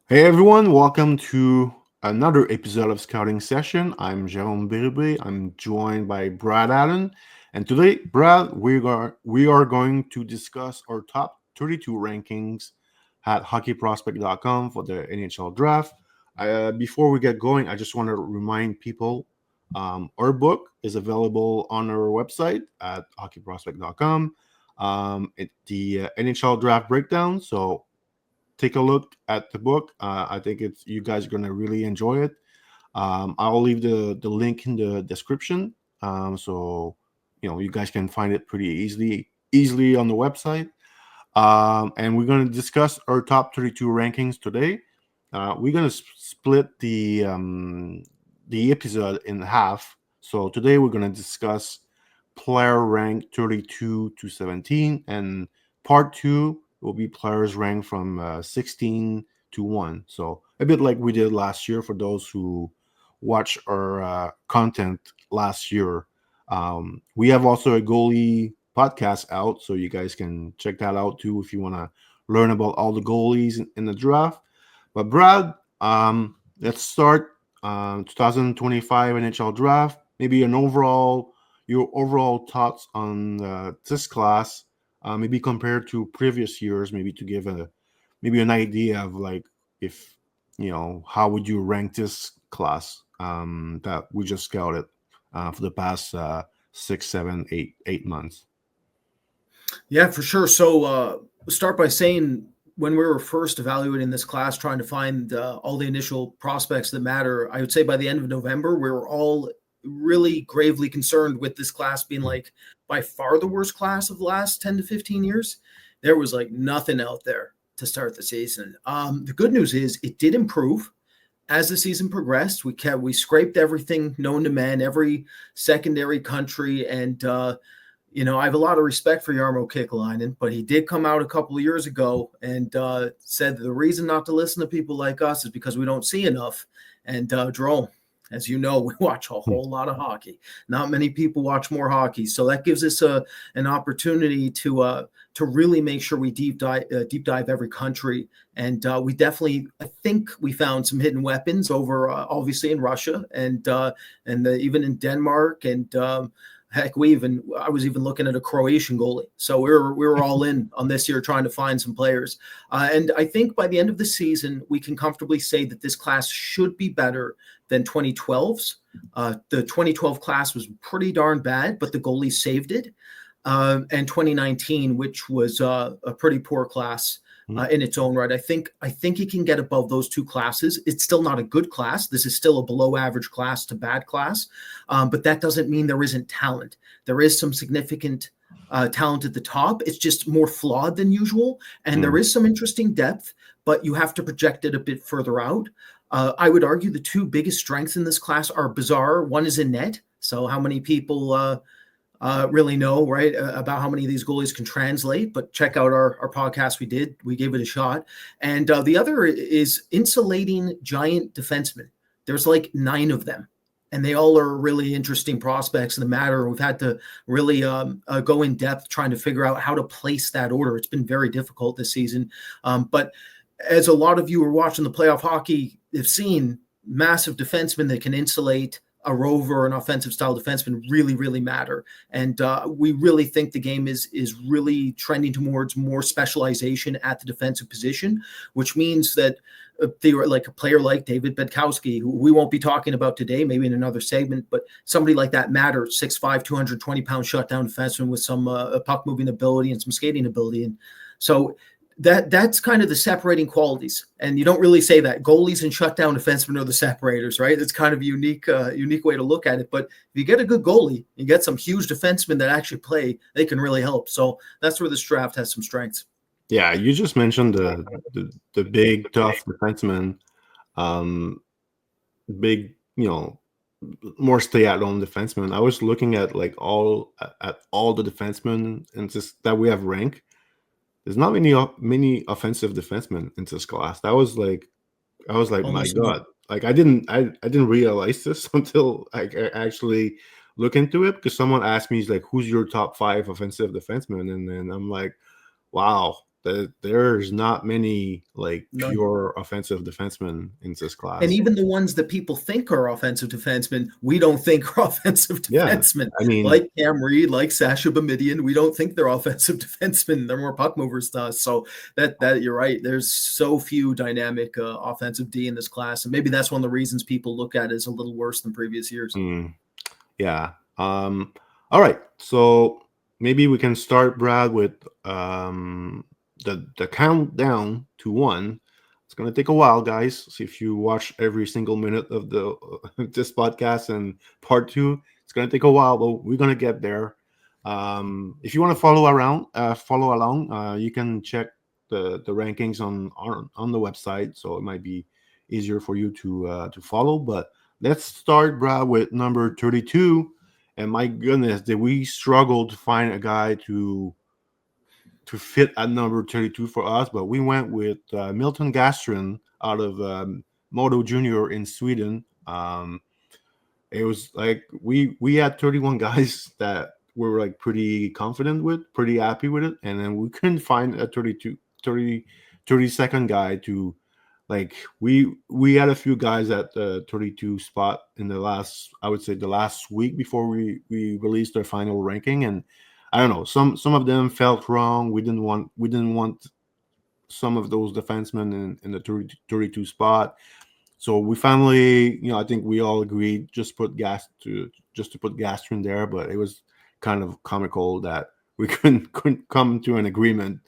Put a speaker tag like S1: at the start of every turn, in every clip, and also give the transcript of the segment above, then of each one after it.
S1: Hey everyone, welcome to another episode of Scouting Session. I'm Jérôme Bérubé. I'm joined by Brad Allen. And today, Brad, we are going to discuss our top 32 rankings at hockeyprospect.com for the NHL draft. Before we get going, I just want to remind people our book is available on our website at hockeyprospect.com. The NHL draft breakdown. So take a look at the book. I think it's you guys are gonna really enjoy it. I'll leave the link in the description, so you guys can find it pretty easily on the website. And we're gonna discuss our top 32 rankings today. We're gonna split the episode in half. So today we're gonna discuss player rank 32 to 17, and part two will be players ranked from 16 to 1. So a bit like we did last year for those who watch our content last year. We have also a goalie podcast out, so you guys can check that out too if you want to learn about all the goalies in the draft. But Brad, let's start 2025 NHL draft. Maybe your overall thoughts on this class, maybe compared to previous years, maybe to give maybe an idea of like if how would you rank this class that we just scouted for the past 6, 7, 8 months.
S2: Yeah, for sure. So, start by saying when we were first evaluating this class, trying to find all the initial prospects that matter, I would say by the end of November, we were all really gravely concerned with this class being like by far the worst class of the last 10 to 15 years. There was like nothing out there to start the season. The good news is it did improve as the season progressed. We scraped everything known to man, every secondary country, and I have a lot of respect for Jarmo Kekalainen, but he did come out a couple of years ago and said the reason not to listen to people like us is because we don't see enough. And Jérôme, as you know, we watch a whole lot of hockey. Not many people watch more hockey, so that gives us an opportunity to really make sure we deep dive every country. And we definitely, I think, we found some hidden weapons over obviously in Russia and even in Denmark and. Heck, I was even looking at a Croatian goalie. So we were all in on this year trying to find some players. And I think by the end of the season, we can comfortably say that this class should be better than 2012's. The 2012 class was pretty darn bad, but the goalies saved it. And 2019, which was a pretty poor class. In its own right, I think it can get above those two classes. It's still not a good class. This is still a below average class to bad class, but that doesn't mean there isn't talent. There is some significant talent at the top. It's just more flawed than usual, and there is some interesting depth, but you have to project it a bit further out. I would argue the two biggest strengths in this class are bizarre. One is in net. So how many people really know, right, about how many of these goalies can translate, but check out our podcast we gave it a shot. And the other is insulating giant defensemen. There's like 9 of them, and they all are really interesting prospects in the matter. We've had to really go in depth trying to figure out how to place that order. It's been very difficult this season. But as a lot of you who are watching the playoff hockey have seen, massive defensemen that can insulate a rover, an offensive style defenseman really, really matter. And we really think the game is really trending towards more specialization at the defensive position, which means that they were like a player like David Bedkowski, who we won't be talking about today, maybe in another segment, but somebody like that matters. 6'5", 220-pound shutdown defenseman with some puck moving ability and some skating ability. And so that's kind of the separating qualities. And you don't really say that goalies and shutdown defensemen are the separators, right? It's kind of a unique way to look at it. But if you get a good goalie, you get some huge defensemen that actually play, they can really help. So that's where this draft has some strengths.
S1: Yeah, you just mentioned the big tough defenseman, big more stay-at-home defenseman. I was looking at like all the defensemen and just that we have ranked. There's not many offensive defensemen in this class. I was like,
S2: Almost
S1: my God, like I didn't realize this until I actually look into it because someone asked me, he's like, who's your top 5 offensive defensemen? And then I'm like, wow, there's not many like
S2: None.
S1: pure offensive defensemen in this
S2: And
S1: class.
S2: even the ones that people think are offensive defensemen, we don't think are offensive
S1: Yeah,
S2: defensemen.
S1: I mean,
S2: Like Cam Reed, like Sasha Boumediene, we don't think they're offensive defensemen. They're more puck movers to us. So that you're right. There's so few dynamic offensive D in this class, and maybe that's one of the reasons people look at it as a little worse than previous years.
S1: yeah. All right. So maybe we can start, Brad, with the countdown to 1. It's gonna take a while, guys. So if you watch every single minute of the this podcast and part 2, it's gonna take a while, but we're gonna get there. If you want to follow along, you can check the rankings on the website, so it might be easier for you to follow. But let's start, Brad, with number 32. And my goodness, did we struggle to find a guy to fit at number 32 for us? But we went with Milton Gastrin out of Modo Junior in Sweden. It was like we had 31 guys that we were like pretty confident with, pretty happy with it, and then we couldn't find a 32nd guy to like. We had a few guys at the 32 spot in I would say the last week before we released our final ranking, and I don't know, some of them felt wrong. We didn't want some of those defensemen in the 32 spot. So we finally, I think we all agreed just to put Gastrin there, but it was kind of comical that we couldn't come to an agreement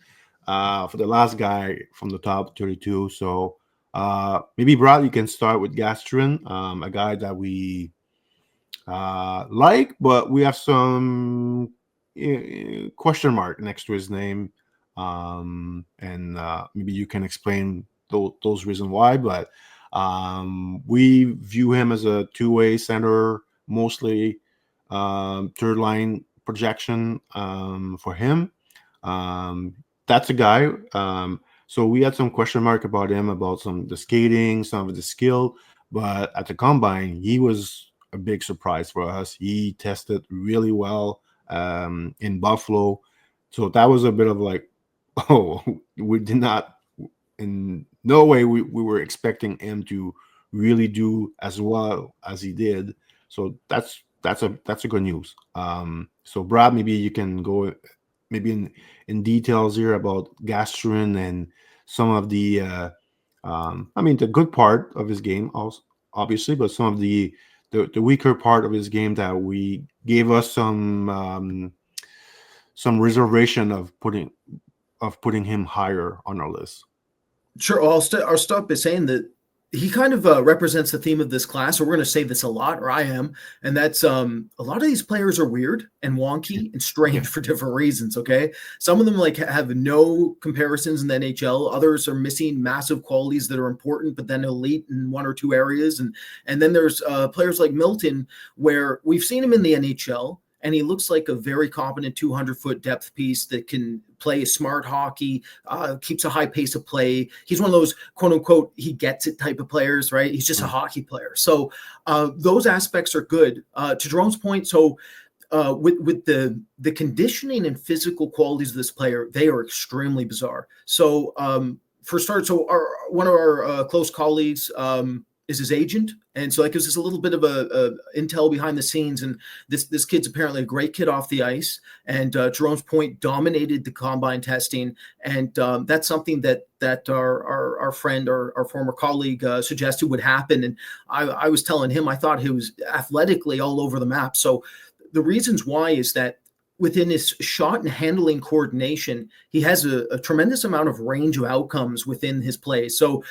S1: for the last guy from the top 32. So maybe, Brad, you can start with Gastrin, a guy that we like, but we have some question mark next to his name, and maybe you can explain those reasons why. But we view him as a two-way center, mostly third line projection for him. That's a guy. So we had some question mark about him, about some of the skating, some of the skill. But at the combine, he was a big surprise for us. He tested really well in Buffalo. So that was a bit of like, oh, we did not, in no way we were expecting him to really do as well as he did. So that's a good news. So Brad, maybe you can go maybe in details here about Gastrin and some of the I mean the good part of his game also, obviously, but some of the weaker part of his game that we gave us some reservation of putting him higher on our list.
S2: Sure. Well, I'll start by saying that he kind of represents the theme of this class. Or we're going to say this a lot, or I am, and that's a lot of these players are weird and wonky and strange for different reasons. Okay, some of them like have no comparisons in the NHL. Others are missing massive qualities that are important, but then elite in one or two areas. And then there's players like Milton, where we've seen him in the NHL. And he looks like a very competent 200-foot depth piece that can play smart hockey, keeps a high pace of play. He's one of those quote unquote, he gets it type of players, right? He's just a hockey player. So those aspects are good. To Jerome's point, so with the conditioning and physical qualities of this player, they are extremely bizarre. So for starters, so one of our close colleagues is his agent. And so that gives us a little bit of a intel behind the scenes. And this kid's apparently a great kid off the ice. And Jerome's point, dominated the combine testing. And that's something that our friend, our former colleague suggested would happen. And I was telling him, I thought he was athletically all over the map. So the reasons why is that within his shot and handling coordination, he has a tremendous amount of range of outcomes within his play. So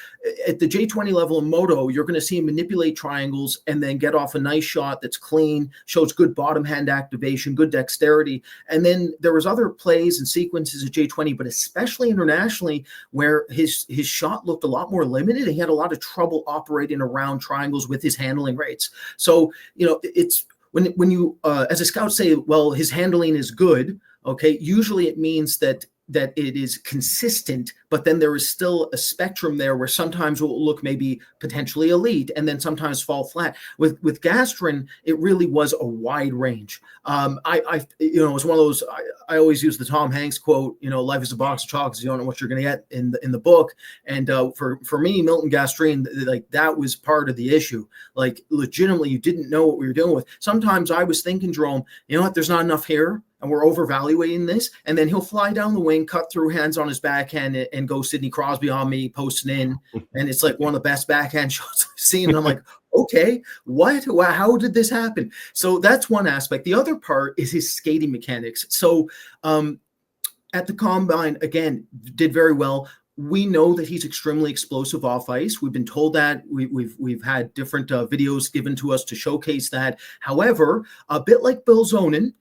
S2: at the J20 level in Moto, you're going to see him manipulate triangles and then get off a nice shot that's clean, shows good bottom hand activation, good dexterity. And then there was other plays and sequences at J20, but especially internationally, where his shot looked a lot more limited. He had a lot of trouble operating around triangles with his handling rates. So, it's when you as a scout say, well, his handling is good, okay, usually it means that that it is consistent, but then there is still a spectrum there where sometimes it will look maybe potentially elite and then sometimes fall flat. With Gastrin, it really was a wide range. It was one of those. I always use the Tom Hanks quote. Life is a box of chocolates. You don't know what you're going to get in the book. And for me, Milton Gastrin, like that was part of the issue. Like legitimately, you didn't know what we were dealing with. Sometimes I was thinking, Jérôme, you know what? There's not enough here, and we're overvaluing this. And then he'll fly down the wing, cut through hands on his backhand, and go Sidney Crosby on me, posting in. And it's like one of the best backhand shots I've seen. And I'm like, okay, what? How did this happen? So that's one aspect. The other part is his skating mechanics. So at the combine, again, did very well. We know that he's extremely explosive off ice. We've been told that. We've had different videos given to us to showcase that. However, a bit like Bill Zonin,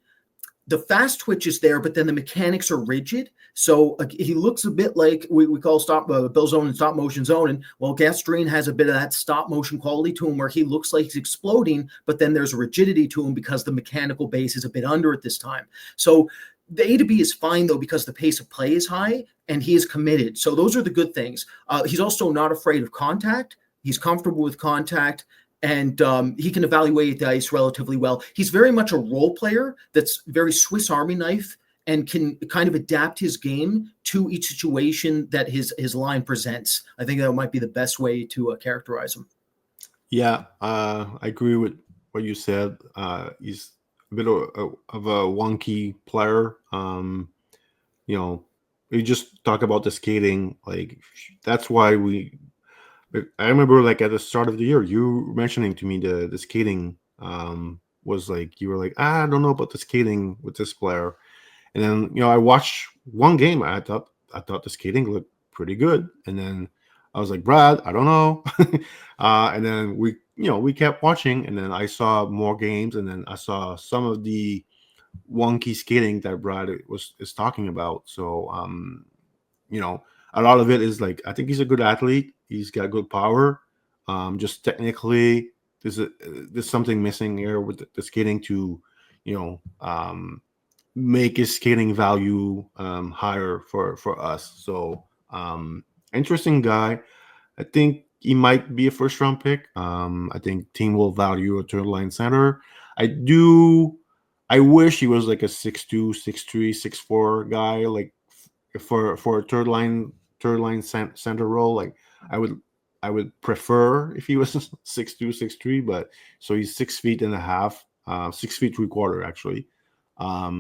S2: the fast twitch is there, but then the mechanics are rigid. So he looks a bit like we call Bill Zonin stop motion zoning. Well, Gastrin has a bit of that stop motion quality to him where he looks like he's exploding, but then there's rigidity to him because the mechanical base is a bit under at this time. So the A to B is fine, though, because the pace of play is high and he is committed. So those are the good things. He's also not afraid of contact. He's comfortable with contact. And he can evaluate the ice relatively well. He's very much a role player that's very Swiss Army knife and can kind of adapt his game to each situation that his line presents. I think that might be the best way to characterize him.
S1: Yeah, I agree with what you said. He's a bit of a wonky player. We just talk about the skating. Like that's why I remember like at the start of the year, you mentioning to me the skating was like you were like, I don't know about the skating with this player. And then I watched one game. I thought the skating looked pretty good. And then I was like, Brad, I don't know. And then we kept watching, and then I saw more games, and then I saw some of the wonky skating that Brad is talking about. So a lot of it is like I think he's a good athlete. He's got good power. Just technically, there's something missing here with the skating to, make his skating value higher for us. So interesting guy. I think he might be a first round pick. I think team will value a third line center. I do. I wish he was like a 6'2", 6'3", 6'4" guy, like for a third line center role. Like I would prefer if he was 6'2", 6'3", but so he's 6 feet and a half, 6 feet 3/4 actually.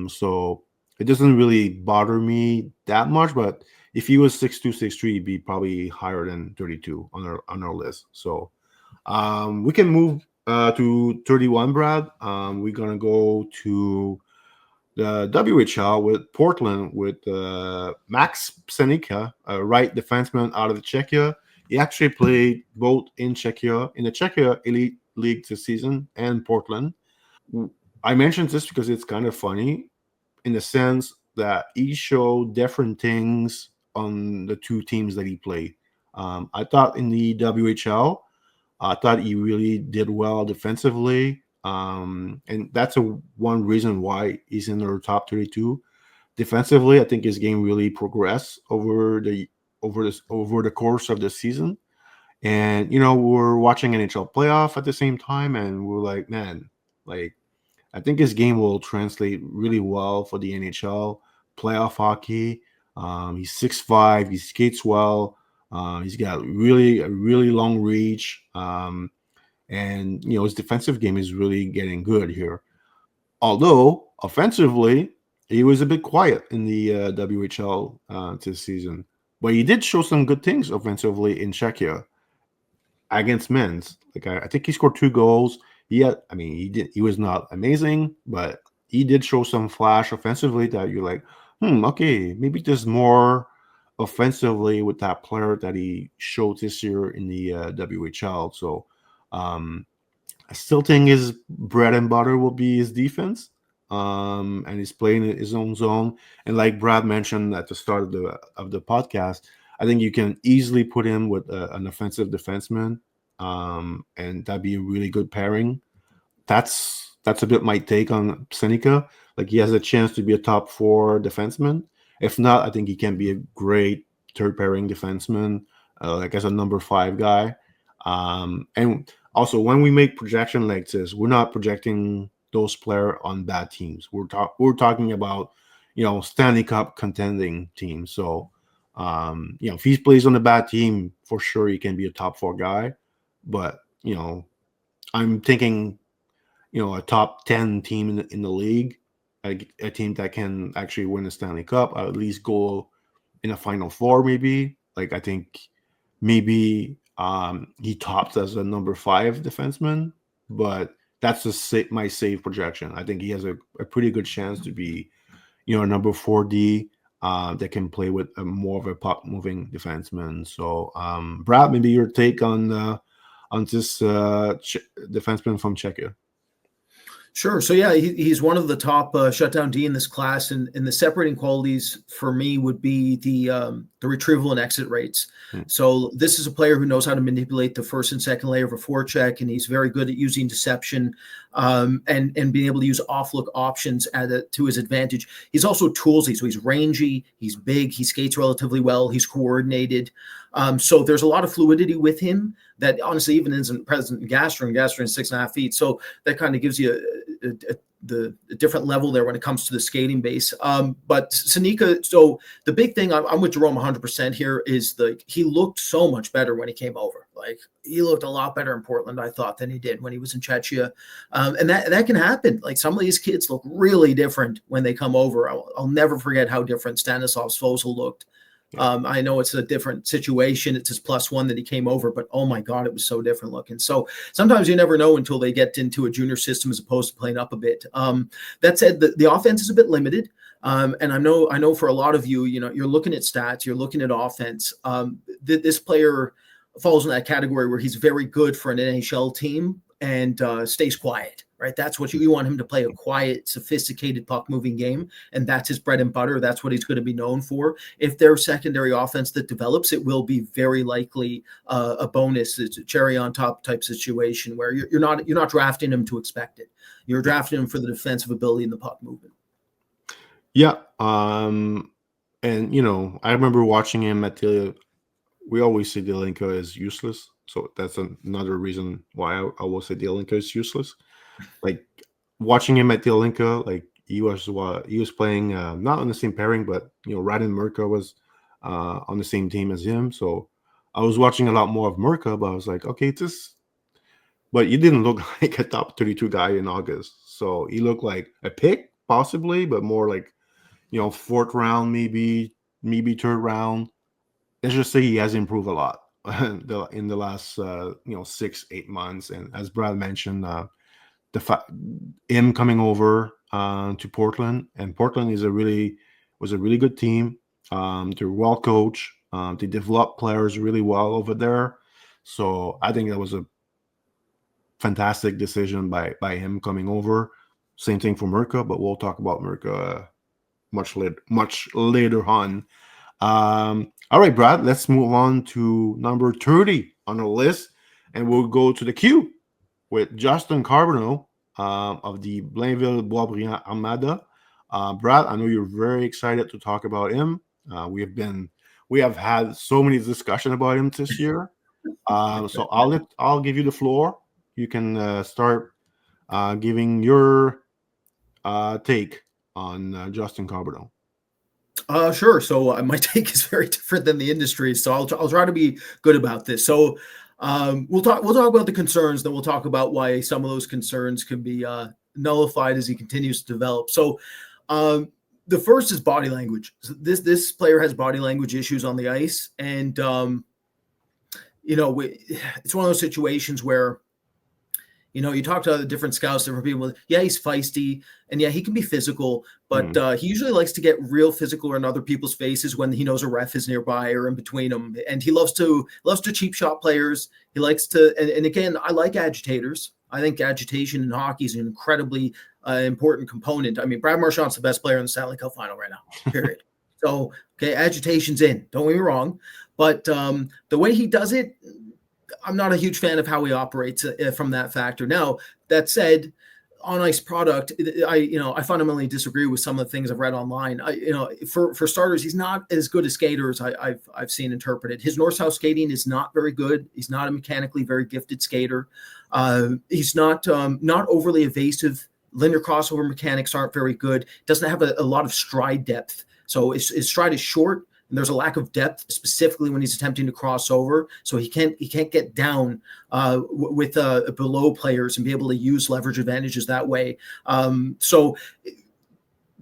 S1: So it doesn't really bother me that much, but if he was 6'2", 6'3", he'd be probably higher than 32 on our list. So we can move to 31, Brad. We're gonna go to the WHL with Portland with Max Psenicka, a right defenseman out of Czechia. He actually played both in Czechia, in the Czechia Elite League this season, and Portland. I mentioned this because it's kind of funny in the sense that he showed different things on the two teams that he played. I thought in the WHL, I thought he really did well defensively, and that's one reason why he's in our top 32. Defensively, I think his game really progressed over the course of the season. And we're watching NHL playoff at the same time, and we're like, man, like I think his game will translate really well for the NHL playoff hockey. He's 6'5", he skates well. He's got a really long reach, and his defensive game is really getting good here. Although offensively, he was a bit quiet in the WHL this season, but he did show some good things offensively in Czechia against men's. Like I think he scored 2 goals. He was not amazing, but he did show some flash offensively that you're like, okay, maybe there's more offensively with that player that he showed this year in the WHL. So I still think his bread and butter will be his defense. And he's playing in his own zone. And like Brad mentioned at the start of the podcast, I think you can easily put him with an offensive defenseman, and that'd be a really good pairing. That's a bit my take on Psenicka. Like he has a chance to be a top 4 defenseman, If not, I think he can be a great third pairing defenseman, like as a number 5 guy. And also, when we make projection like this, we're not projecting those players on bad teams. We're talking about, Stanley Cup contending teams. So, if he plays on a bad team, for sure he can be a top 4 guy. But I'm thinking, a top 10 team in the league, a team that can actually win the Stanley Cup, or at least go in a Final Four, maybe. Like, I think maybe he tops as a number 5 defenseman, but that's my safe projection. I think he has a pretty good chance to be, a number 4D that can play with more of a puck moving defenseman. So, Brad, maybe your take on this defenseman from Czechia.
S2: Sure. So yeah, he's one of the top shutdown D in this class, and the separating qualities for me would be the retrieval and exit rates. So this is a player who knows how to manipulate the first and second layer of a forecheck, and he's very good at using deception and being able to use off-look options to his advantage. He's also toolsy, so he's rangy, he's big, he skates relatively well, he's coordinated. So there's a lot of fluidity with him that honestly even isn't present in Gastrin. Gastrin is 6.5 feet, so that kind of gives you a different level there when it comes to the skating base. But Psenicka, so the big thing, I'm with Jérôme 100% here, is he looked so much better when he came over. Like, he looked a lot better in Portland, I thought, than he did when he was in Czechia. And that can happen. Like, some of these kids look really different when they come over. I'll never forget how different Stanislav Svozil looked. I know it's a different situation. It's his +1 that he came over, but oh my God, it was so different looking. So sometimes you never know until they get into a junior system as opposed to playing up a bit. That said, the offense is a bit limited. And I know for a lot of you, you're looking at stats, you're looking at offense. This player falls in that category where he's very good for an NHL team and stays quiet. Right, that's what you want him to play, a quiet, sophisticated puck-moving game, and that's his bread and butter. That's what he's going to be known for. If there's secondary offense that develops, it will be very likely a bonus. It's a cherry on top type situation where you're not drafting him to expect it. You're drafting him for the defensive ability and the puck movement.
S1: Yeah, and I remember watching him at the. We always say Delinka is useless, so that's another reason why I will say Delinka is useless. Like, watching him at the Olinka, like he was playing not on the same pairing, but Braeden Cootes was on the same team as him. So I was watching a lot more of Cootes, but I was like, okay, but he didn't look like a top 32 guy in August. So he looked like a pick possibly, but more like 4th round, maybe third round. Let's just say he has improved a lot in the last 6-8 months. And as Brad mentioned, him coming over to Portland, and Portland was a really good team. They're well coached. They develop players really well over there. So I think that was a fantastic decision by him coming over. Same thing for Cootes, but we'll talk about Cootes much later on. All right, Brad, let's move on to number 30 on the list, and we'll go to the queue with Justin Carbonneau of the Blainville-Boisbriand Armada. Brad, I know you're very excited to talk about him. We have had so many discussions about him this year. So I'll give you the floor. You can start giving your take on Justin Carbonneau.
S2: Sure. So my take is very different than the industry. So I'll try to be good about this. So we'll talk about the concerns, then we'll talk about why some of those concerns can be nullified as he continues to develop. So the first is body language. So this player has body language issues on the ice, and it's one of those situations where you talk to other different scouts, different people. Yeah, he's feisty, and yeah, he can be physical, but he usually likes to get real physical in other people's faces when he knows a ref is nearby or in between them. And he loves to cheap shot players. He likes to, and again, I like agitators. I think agitation in hockey is an incredibly important component. I mean, Brad Marchand's the best player in the Stanley Cup final right now, period. So, okay, agitation's in. Don't get me wrong, but the way he does it, I'm not a huge fan of how he operates from that factor. Now, that said, on ice product, I fundamentally disagree with some of the things I've read online. For starters, he's not as good a skater as I've seen interpreted. His north-south skating is not very good. He's not a mechanically very gifted skater. He's not overly evasive. Linear crossover mechanics aren't very good. Doesn't have a lot of stride depth. So his stride is short, and there's a lack of depth, specifically when he's attempting to cross over. So he can't get down with below players and be able to use leverage advantages that way. So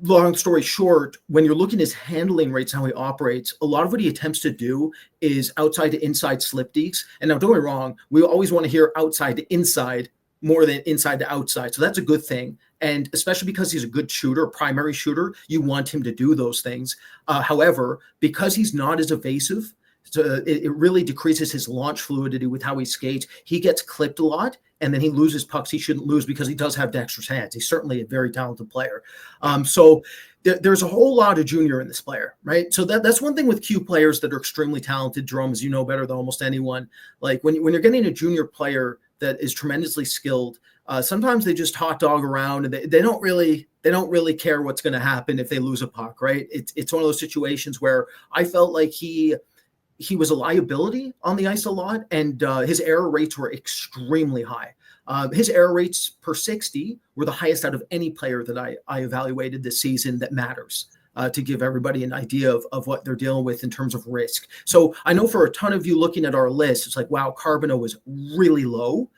S2: long story short, when you're looking at his handling rates, how he operates, a lot of what he attempts to do is outside to inside slip dekes. And now, don't get me wrong, we always want to hear outside to inside more than inside to outside. So that's a good thing. And especially because he's a good shooter, a primary shooter, you want him to do those things. However, because he's not as evasive, it really decreases his launch fluidity with how he skates. He gets clipped a lot, and then he loses pucks he shouldn't lose because he does have dexterous hands. He's certainly a very talented player. So there's a whole lot of junior in this player, right? So that's one thing with Q players that are extremely talented, Jérôme, as you know better than almost anyone. Like when you're getting a junior player that is tremendously skilled, sometimes they just hot dog around, and they don't really care what's going to happen if they lose a puck, right? It's one of those situations where I felt like he was a liability on the ice a lot, and his error rates were extremely high. His error rates per 60 were the highest out of any player that I evaluated this season that matters, to give everybody an idea of what they're dealing with in terms of risk. So I know for a ton of you looking at our list, it's like, wow, Carbonneau was really low.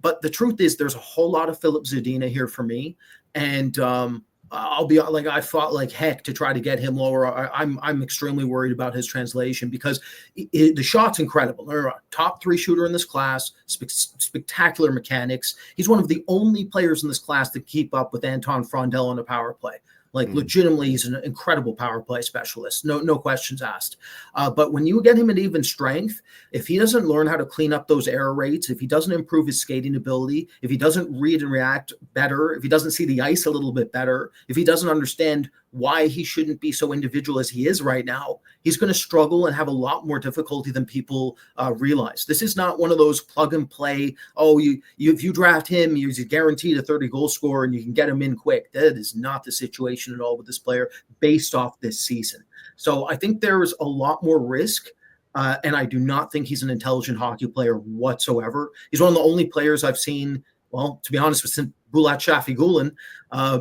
S2: But the truth is there's a whole lot of Filip Zadina here for me. And I'll be like, I fought like heck to try to get him lower. I'm extremely worried about his translation because the shot's incredible. They're a top 3 shooter in this class, spectacular mechanics. He's one of the only players in this class that keep up with Anton Frondel on a power play. Like legitimately, he's an incredible power play specialist. No questions asked. But when you get him at even strength, if he doesn't learn how to clean up those error rates, if he doesn't improve his skating ability, if he doesn't read and react better, if he doesn't see the ice a little bit better, if he doesn't understand why he shouldn't be so individual as he is right now, he's going to struggle and have a lot more difficulty than people realize. This is not one of those plug and play, if you draft him, he's guaranteed a 30-goal scorer and you can get him in quick. That is not the situation at all with this player based off this season. So I think there's a lot more risk, and I do not think he's an intelligent hockey player whatsoever. He's one of the only players I've seen, well, to be honest, since Bulat Shafi-Gulen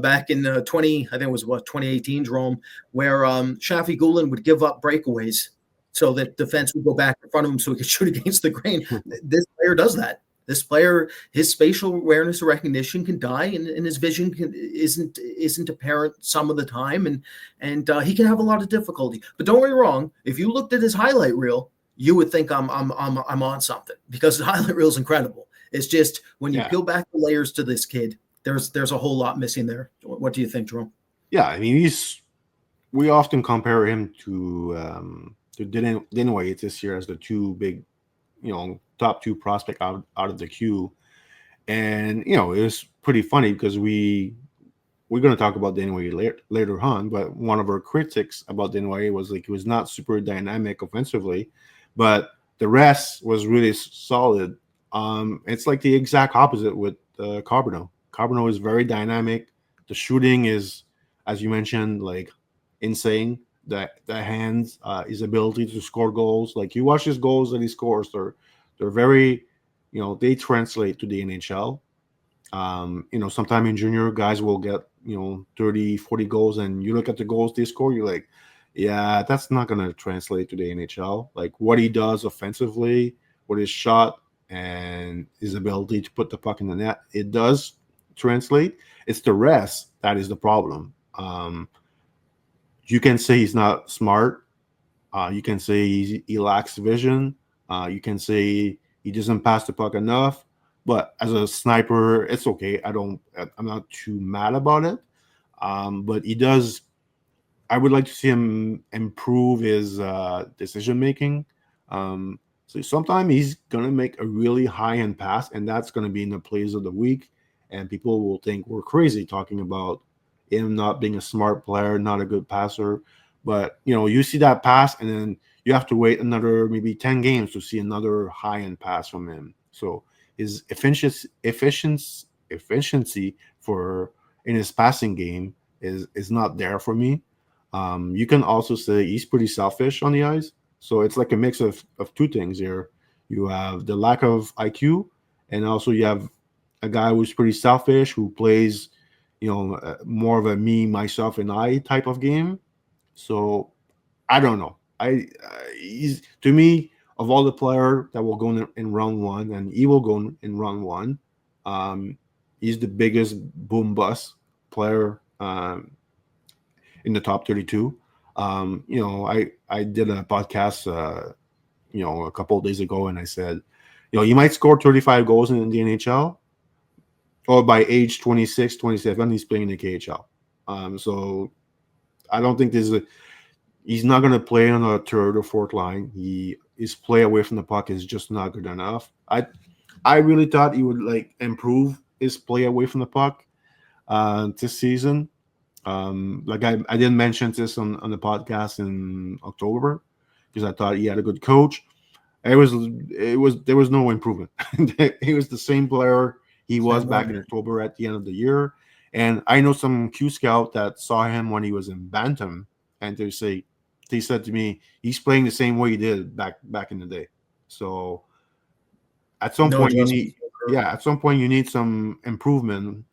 S2: back in 2018, Jérôme, where Shafi Gulen would give up breakaways so that defense would go back in front of him so he could shoot against the grain. This player does that. This player, his spatial awareness or recognition can die, and his vision isn't apparent some of the time, and he can have a lot of difficulty. But don't get me wrong, if you looked at his highlight reel, you would think I'm on something, because the highlight reel is incredible. It's just when you peel back the layers to this kid, there's a whole lot missing there. What do you think, Jérôme?
S1: Yeah, I mean, we often compare him to Dinwiddie this year as the two big, top 2 prospect out of the queue. And it was pretty funny because we're going to talk about Dinwiddie later on, but one of our critics about Dinwiddie was like he was not super dynamic offensively, but the rest was really solid. It's like the exact opposite with Carbonneau. Carbonneau is very dynamic. The shooting is, as you mentioned, like insane. The hands, his ability to score goals. Like you watch his goals that he scores, they're very, they translate to the NHL. Sometime in junior, guys will get 30, 40 goals, and you look at the goals they score, you're like, yeah, that's not gonna translate to the NHL. Like what he does offensively with his shot and his ability to put the puck in the net, it does translate. It's the rest that is the problem. You can say he's not smart. You can say he lacks vision. You can say he doesn't pass the puck enough. But as a sniper, it's okay. I'm not too mad about it. But he does. I would like to see him improve his decision making. So sometimes he's gonna make a really high end pass, and that's gonna be in the plays of the week, and people will think we're crazy talking about him not being a smart player, not a good passer. But you see that pass, and then you have to wait another maybe 10 games to see another high end pass from him. So his efficiency for in his passing game is not there for me. You can also say he's pretty selfish on the ice. So it's like a mix of two things here. You have the lack of IQ, and also you have a guy who's pretty selfish, who plays, more of a me, myself, and I type of game. So I don't know. He's, to me, of all the player that will go in round one, and he will go in round one. Um, he's the biggest boom bust player in the top 32. I did a podcast, a couple of days ago, and I said, you might score 35 goals in the NHL, or by age 26, 27, he's playing in the KHL. So I don't think he's not going to play on a third or fourth line. His play away from the puck is just not good enough. I really thought he would improve his play away from the puck this season. Like I didn't mention this on the podcast in October because I thought he had a good coach. There was no improvement. He was the same player he was back in October at the end of the year. And I know some Q scout that saw him when he was in Bantam, and they said to me, he's playing the same way he did back in the day. So at some point you need some improvement.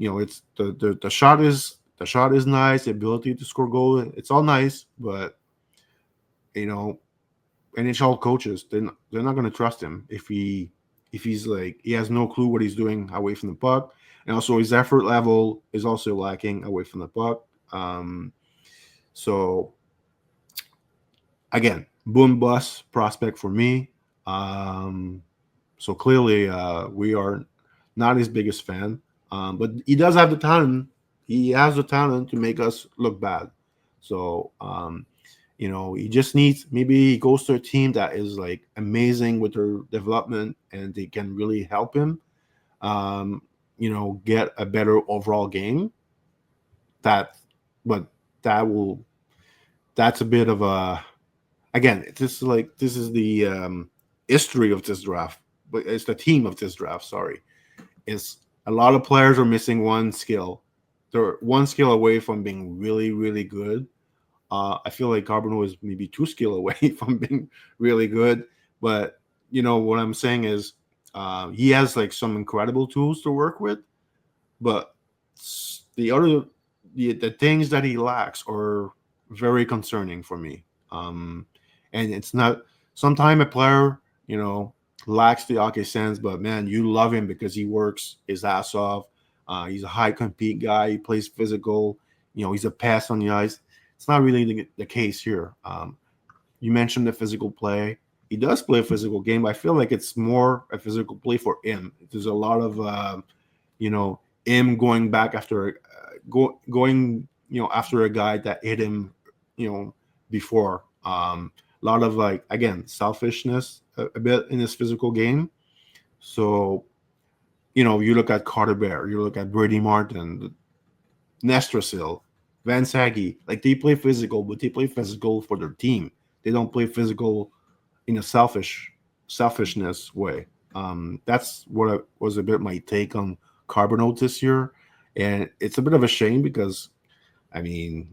S1: It's the shot is nice, the ability to score goal, it's all nice, but NHL coaches, they're not going to trust him if he's he has no clue what he's doing away from the puck, and also his effort level is also lacking away from the puck. So again, boom bust prospect for me. So clearly, we are not his biggest fan, but he does have the talent. He has the talent to make us look bad. So he just needs, maybe he goes to a team that is amazing with their development and they can really help him, get a better overall game. That's a bit of a, again, this is the history of this draft, but it's the team of this draft. Sorry, it's a lot of players are missing one skill. They're one skill away from being really, really good. I feel like Carbonneau is maybe 2 skill away from being really good. But what I'm saying is, he has some incredible tools to work with, but the things that he lacks are very concerning for me. And it's not, sometimes a player, lacks the hockey sense, but man, you love him because he works his ass off. He's a high compete guy. He plays physical. He's a pass on the ice. It's not really the case here. You mentioned the physical play. He does play a physical game, but I feel like it's more a physical play for him. There's a lot of, him going back after going after a guy that hit him, before. A lot of again, selfishness a bit in his physical game. So, you look at Carter Bear, you look at Brady Martin, Nestrasil, Vansaghi, they play physical, but they play physical for their team. They don't play physical in a selfishness way. That's what was a bit my take on Carbonneau this year. And it's a bit of a shame because, the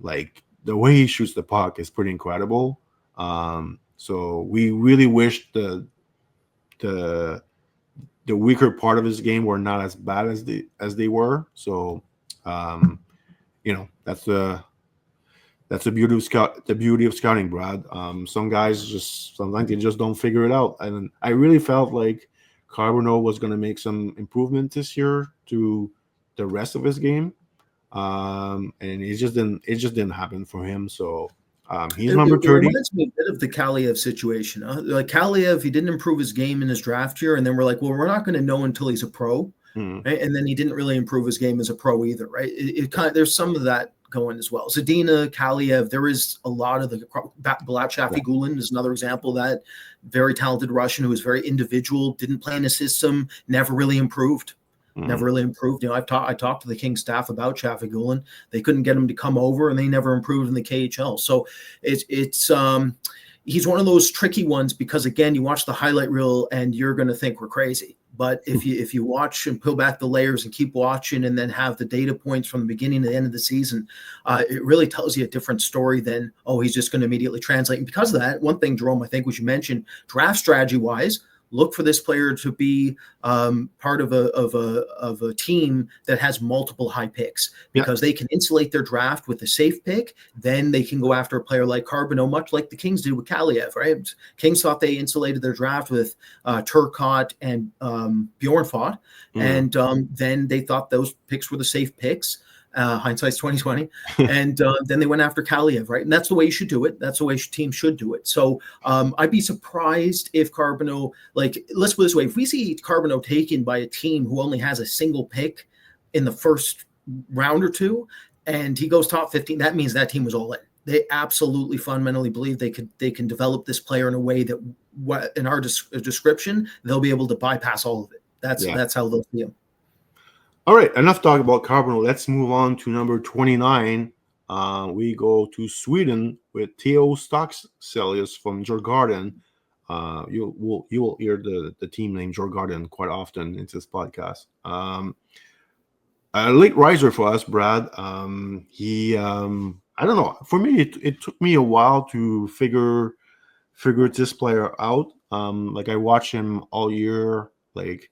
S1: way he shoots the puck is pretty incredible. So we really wish the weaker part of his game were not as bad as they were. So, that's the beauty of scouting, Brad. Some guys sometimes they just don't figure it out, and I really felt like Carbonneau was going to make some improvement this year to the rest of his game, and it just didn't happen for him. So he's number 30.
S2: It reminds me a bit of the Kaliev situation. Kaliev, he didn't improve his game in his draft year, and then we're like, well, we're not going to know until he's a pro. Right? And then he didn't really improve his game as a pro either, right? There's some of that going as well. Zadina, Kaliev, there is a lot of the Shafigullin is another example of that very talented Russian who was very individual, didn't play in a system, never really improved. Never really improved. I talked to the King staff about Shafigullin. They couldn't get him to come over, and they never improved in the KHL. So it's he's one of those tricky ones because, again, you watch the highlight reel and you're going to think we're crazy. But if you watch and peel back the layers and keep watching, and then have the data points from the beginning to the end of the season, it really tells you a different story than, oh, he's just going to immediately translate. And because of that, one thing, Jérôme, I think, which you mentioned, draft strategy wise, look for this player to be part of a team that has multiple high picks, because they can insulate their draft with a safe pick. Then they can go after a player like Carbonneau, much like the Kings did with Kaliev, right? Kings thought they insulated their draft with Turcotte and Bjornfot, and then they thought those picks were the safe picks. Hindsight's 2020, and then they went after Kaliev, right? And that's the way you should do it. That's the way teams should do it. So I'd be surprised if Carbonneau, like, let's put it this way: if we see Carbonneau taken by a team who only has a single pick in the first round or two, and he goes top 15, that means that team was all in. They absolutely fundamentally believe they can develop this player in a way that, in our description, they'll be able to bypass all of it. That's how they'll see him.
S1: All right, enough talk about Carbonneau. Let's move on to number 29. We go to Sweden with Theo Stockselius from Djurgården. You will hear the team name Djurgården quite often in this podcast. A late riser for us, Brad. He I don't know. For me, it took me a while to figure this player out. Like, I watched him all year, like,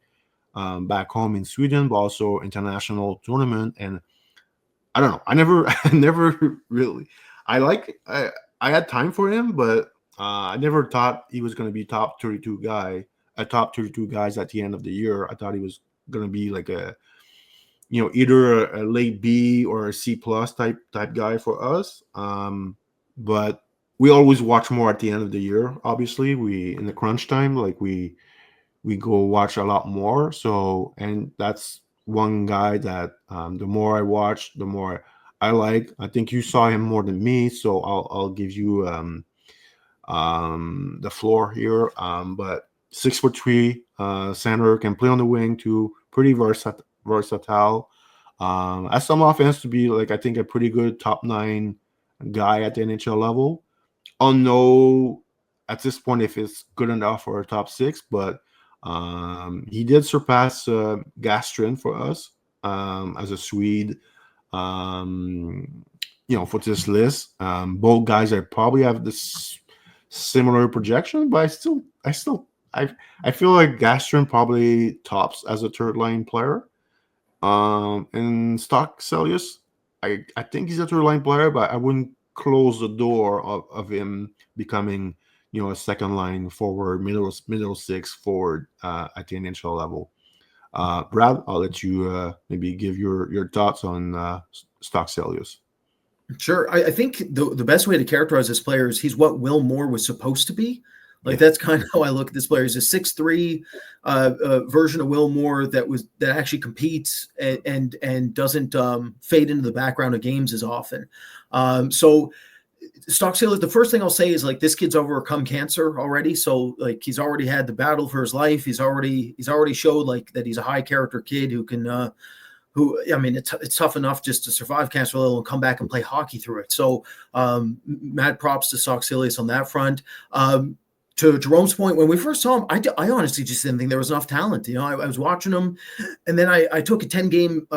S1: back home in Sweden, but also international tournament. And I don't know. I never really. I had time for him, but I never thought he was going to be top 32 guys at the end of the year. I thought he was going to be like either a late B or a C plus type guy for us. But we always watch more at the end of the year. Obviously, we in the crunch time, like we go watch a lot more. So, and that's one guy that the more I watch, the more I like. I think you saw him more than me, so I'll give you the floor here. But 6'3", center, can play on the wing too. Pretty versatile. Has some offense to be, like, I think, a pretty good top 9 guy at the NHL level. I'll know at this point if it's good enough for a top 6, but he did surpass Gastrin for us as a Swede, for this list. Both guys I probably have this similar projection, but I feel like Gastrin probably tops as a third line player. And Stockselius, I think he's a third line player, but I wouldn't close the door of him becoming a second line forward, middle 6 forward at the NHL level. Brad, I'll let you maybe give your thoughts on Stockselius.
S2: Sure. I think the best way to characterize this player is he's what Will Moore was supposed to be. Like, that's kind of how I look at this player. He's a 6'3" version of Will Moore that actually competes and doesn't fade into the background of games as often. So Stockselius, the first thing I'll say is, like, this kid's overcome cancer already. So, like, he's already had the battle for his life. He's already showed, like, that he's a high character kid who can it's tough enough just to survive cancer, let alone come back and play hockey through it. So mad props to Stockselius on that front. To Jerome's point, when we first saw him, I honestly just didn't think there was enough talent. I was watching him, and then I took a 10-game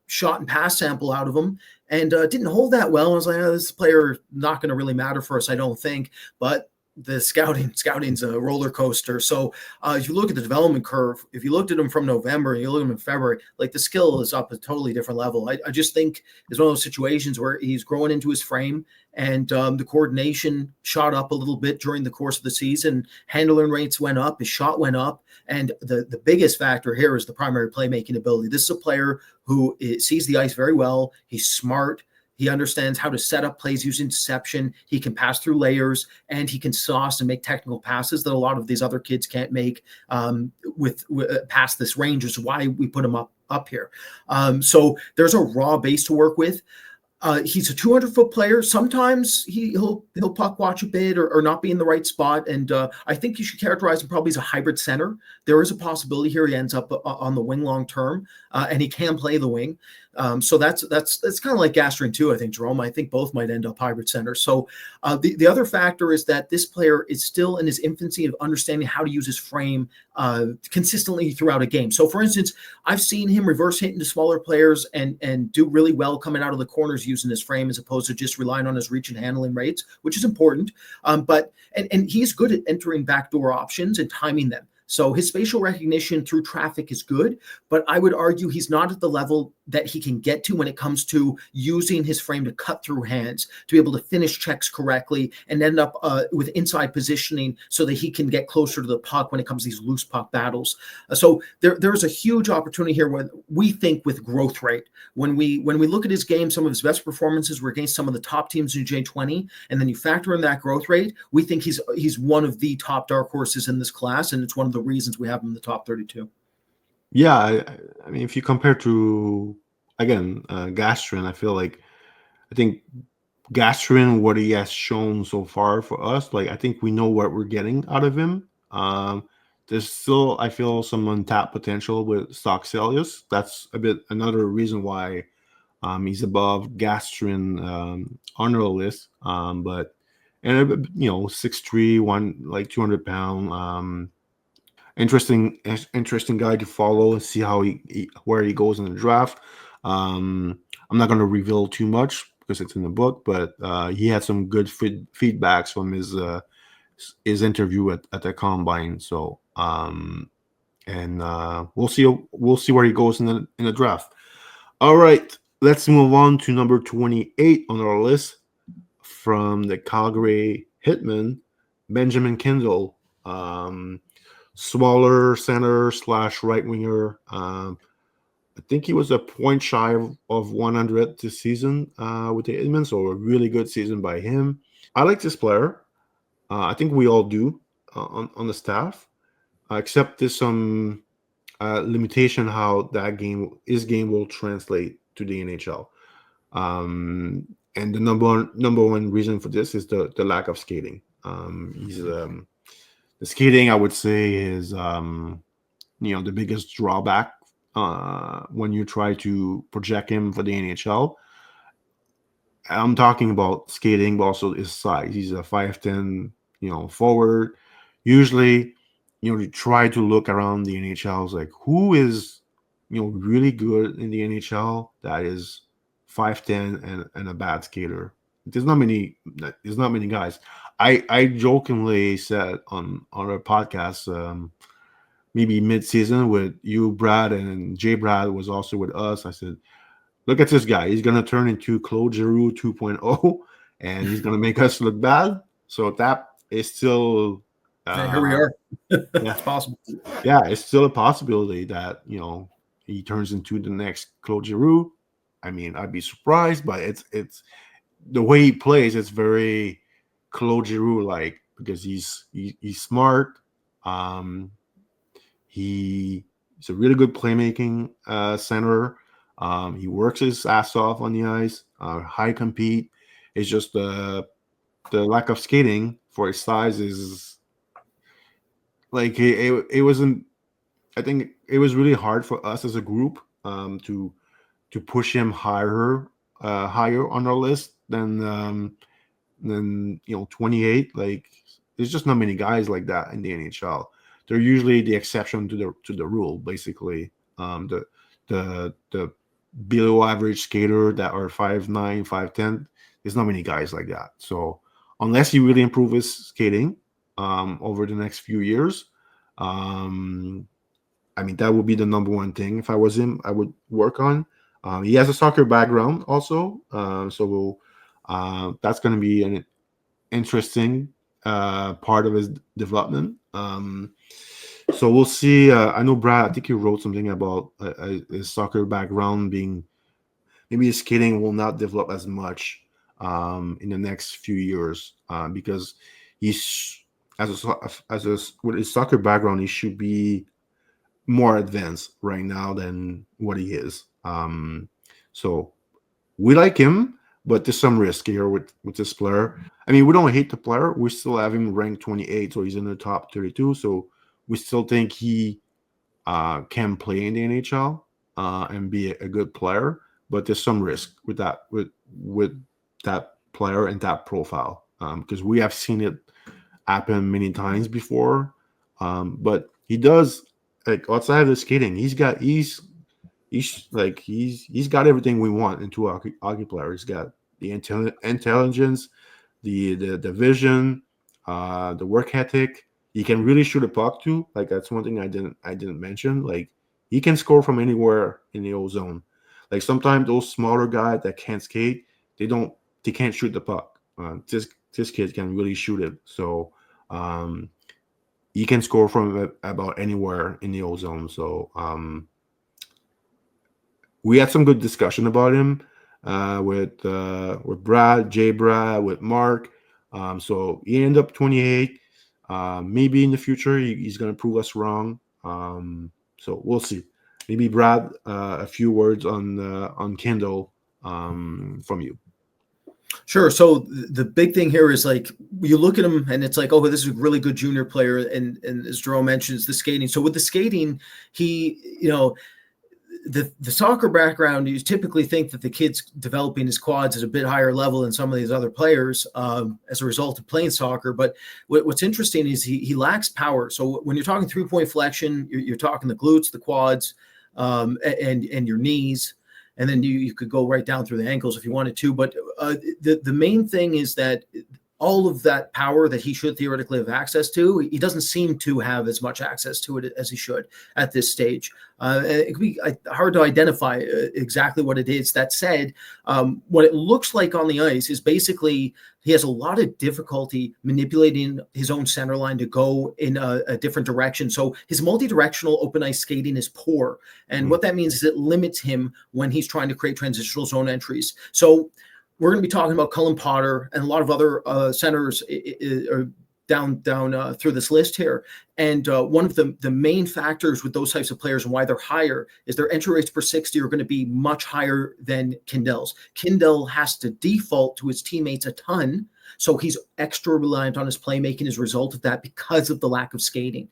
S2: shot and pass sample out of him, and didn't hold that well. I was like, this player not going to really matter for us, I don't think. But the scouting's a roller coaster. So if you look at the development curve, if you looked at him from November and you look at him in February, like, the skill is up a totally different level. I just think it's one of those situations where he's growing into his frame, and the coordination shot up a little bit during the course of the season. Handling rates went up, his shot went up, and the biggest factor here is the primary playmaking ability. This is a player who sees the ice very well. He's smart. He understands how to set up plays using deception. He can pass through layers, and he can sauce and make technical passes that a lot of these other kids can't make with past this range, which is why we put him up here. So there's a raw base to work with. He's a 200-foot player. Sometimes he'll puck watch a bit or not be in the right spot. And I think you should characterize him probably as a hybrid center. There is a possibility here he ends up on the wing long term, and he can play the wing. So that's kind of like Gastrin too. I think Jérôme. I think both might end up hybrid centers. So the other factor is that this player is still in his infancy of understanding how to use his frame consistently throughout a game. So for instance, I've seen him reverse hit into smaller players and do really well coming out of the corners using his frame as opposed to just relying on his reach and handling rates, which is important. But he's good at entering backdoor options and timing them. So his spatial recognition through traffic is good, but I would argue he's not at the level that he can get to when it comes to using his frame to cut through hands, to be able to finish checks correctly and end up with inside positioning so that he can get closer to the puck when it comes to these loose puck battles. So there's a huge opportunity here where we think with growth rate. When we look at his game, some of his best performances were against some of the top teams in J20, and then you factor in that growth rate, we think he's one of the top dark horses in this class, and it's one of the reasons we have him in the top 32.
S1: Yeah, I mean, if you compare to, again, Gastrin, I think Gastrin, what he has shown so far for us, like, I think we know what we're getting out of him. There's still, I feel, some untapped potential with Stockselius. That's another reason why he's above Gastrin on our list. But, and 6'3", 200 pound. Interesting guy to follow and see how where he goes in the draft. I'm not going to reveal too much because it's in the book, but he had some good feedbacks from his interview at the combine. So we'll see where he goes in the draft. All right, let's move on to number 28 on our list from the Calgary Hitmen, Benjamin Kindel. Smaller center / right winger. I think he was a point shy of 100 this season with the Hitmen, so a really good season by him. I like this player. I think we all do on the staff, except there's some limitation how his game will translate to the NHL. And the number one reason for this is the lack of skating. The skating, I would say, is the biggest drawback when you try to project him for the NHL. I'm talking about skating, but also his size. He's a 5'10", forward. Usually, you try to look around the NHL, like who is, really good in the NHL that is 5'10" and a bad skater. There's not many guys. I jokingly said on our podcast, maybe mid-season with you, Brad, and Jay Brad was also with us. I said, look at this guy. He's going to turn into Claude Giroux 2.0, and he's going to make us look bad. So that is still...
S2: here we are.
S1: Yeah.
S2: It's possible.
S1: Yeah, it's still a possibility that, he turns into the next Claude Giroux. I mean, I'd be surprised, but it's the way he plays, it's very Claude Giroux-like because he's smart. He's a really good playmaking center. He works his ass off on the ice. High compete. It's just the lack of skating for his size is like it wasn't. I think it was really hard for us as a group to push him higher on our list than 28. Like there's just not many guys like that in the NHL. They're usually the exception to the rule. Basically, the below average skater that are 5'9", 5'10". There's not many guys like that. So unless he really improve his skating over the next few years, I mean that would be the number one thing. If I was him, I would work on. He has a soccer background also, so that's going to be an interesting part of his development. So we'll see. I know Brad, I think you wrote something about his soccer background being maybe his skating will not develop as much in the next few years because he's with his soccer background, he should be more advanced right now than what he is. So we like him, but there's some risk here with this player. I mean, we don't hate the player. We still have him ranked 28, so he's in the top 32. So we still think he can play in the NHL and be a good player. but there's some risk with that player and that profile, because we have seen it happen many times before. But he does, like, outside of the skating, he's got everything we want into a hockey player. He's got the intelligence, the vision, the work ethic. He can really shoot a puck too. Like, that's one thing I didn't mention. Like, he can score from anywhere in the O zone. Like, sometimes those smaller guys that can't skate, they can't shoot the puck. This kid can really shoot it. So he can score from about anywhere in the O zone. So we had some good discussion about him with Brad, with Mark. So he ended up 28. Maybe in the future he's going to prove us wrong. So we'll see. Maybe Brad, a few words on Kindel from you.
S2: Sure. So the big thing here is, like, you look at him and it's like, oh, this is a really good junior player. And as Jérôme mentions, the skating. So with the skating, he, the soccer background, you typically think that the kid's developing his quads at a bit higher level than some of these other players as a result of playing soccer. But what's interesting is he lacks power. So when you're talking 3-point flexion, you're talking the glutes, the quads, and your knees. And then you could go right down through the ankles if you wanted to. But the main thing is that all of that power that he should theoretically have access to, he doesn't seem to have as much access to it as he should at this stage. It could be hard to identify exactly what it is. That said, what it looks like on the ice is basically he has a lot of difficulty manipulating his own center line to go in a different direction. So his multi-directional open ice skating is poor. And what that means is it limits him when he's trying to create transitional zone entries. So we're going to be talking about Cullen Potter and a lot of other centers down through this list here. And one of the main factors with those types of players and why they're higher is their entry rates per 60 are going to be much higher than Kindel's. Kindel has to default to his teammates a ton. So he's extra reliant on his playmaking as a result of that because of the lack of skating.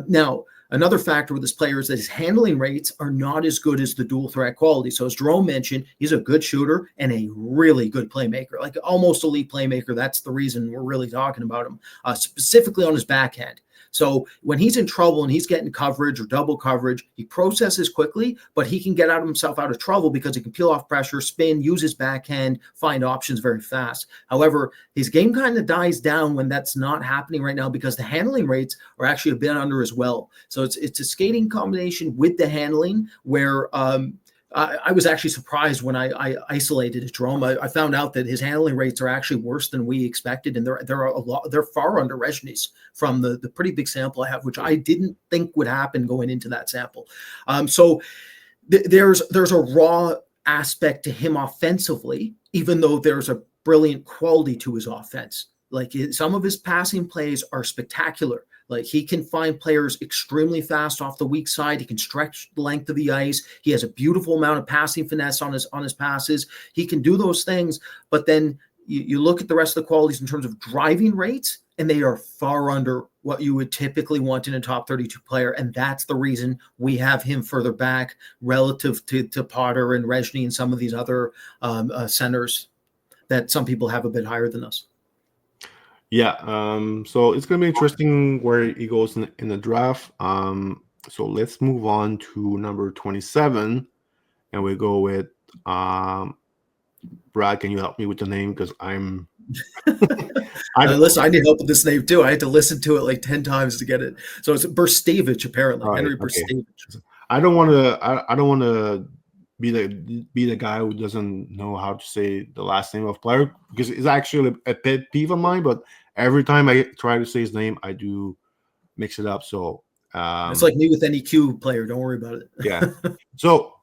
S2: Now, another factor with this player is that his handling rates are not as good as the dual threat quality. So as Jérôme mentioned, he's a good shooter and a really good playmaker, like almost elite playmaker. That's the reason we're really talking about him, specifically on his backhand. So when he's in trouble and he's getting coverage or double coverage, he processes quickly, but he can get himself out of trouble because he can peel off pressure, spin, use his backhand, find options very fast. However, his game kind of dies down when that's not happening right now because the handling rates are actually a bit under as well. So it's a skating combination with the handling where I was actually surprised when I isolated Jérôme. I found out that his handling rates are actually worse than we expected, and they're far under Rezhny's from the pretty big sample I have, which I didn't think would happen going into that sample. So there's a raw aspect to him offensively, even though there's a brilliant quality to his offense. Like some of his passing plays are spectacular. Like he can find players extremely fast off the weak side. He can stretch the length of the ice. He has a beautiful amount of passing finesse on his passes. He can do those things, but then you look at the rest of the qualities in terms of driving rates, and they are far under what you would typically want in a top 32 player. And that's the reason we have him further back relative to Potter and Rezhny and some of these other centers that some people have a bit higher than us.
S1: Yeah, so it's going to be interesting where he goes in the draft. So let's move on to number 27, and we go with Brad. Can you help me with the name? Because I'm...
S2: Listen, I need help with this name too. I had to listen to it like 10 times to get it. So it's Brzustewicz, apparently.
S1: Right,
S2: Henry
S1: okay.
S2: Brzustewicz.
S1: I don't want to be the guy who doesn't know how to say the last name of player, because it's actually a pet peeve of mine. But every time I try to say his name, I do mix it up. So
S2: it's like me with any Q player. Don't worry about it.
S1: Yeah. So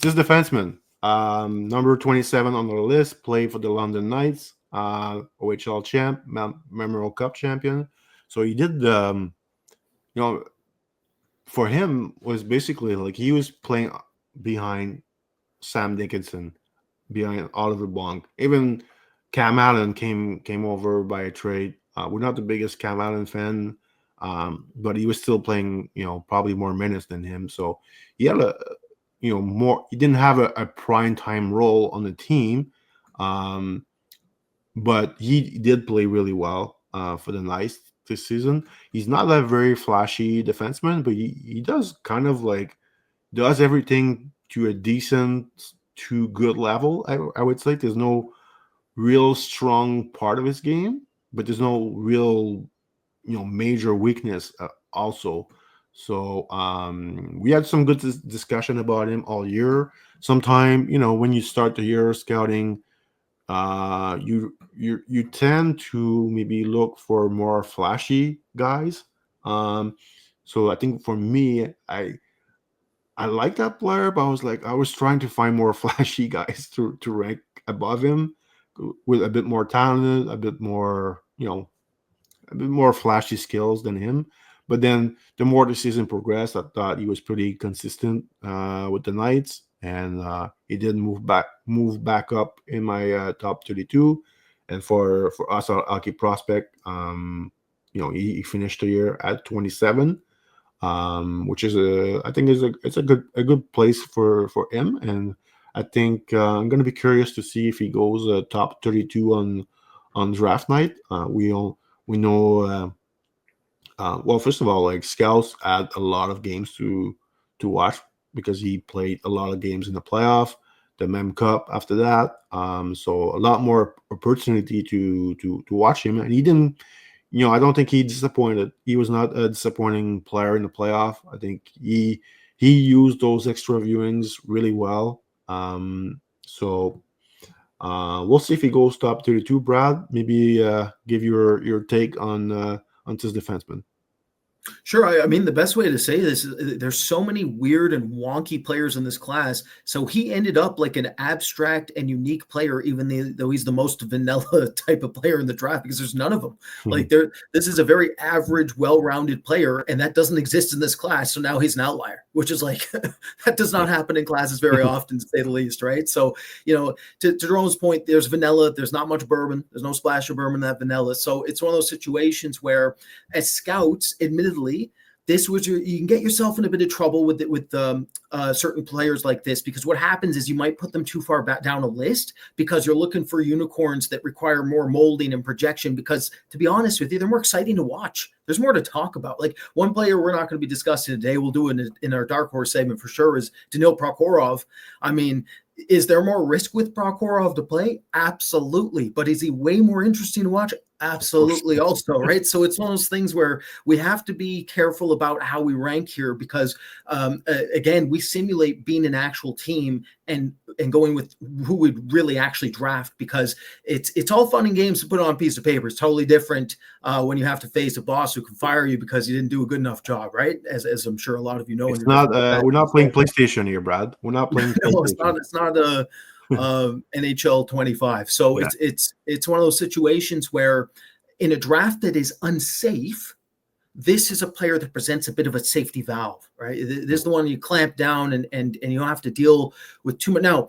S1: this defenseman, number 27 on the list, played for the London Knights, OHL champ, Memorial Cup champion. So he did for him was basically like he was playing behind Sam Dickinson, behind Oliver Blanc. Even Cam Allen came over by a trade. We're not the biggest Cam Allen fan, but he was still playing, probably more minutes than him. So he had more. He didn't have a prime time role on the team, but he did play really well for the Knights this season. He's not a very flashy defenseman, but he does kind of like does everything to a decent to good level. I would say there's no real strong part of his game, but there's no real major weakness also. So we had some good discussion about him all year. Sometime when you start the year scouting, you tend to maybe look for more flashy guys. So I think for me, I like that player, but I was trying to find more flashy guys to rank above him, with a bit more talented, a bit more flashy skills than him. But then the more the season progressed, I thought he was pretty consistent with the Knights, and he did move back up in my top 32. And for us, our Hockey Prospect, he finished the year at 27, which is I think it's a good place for him. And I think I'm going to be curious to see if he goes top 32 on draft night. We know. Well, first of all, like scouts add a lot of games to watch because he played a lot of games in the playoff, the Mem Cup after that. So a lot more opportunity to watch him, and he didn't. I don't think he disappointed. He was not a disappointing player in the playoff. I think he used those extra viewings really well. So we'll see if he goes top 32. Brad, maybe give your take on this defenseman.
S2: Sure. I mean, the best way to say this is there's so many weird and wonky players in this class. So he ended up like an abstract and unique player, even though he's the most vanilla type of player in the draft, because there's none of them. Like this is a very average, well-rounded player, and that doesn't exist in this class. So now he's an outlier, which is like that does not happen in classes very often, to say the least, right? So to Jerome's point, there's vanilla, there's not much bourbon, there's no splash of bourbon in that vanilla. So it's one of those situations where, as scouts, admittedly, this was you can get yourself in a bit of trouble with certain players like this, because what happens is you might put them too far back down a list because you're looking for unicorns that require more molding and projection, because to be honest with you, they're more exciting to watch. There's more to talk about. Like one player we're not going to be discussing today, we'll do it in our Dark Horse segment for sure, is Danil Prokhorov. I mean, is there more risk with Prokhorov to play? Absolutely. But is he way more interesting to watch? Absolutely also, right? So it's one of those things where we have to be careful about how we rank here, because again, we simulate being an actual team and going with who would really actually draft, because it's all fun and games to put on a piece of paper. It's totally different when you have to face a boss who can fire you because you didn't do a good enough job, right? As I'm sure a lot of you know.
S1: It's not. We're not playing PlayStation here, Brad. We're not playing.
S2: No, it's not a NHL 25. So yeah. It's one of those situations where in a draft that is unsafe, this is a player that presents a bit of a safety valve, right? This is the one you clamp down and you don't have to deal with too much. Now,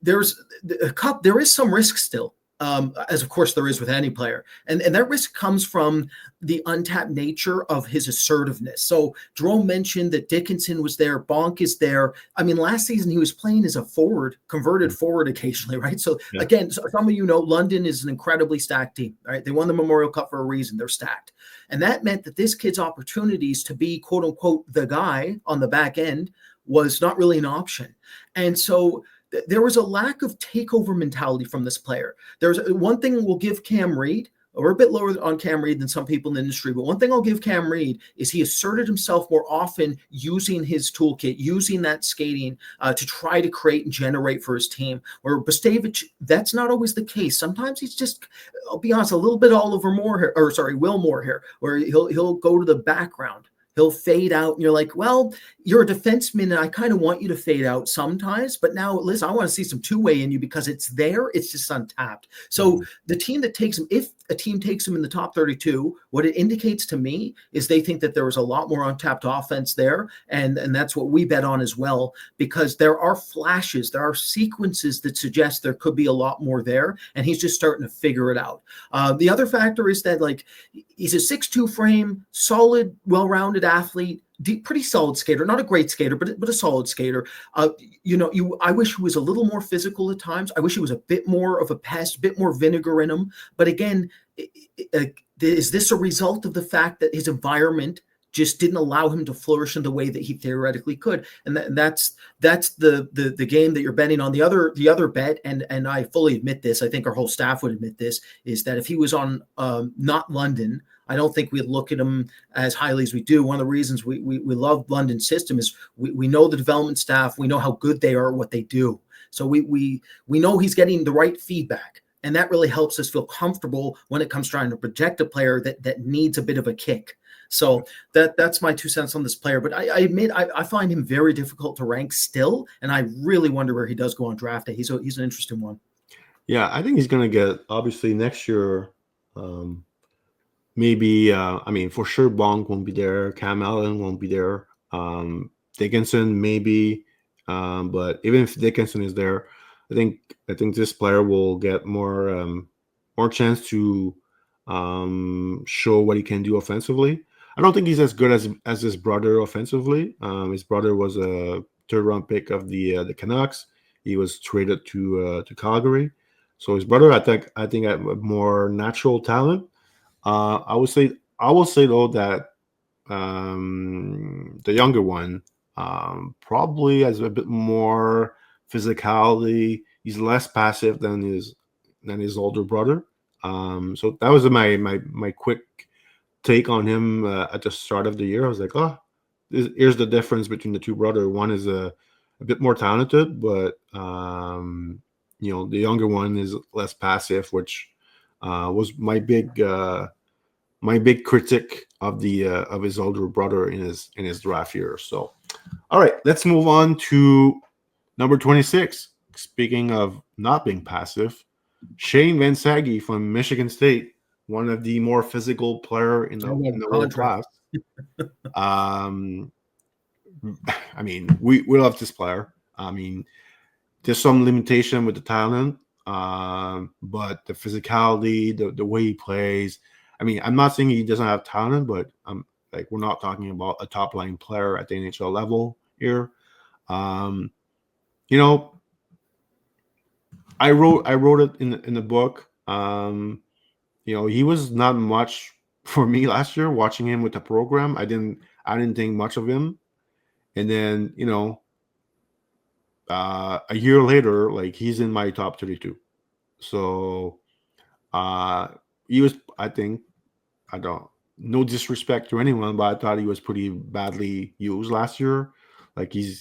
S2: there is some risk still. As of course there is with any player. And that risk comes from the untapped nature of his assertiveness. So Jérôme mentioned that Dickinson was there, Bonk is there. I mean, last season he was playing as a forward, converted forward occasionally, right? So again, some of you know, London is an incredibly stacked team, right? They won the Memorial Cup for a reason. They're stacked. And that meant that this kid's opportunities to be, quote unquote, the guy on the back end was not really an option. And so there was a lack of takeover mentality from this player. There's one thing we'll give Cam Reid. We're a bit lower on Cam Reid than some people in the industry, but one thing I'll give Cam Reid is he asserted himself more often using his toolkit, using that skating to try to create and generate for his team. Where Brzustewicz, that's not always the case. Sometimes he's just, I'll be honest, a little bit Will Moore here, where he'll go to the background. He'll fade out, and you're like, well, you're a defenseman, and I kind of want you to fade out sometimes. But now, listen, I want to see some two-way in you because it's there. It's just untapped. So the team that takes him, if a team takes him in the top 32, what it indicates to me is they think that there was a lot more untapped offense there. And that's what we bet on as well, because there are flashes, there are sequences that suggest there could be a lot more there. And he's just starting to figure it out. The other factor is that, like, he's a 6'2" frame, solid, well-rounded well-rounded athlete, pretty solid skater, not a great skater, but a solid skater. I wish he was a little more physical at times. I wish he was a bit more of a pest, a bit more vinegar in him. But again, is this a result of the fact that his environment just didn't allow him to flourish in the way that he theoretically could? And that's the game that you're betting on. The other bet, and I fully admit this, I think our whole staff would admit this, is that if he was on not London, I don't think we'd look at him as highly as we do. One of the reasons we love London's system is we know the development staff, we know how good they are at what they do. So we know he's getting the right feedback. And that really helps us feel comfortable when it comes trying to project a player that needs a bit of a kick. So that's my 2 cents on this player. But I admit I find him very difficult to rank still, and I really wonder where he does go on draft day. He's an interesting one.
S1: Yeah, I think he's going to get, obviously, next year, maybe, for sure, Bonk won't be there. Cam Allen won't be there. Dickinson, maybe. But even if Dickinson is there, I think this player will get more chance to show what he can do offensively. I don't think he's as good as his brother offensively. His brother was a third-round pick of the Canucks. He was traded to Calgary. So his brother, I think, had more natural talent. I will say though that the younger one probably has a bit more physicality. He's less passive than his older brother. So that was my quick take on him at the start of the year. I was like, here's the difference between the two brothers. One is a bit more talented, but the younger one is less passive, which was my big critic of his older brother in his draft year. So, all right, let's move on to number 26. Speaking of not being passive, Shane Vansaghi from Michigan State, one of the more physical player in the world class. We love this player. There's some limitation with the talent, but the physicality, the way he plays. I'm not saying he doesn't have talent, but we're not talking about a top line player at the NHL level here. I wrote it in the book. He was not much for me last year. Watching him with the program, I didn't think much of him. And then a year later, he's in my top 32. So he was, I think, no disrespect to anyone, but I thought he was pretty badly used last year. He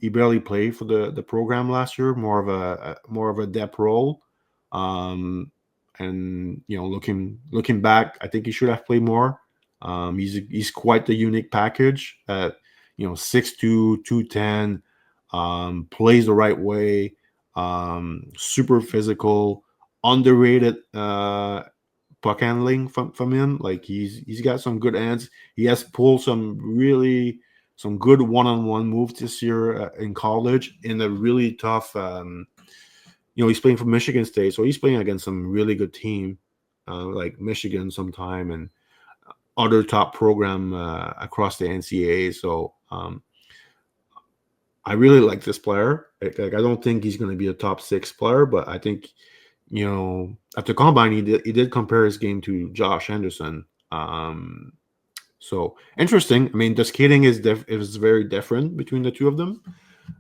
S1: barely played for the program last year, more of a depth role. And looking back, I think he should have played more. He's quite the unique package at 6'2", 210, plays the right way, super physical, underrated puck handling from him. He's got some good hands. He has pulled some good one-on-one moves this year in college in a really tough. He's playing for Michigan State, so he's playing against some really good team like Michigan sometime and other top program across the NCAA. So I really like this player. I don't think he's going to be a top 6 player, but I think at the combine he did compare his game to Josh Anderson. So interesting. The skating is very different between the two of them.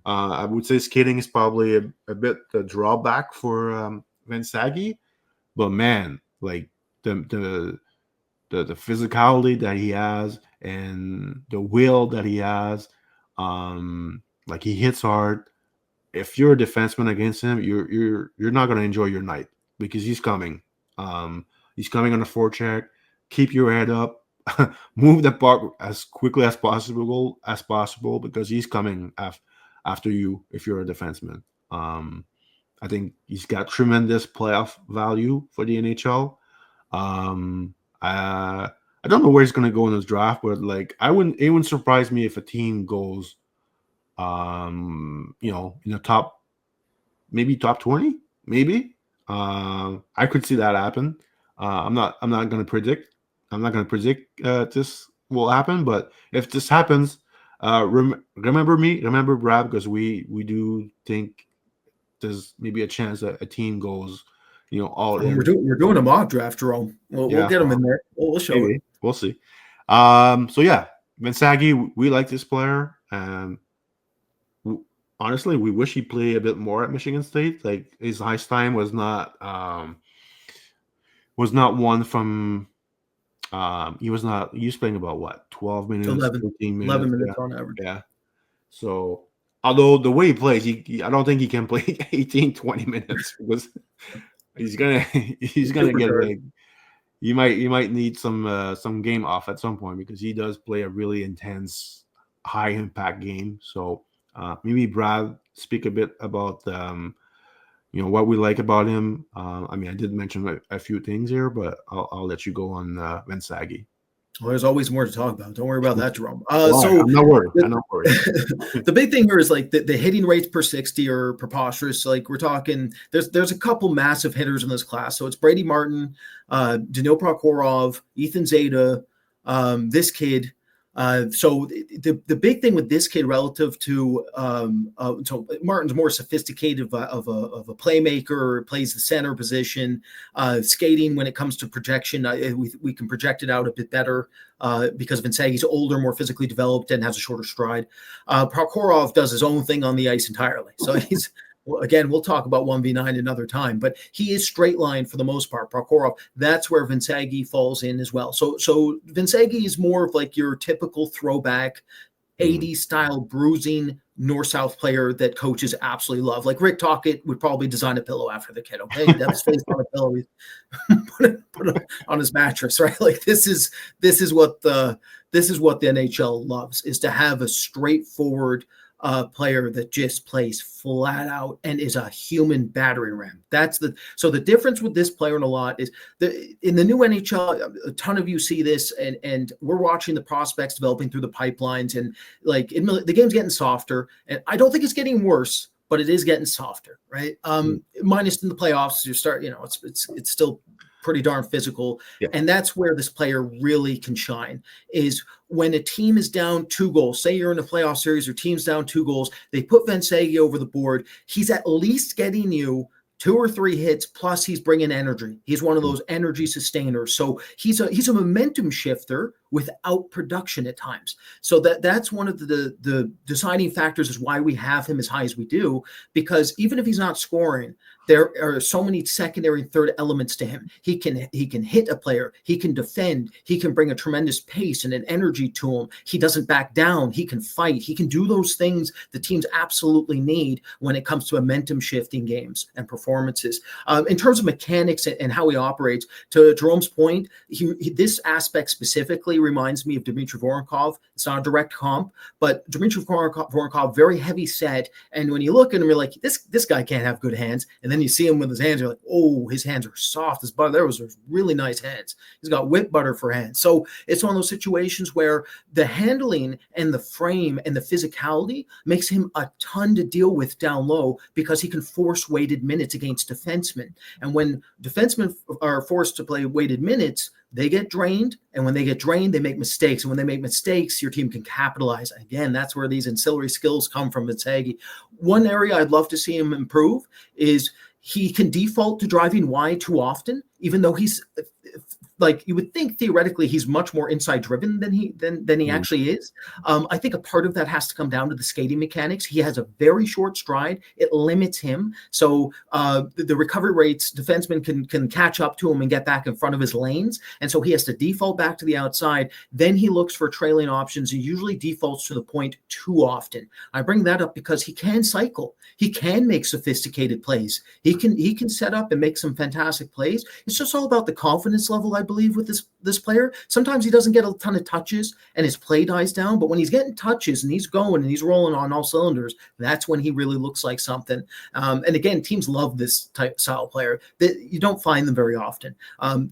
S1: I would say skating is probably a bit the drawback for Vansaghi, but man, the physicality that he has and the will that he has, he hits hard. If you're a defenseman against him, you're not going to enjoy your night because he's coming. He's coming on a forecheck. Keep your head up. Move the puck as quickly as possible because he's coming after you if you're a defenseman. I think he's got tremendous playoff value for the NHL. I don't know where he's going to go in his draft, but it wouldn't surprise me if a team goes in the top 20, maybe. I could see that happen. I'm not going to predict. I'm not going to predict this will happen, but if this happens, remember Brad, because we do think there's maybe a chance that a team goes, all in.
S2: We're doing a mock draft, Jerome. We'll
S1: Yeah,
S2: get him in there. We'll show it.
S1: maybe we'll see. So yeah, Vansaghi, we like this player, and honestly, we wish he played a bit more at Michigan State. Like his ice time was not one from. He was playing about what, 12 minutes, 13 minutes,
S2: 11 minutes on average.
S1: Yeah. So, although the way he plays, I don't think he can play 18, 20 minutes because he's gonna get like, you might need some game off at some point, because he does play a really intense, high impact game. So maybe Brad speak a bit about what we like about him. I mean, I did mention a few things here, but I'll let you go on Vansaghi.
S2: Well, there's always more to talk about. Don't worry about that, Jerome.
S1: So I'm not worried.
S2: The big thing here is like the hitting rates per 60 are preposterous. Like we're talking, there's a couple massive hitters in this class. So it's Brady Martin, Danil Prokhorov, Ethan Zeta, this kid. So the big thing with this kid relative to so Martin's more sophisticated of a playmaker, plays the center position, skating when it comes to projection. We can project it out a bit better because Vansaghi's older, more physically developed, and has a shorter stride. Prokhorov does his own thing on the ice entirely. So he's again, we'll talk about 1v9 another time, but he is straight line for the most part. Prokhorov, that's where Vansaghi falls in as well. So Vansaghi is more of like your typical throwback 80s style bruising north-south player that coaches absolutely love. Like Rick Tocchet would probably design a pillow after the kid. Okay, that's face on a pillow, put it on his mattress, right? Like this is what the NHL loves, is to have a straightforward player that just plays flat out and is a human battering ram. So the difference with this player in a lot is in the new NHL, a ton of you see this, and we're watching the prospects developing through the pipelines, and like the game's getting softer, and I don't think it's getting worse, but it is getting softer, right? Minus in the playoffs, it's still pretty darn physical.
S1: Yeah.
S2: And that's where this player really can shine, is when a team is down 2 goals, say you're in a playoff series or team's down 2 goals, they put Vansaghi over the board. He's at least getting you 2 or 3 hits, plus he's bringing energy. He's one of those energy sustainers. So he's a momentum shifter without production at times. So that's one of the deciding factors is why we have him as high as we do, because even if he's not scoring, there are so many secondary and third elements to him. He can hit a player. He can defend. He can bring a tremendous pace and an energy to him. He doesn't back down. He can fight. He can do those things the teams absolutely need when it comes to momentum shifting games and performances. In terms of mechanics and how he operates, to Jerome's point, this aspect specifically reminds me of Dmitry Voronkov. It's not a direct comp, but Dmitry Voronkov, very heavy set. And when you look at him, you're like, this guy can't have good hands. And then you see him with his hands, you're like, oh, his hands are soft as butter. There was really nice hands. He's got whip butter for hands. So it's one of those situations where the handling and the frame and the physicality makes him a ton to deal with down low, because he can force weighted minutes against defensemen. And when defensemen are forced to play weighted minutes, they get drained, and when they get drained, they make mistakes. And when they make mistakes, your team can capitalize. Again, that's where these ancillary skills come from Vansaghi. One area I'd love to see him improve is he can default to driving wide too often, even though he's like, you would think theoretically he's much more inside driven than he actually is. I think a part of that has to come down to the skating mechanics. He has a very short stride. It limits him. So the recovery rates, defensemen can catch up to him and get back in front of his lanes. And so he has to default back to the outside. Then he looks for trailing options. He usually defaults to the point too often. I bring that up because he can cycle. He can make sophisticated plays. He can set up and make some fantastic plays. It's just all about the confidence level, I believe, with this player. Sometimes he doesn't get a ton of touches and his play dies down, but when he's getting touches and he's going and he's rolling on all cylinders, that's when he really looks like something. And again, teams love this type style player. You don't find them very often.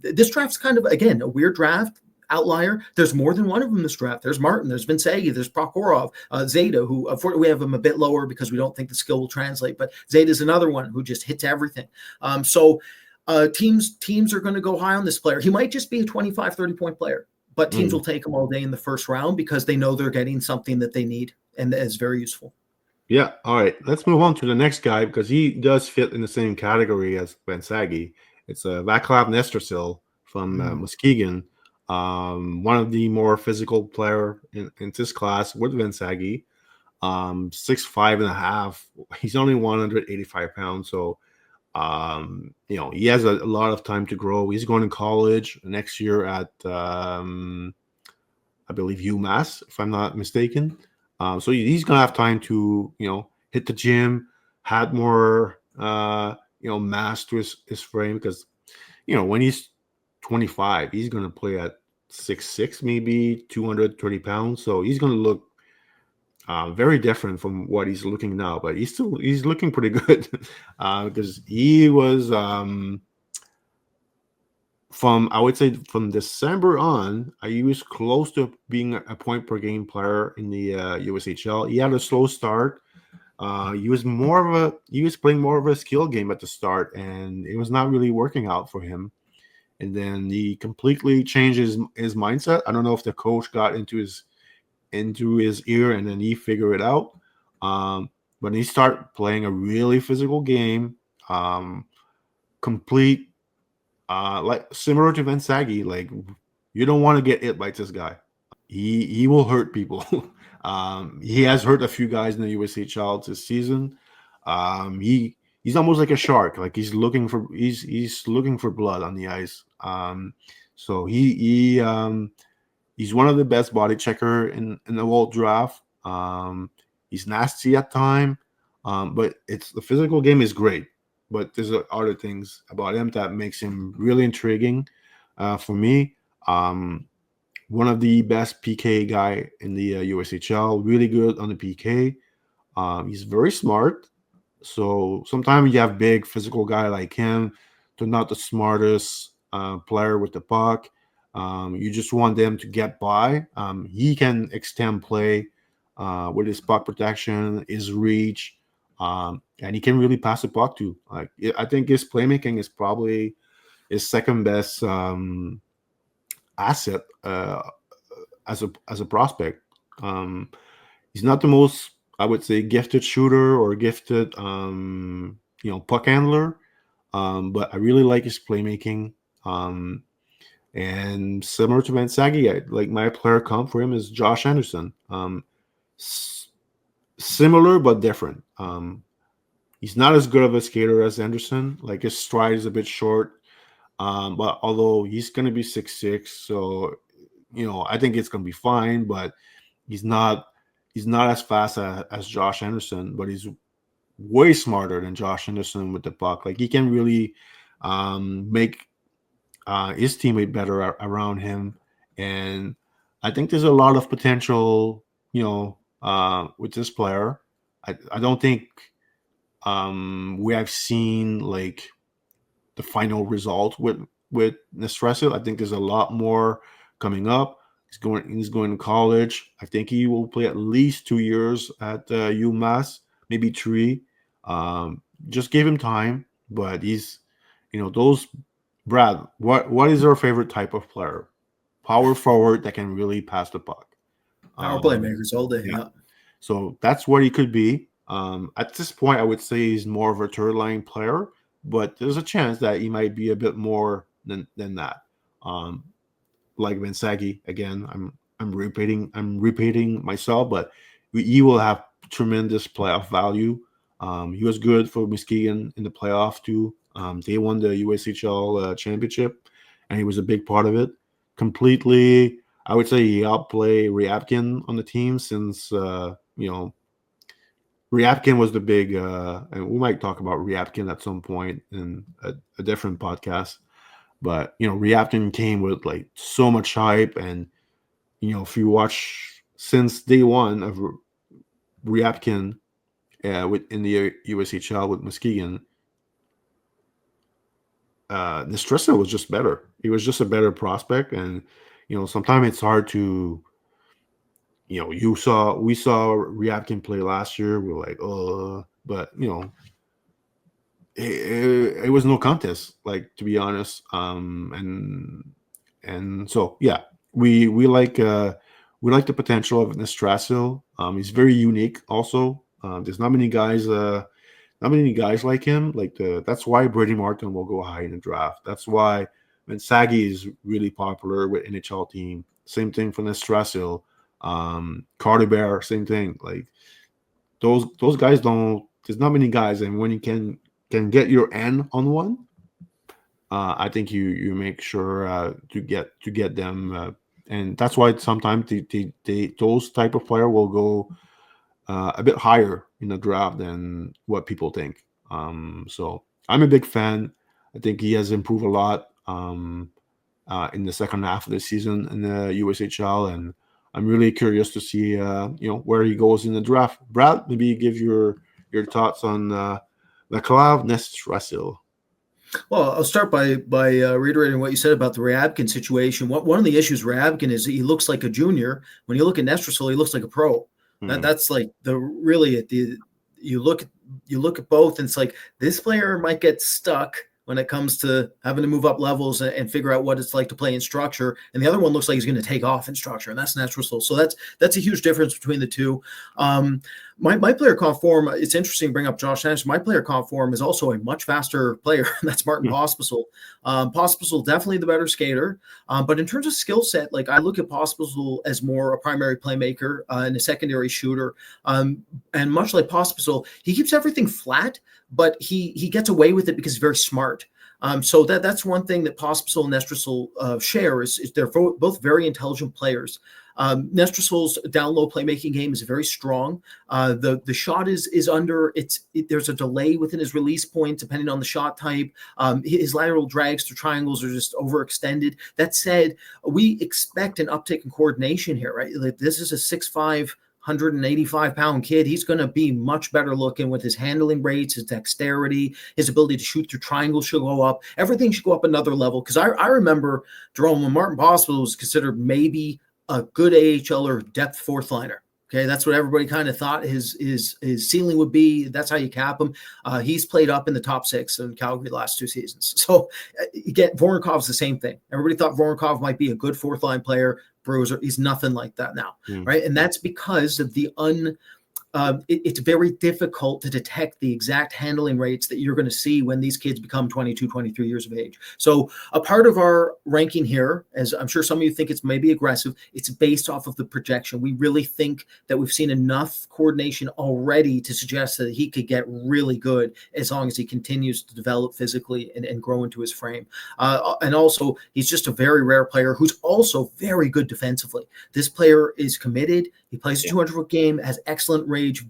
S2: This draft's kind of, again, a weird draft. Outlier. There's more than one of them in this draft. There's Martin, there's Vansaghi, there's Prokhorov, Zeta, who we have him a bit lower because we don't think the skill will translate, but Zeta's another one who just hits everything. So Teams are going to go high on this player. He might just be a 25, 30-point player, but teams will take him all day in the first round because they know they're getting something that they need and that is very useful.
S1: Yeah. All right. Let's move on to the next guy because he does fit in the same category as Vansaghi. It's Vaclav Nestrasil from Muskegon, one of the more physical player in this class with Vansaghi. 6'5.5". He's only 185 pounds, so he has a lot of time to grow. He's going to college next year at I believe UMass, if I'm not mistaken. So he's gonna have time to hit the gym, had more mass to his frame because when he's 25, he's gonna play at 6'6", maybe 230 pounds. So he's gonna look very different from what he's looking now, but he's looking pretty good because he was I would say from December on, he was close to being a point per game player in the USHL. He had a slow start. He was playing more of a skill game at the start, and it was not really working out for him. And then he completely changed his mindset. I don't know if the coach got into his ear and then he figured it out. But he started playing a really physical game, complete, like similar to Vansaghi. Like you don't want to get hit by this guy. He will hurt people. He has hurt a few guys in the USHL this season. He's almost like a shark. Like he's looking for blood on the ice. So he's one of the best body checker in the world draft. He's nasty at time, but the physical game is great. But there's other things about him that makes him really intriguing for me. One of the best PK guy in the USHL, really good on the PK. He's very smart. So sometimes you have big physical guy like him. They're not the smartest player with the puck. You just want them to get by. He can extend play with his puck protection, his reach, and he can really pass the puck too. Like I think his playmaking is probably his second best asset as a prospect. He's not the most, I would say, gifted shooter or gifted puck handler, but I really like his playmaking. And similar to Vansaghi, like my player comp for him is Josh Anderson. Similar but different. He's not as good of a skater as Anderson. Like his stride is a bit short. But although he's going to be 6'6", so I think it's going to be fine. But he's not as fast as Josh Anderson. But he's way smarter than Josh Anderson with the puck. Like he can really make his teammate better around him, and I think there's a lot of potential. With this player, I don't think we have seen like the final result with Nestrasil. I think there's a lot more coming up. He's going to college. I think he will play at least 2 years at UMass, maybe 3. Just give him time, but he's those. Brad, what is your favorite type of player? Power forward that can really pass the puck.
S2: Power playmakers all day. Yeah.
S1: So that's what he could be. At this point, I would say he's more of a third line player, but there's a chance that he might be a bit more than that. Like Vansaghi, again, I'm repeating myself, but he will have tremendous playoff value. He was good for Muskegon in the playoff too. They won the USHL championship, and he was a big part of it. Completely, I would say he outplayed Ryabkin on the team since Ryabkin was the big, and we might talk about Ryabkin at some point in a different podcast. But Ryabkin came with like so much hype, and if you watch since day one of Ryabkin in the USHL with Muskegon, Nestrasil was just better. He was just a better prospect, and sometimes it's hard to. We saw Ryabkin play last year. We're like, but it was no contest, like, to be honest. And so yeah, we like the potential of Nestrasil. He's very unique. Also, there's not many guys like him. That's why Brady Martin will go high in the draft. That's why Vansaghi is really popular with NHL team. Same thing for Nestrasil. Carter Bear, same thing. Like those guys don't. There's not many guys, and when you can get your end on one, I think you make sure to get them, and that's why sometimes those type of player will go a bit higher in the draft than what people think. So I'm a big fan. I think he has improved a lot in the second half of the season in the USHL, and I'm really curious to see where he goes in the draft. Brad, maybe give your thoughts on Vaclav Nestrasil.
S2: Well, I'll start by reiterating what you said about the Ryabkin situation. One of the issues Ryabkin is he looks like a junior. When you look at Nestrasil, he looks like a pro. That's like you look at both, and it's like this player might get stuck when it comes to having to move up levels and figure out what it's like to play in structure. And the other one looks like he's going to take off in structure, and that's Nestrasil. So that's a huge difference between the two. My player comp form, it's interesting to bring up Josh Anderson. My player comp form is also a much faster player. That's Martin Pospisil. Pospisil, definitely the better skater. But in terms of skill set, like I look at Pospisil as more a primary playmaker and a secondary shooter. And much like Pospisil, he keeps everything flat, but he gets away with it because he's very smart. So that's one thing that Pospisil and Nestrasil share is they're both very intelligent players. Nestrasil's down low playmaking game is very strong. The shot is under there's a delay within his release point depending on the shot type. His lateral drags through triangles are just overextended. That said, we expect an uptick in coordination here, right? Like this is a 6'5", 185-pound kid. He's going to be much better looking with his handling rates, his dexterity, his ability to shoot through triangles should go up. Everything should go up another level. Because I remember, Jérôme, when Martin Pospisil was considered maybe a good AHL depth fourth liner. Okay, that's what everybody kind of thought his ceiling would be. That's how you cap him. He's played up in the top six in Calgary the last 2 seasons. So again, Voronkhov's the same thing. Everybody thought Voronkov might be a good fourth line player. Bruiser, he's nothing like that now, right? And that's because of the it's very difficult to detect the exact handling rates that you're going to see when these kids become 22, 23 years of age. So a part of our ranking here, as I'm sure some of you think it's maybe aggressive, it's based off of the projection. We really think that we've seen enough coordination already to suggest that he could get really good as long as he continues to develop physically and grow into his frame. And also, he's just a very rare player who's also very good defensively. This player is committed. He plays a 200-foot game, has excellent range,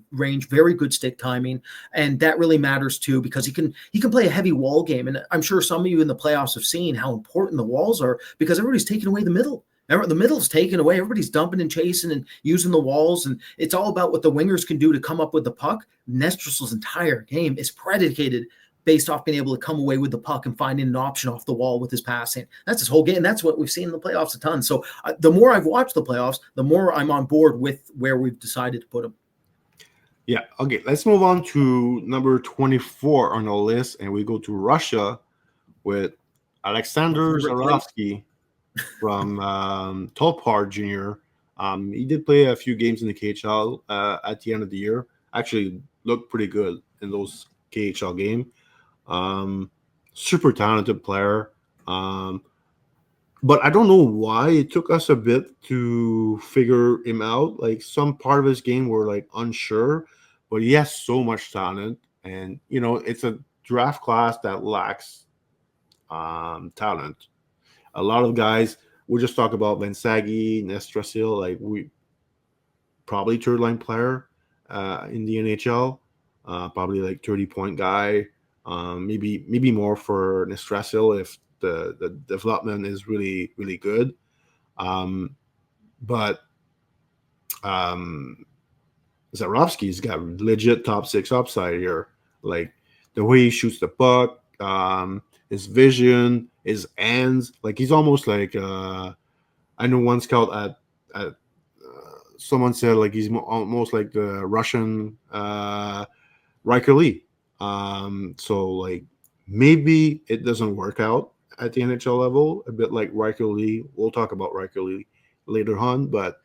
S2: very good stick timing, and that really matters too because he can play a heavy wall game. And I'm sure some of you in the playoffs have seen how important the walls are because everybody's taking away the middle. The middle's taken away. Everybody's dumping and chasing and using the walls, and it's all about what the wingers can do to come up with the puck. Nestrasil's entire game is predicated based off being able to come away with the puck and finding an option off the wall with his passing. That's his whole game. That's what we've seen in the playoffs a ton. So the more I've watched the playoffs, the more I'm on board with where we've decided to put him.
S1: Yeah. Okay. Let's move on to number 24 on the list, and we go to Russia with Alexander Zharovsky from Tulpar Jr. He did play a few games in the KHL at the end of the year. Actually, looked pretty good in those KHL games. Super talented player. But I don't know why it took us a bit to figure him out. Like some part of his game we're like unsure, but he has so much talent. And, it's a draft class that lacks talent. A lot of guys, we'll just talk about Vansaghi, Nestrasil, like we probably third line player in the NHL, probably like 30-point guy. Maybe more for Nestrasil if the development is really, really good. But Zharovsky's got legit top six upside here. Like the way he shoots the puck, his vision, his hands. Like he's almost like I know one scout at someone said like he's almost like the Russian Riker Lee. So like maybe it doesn't work out at the NHL level, a bit like Riker Lee. We'll talk about Riker Lee later on, but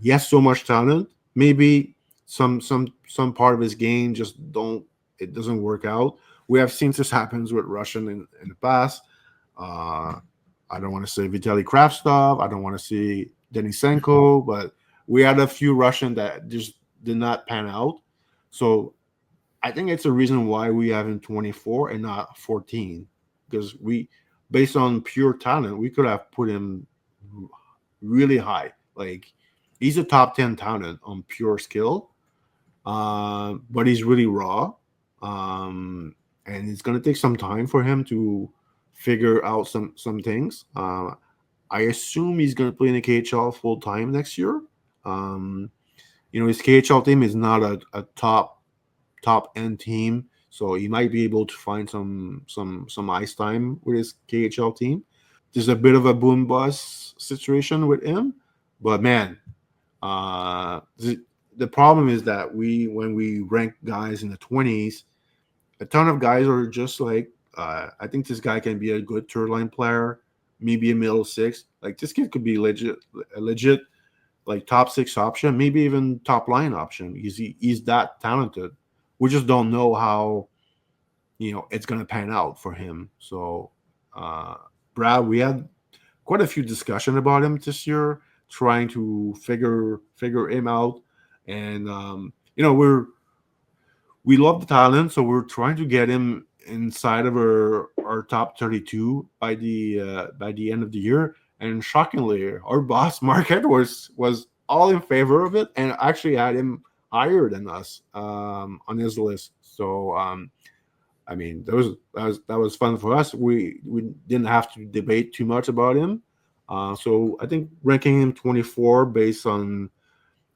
S1: he has so much talent. Maybe some part of his game just don't it doesn't work out. We have seen this happens with Russian in the past. Uh, I don't want to say Vitaly Kravtsov. I don't want to say Denisenko, but we had a few Russian that just did not pan out. So I think it's a reason why we have him 24 and not 14, because based on pure talent, we could have put him really high. Like he's a top 10 talent on pure skill, but he's really raw, and it's gonna take some time for him to figure out some things. I assume he's gonna play in the KHL full time next year. Um, his KHL team is not a top end team, so he might be able to find some ice time with his KHL team. There's a bit of a boom bust situation with him, but man, the problem is that when we rank guys in the 20s, a ton of guys are just like, I think this guy can be a good third line player, maybe a middle six. Like this kid could be a legit like top six option, maybe even top line option. He's that talented. We just don't know how it's gonna pan out for him. So, uh, Brad, we had quite a few discussion about him this year, trying to figure him out, and we love the talent, so we're trying to get him inside of our top 32 by the end of the year. And shockingly, our boss Mark Edwards was all in favor of it, and actually had him higher than us on his list. So I mean, that was fun for us. We didn't have to debate too much about him. So I think ranking him 24 based on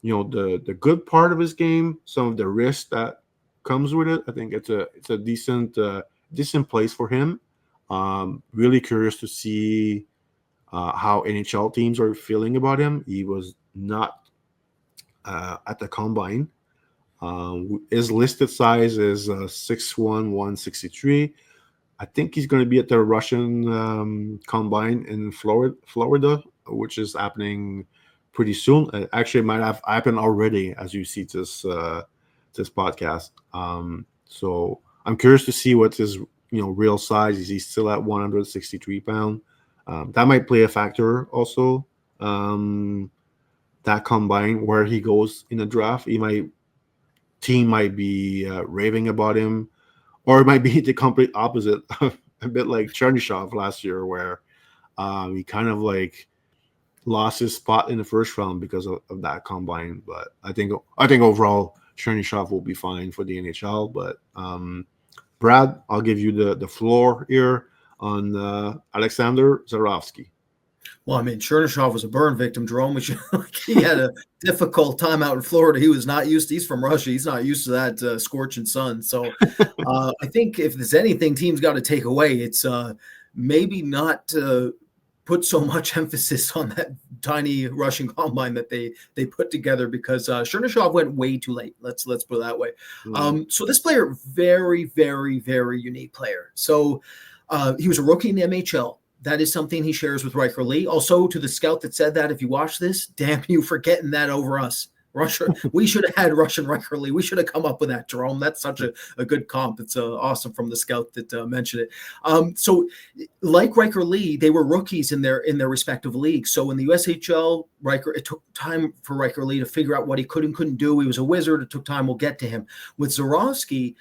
S1: the good part of his game, some of the risk that comes with it. I think it's a decent place for him. Really curious to see how NHL teams are feeling about him. He was not at the combine. His listed size is 6'1", 163. I think he's going to be at the Russian combine in Florida, which is happening pretty soon. Actually, it might have happened already as you see this podcast. So I'm curious to see what his real size is. He still at 163 pound? That might play a factor also. That combine where he goes in the draft, team might be raving about him, or it might be the complete opposite, a bit like Chernyshov last year, where he kind of like lost his spot in the first round because of that combine. But I think overall Chernyshov will be fine for the NHL. But Brad, I'll give you the floor here on Alexander Zharovsky.
S2: Well, I mean, Chernyshov was a burn victim, Jérôme. He had a difficult time out in Florida. He was not used to, he's from Russia. He's not used to that scorching sun. So I think if there's anything teams got to take away, it's maybe not put so much emphasis on that tiny Russian combine that they put together, because Chernyshov went way too late. Let's put it that way. So this player, very, very, very unique player. So he was a rookie in the MHL. That is something he shares with Riker Lee. Also, to the scout that said that, if you watch this, damn you for getting that over us. Russia, we should have had Russian Riker Lee. We should have come up with that, Jérôme. That's such a good comp. It's awesome from the scout that mentioned it. So, like Riker Lee, they were rookies in their respective leagues. So in the USHL, it took time for Riker Lee to figure out what he could and couldn't do. He was a wizard. It took time. We'll get to him. With Zharovsky,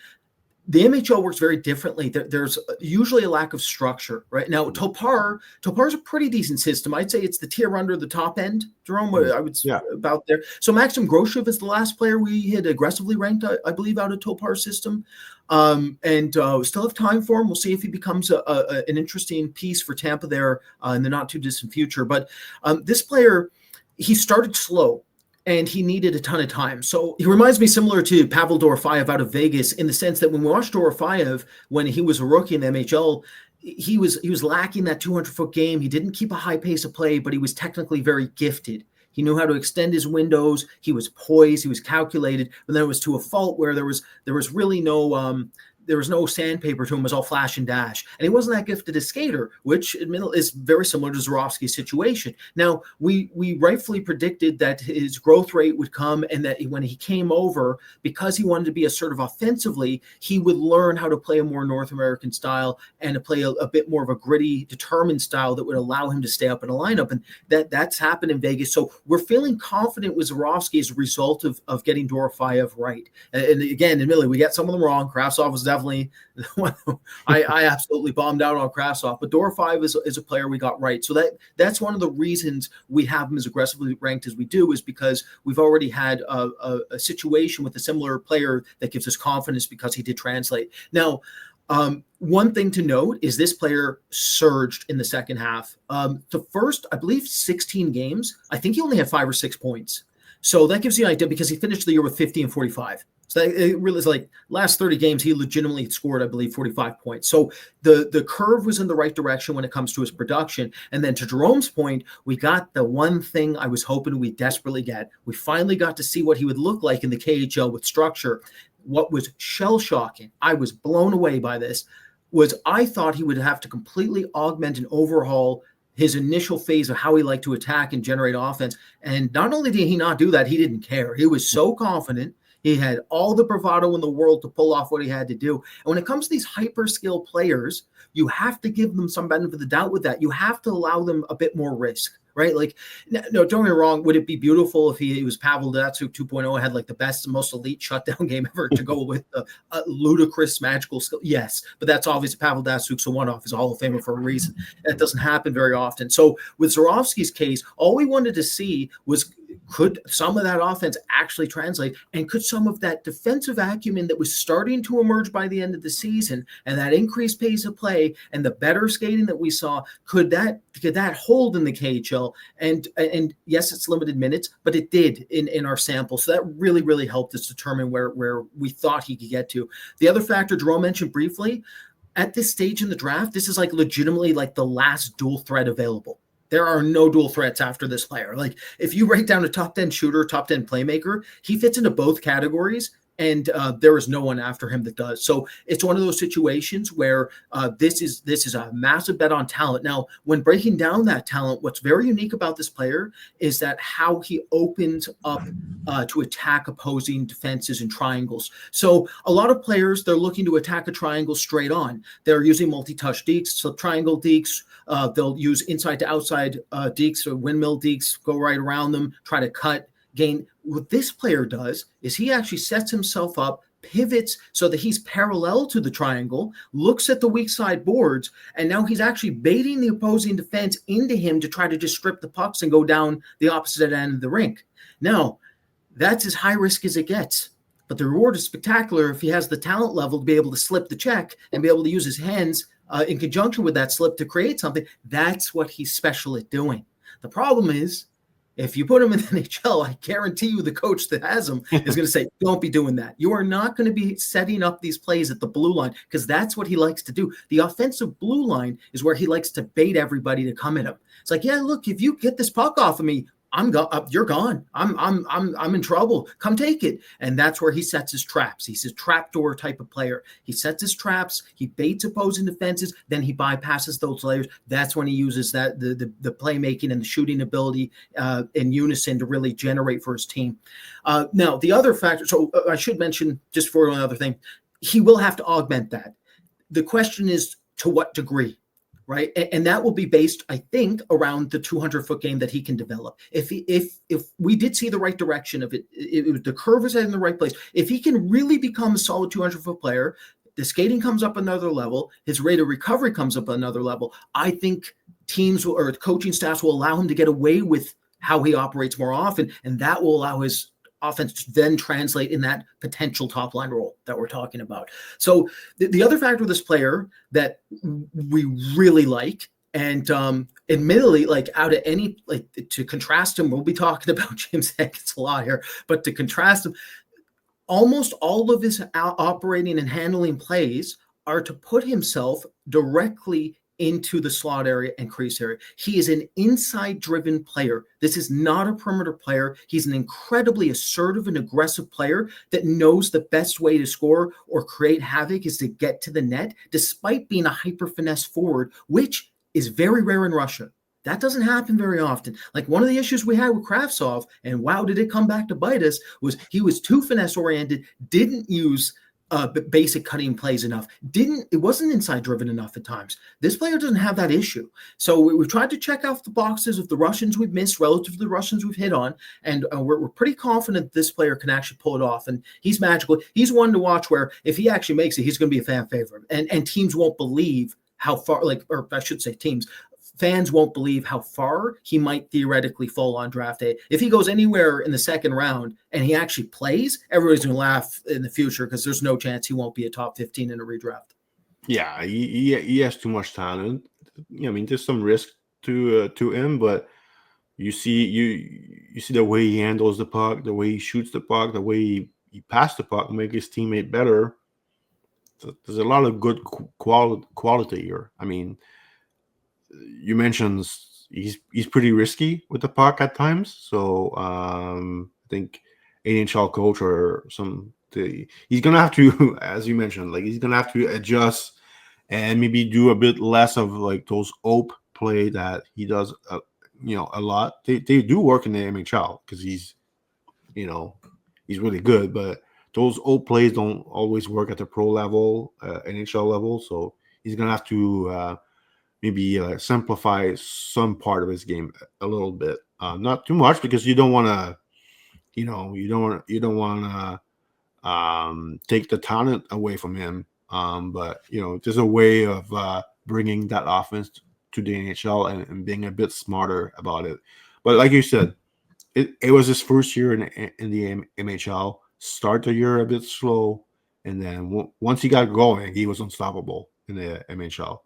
S2: the MHL works very differently. There's usually a lack of structure, right? Now, Topar's a pretty decent system. I'd say it's the tier under the top end, Jérôme. I would say about there. So Maxim Groshev is the last player we had aggressively ranked, I believe, out of Topar's system. And still have time for him. We'll see if he becomes an interesting piece for Tampa there in the not too distant future. But this player, he started slow, and he needed a ton of time. So he reminds me similar to Pavel Dorofeyev out of Vegas, in the sense that when we watched Dorofeyev, when he was a rookie in the MHL, he was lacking that 200-foot game. He didn't keep a high pace of play, but he was technically very gifted. He knew how to extend his windows. He was poised. He was calculated. But then it was to a fault where there was really no there was no sandpaper to him. It was all flash and dash. And he wasn't that gifted a skater, which is very similar to Zharovsky's situation. Now, we rightfully predicted that his growth rate would come, and that when he came over, because he wanted to be assertive offensively, he would learn how to play a more North American style and to play a bit more of a gritty, determined style that would allow him to stay up in a lineup. And that's happened in Vegas. So we're feeling confident with Zharovsky as a result of getting Dorofeyev right. And again, admittedly, we got some of them wrong. Kravtsov was definitely I absolutely bombed out on Kravtsov, but Dorofeyev is a player we got right. So that's one of the reasons we have him as aggressively ranked as we do, is because we've already had a situation with a similar player that gives us confidence because he did translate. Now, one thing to note is this player surged in the second half. The first, I believe, 16 games, I think he only had 5 or 6 points. So that gives you an idea, because he finished the year with 50 and 45. So it really is like last 30 games, he legitimately scored, I believe, 45 points. So the curve was in the right direction when it comes to his production. And then to Jerome's point, we got the one thing I was hoping we desperately get. We finally got to see what he would look like in the KHL with structure. What was shell-shocking, I was blown away by this, was I thought he would have to completely augment and overhaul his initial phase of how he liked to attack and generate offense. And not only did he not do that, he didn't care. He was so confident. He had all the bravado in the world to pull off what he had to do. And when it comes to these hyper-skilled players, you have to give them some benefit of the doubt with that. You have to allow them a bit more risk, right? Like, no, don't get me wrong. Would it be beautiful if he was Pavel Datsyuk 2.0, had like the best and most elite shutdown game ever to go with the ludicrous magical skill? Yes, but that's obviously Pavel Datsyuk's a one-off. He's a Hall of Famer for a reason. That doesn't happen very often. So with Zharovsky's case, all we wanted to see was, could some of that offense actually translate, and could some of that defensive acumen that was starting to emerge by the end of the season, and that increased pace of play and the better skating that we saw, could that hold in the KHL? And yes, it's limited minutes, but it did in our sample. So that really, really helped us determine where we thought he could get to. The other factor Jérôme mentioned briefly, at this stage in the draft, this is like legitimately like the last dual threat available. There are no dual threats after this player. Like, if you write down a top 10 shooter, top 10 playmaker, he fits into both categories, and there is no one after him that does. So it's one of those situations where this is a massive bet on talent. Now, when breaking down that talent, what's very unique about this player is that how he opens up to attack opposing defenses and triangles. So a lot of players, they're looking to attack a triangle straight on. They're using multi-touch dekes, so triangle dekes. They'll use inside to outside dekes or windmill dekes, go right around them, try to cut, gain. What this player does is he actually sets himself up, pivots so that he's parallel to the triangle, looks at the weak side boards, and now he's actually baiting the opposing defense into him to try to just strip the pucks and go down the opposite end of the rink. Now, that's as high risk as it gets. But the reward is spectacular if he has the talent level to be able to slip the check and be able to use his hands in conjunction with that slip to create something. That's what he's special at doing. The problem is, if you put him in the NHL, I guarantee you the coach that has him is going to say, don't be doing that. You are not going to be setting up these plays at the blue line, because that's what he likes to do. The offensive blue line is where he likes to bait everybody to come at him. It's like, yeah, look, if you get this puck off of me, you're gone. I'm in trouble. Come take it. And that's where he sets his traps. He's a trapdoor type of player. He sets his traps. He baits opposing defenses. Then he bypasses those layers. That's when he uses that the playmaking and the shooting ability in unison to really generate for his team. Now the other factor. So I should mention, just for another thing, he will have to augment that. The question is, to what degree? Right. And that will be based, I think, around the 200-foot game that he can develop. If we did see the right direction of it, the curve is in the right place. If he can really become a solid 200-foot player, the skating comes up another level, his rate of recovery comes up another level, I think teams or coaching staffs will allow him to get away with how he operates more often. And that will allow his offense to then translate in that potential top line role that we're talking about. So the other factor of this player that we really like, and admittedly, like, out of any, like, to contrast him, we'll be talking about James Hackett a lot here, but to contrast him, almost all of his operating and handling plays are to put himself directly into the slot area and crease area. He is an inside-driven player. This is not a perimeter player. He's an incredibly assertive and aggressive player that knows the best way to score or create havoc is to get to the net, despite being a hyper-finesse forward, which is very rare in Russia. That doesn't happen very often. Like one of the issues we had with Kravtsov, and wow, did it come back to bite us, was he was too finesse-oriented, didn't use basic cutting plays enough. It wasn't inside driven enough at times. This player doesn't have that issue. So we've tried to check off the boxes of the Russians we've missed relative to the Russians we've hit on, and we're pretty confident this player can actually pull it off. And he's magical. He's one to watch where if he actually makes it, he's going to be a fan favorite. And teams won't believe how far, or I should say teams, fans won't believe how far he might theoretically fall on draft day. If he goes anywhere in the second round and he actually plays, everybody's going to laugh in the future because there's no chance he won't be a top 15 in a redraft.
S1: Yeah, he has too much talent. I mean, there's some risk to him, but you see the way he handles the puck, the way he shoots the puck, the way he passes the puck, make his teammate better. So there's a lot of good quality here. I mean, you mentioned he's pretty risky with the puck at times. So I think NHL coach or he's gonna have to, as you mentioned, like he's gonna have to adjust and maybe do a bit less of like those open play that he does, a lot. They do work in the NHL because he's really good, but those open plays don't always work at the pro level, NHL level. So he's gonna have to maybe simplify some part of his game a little bit, not too much because you don't want to, you don't want to take the talent away from him. But there's a way of bringing that offense to the NHL and being a bit smarter about it. But like you said, it was his first year in the MHL. Start the year a bit slow, and then once he got going, he was unstoppable in the MHL.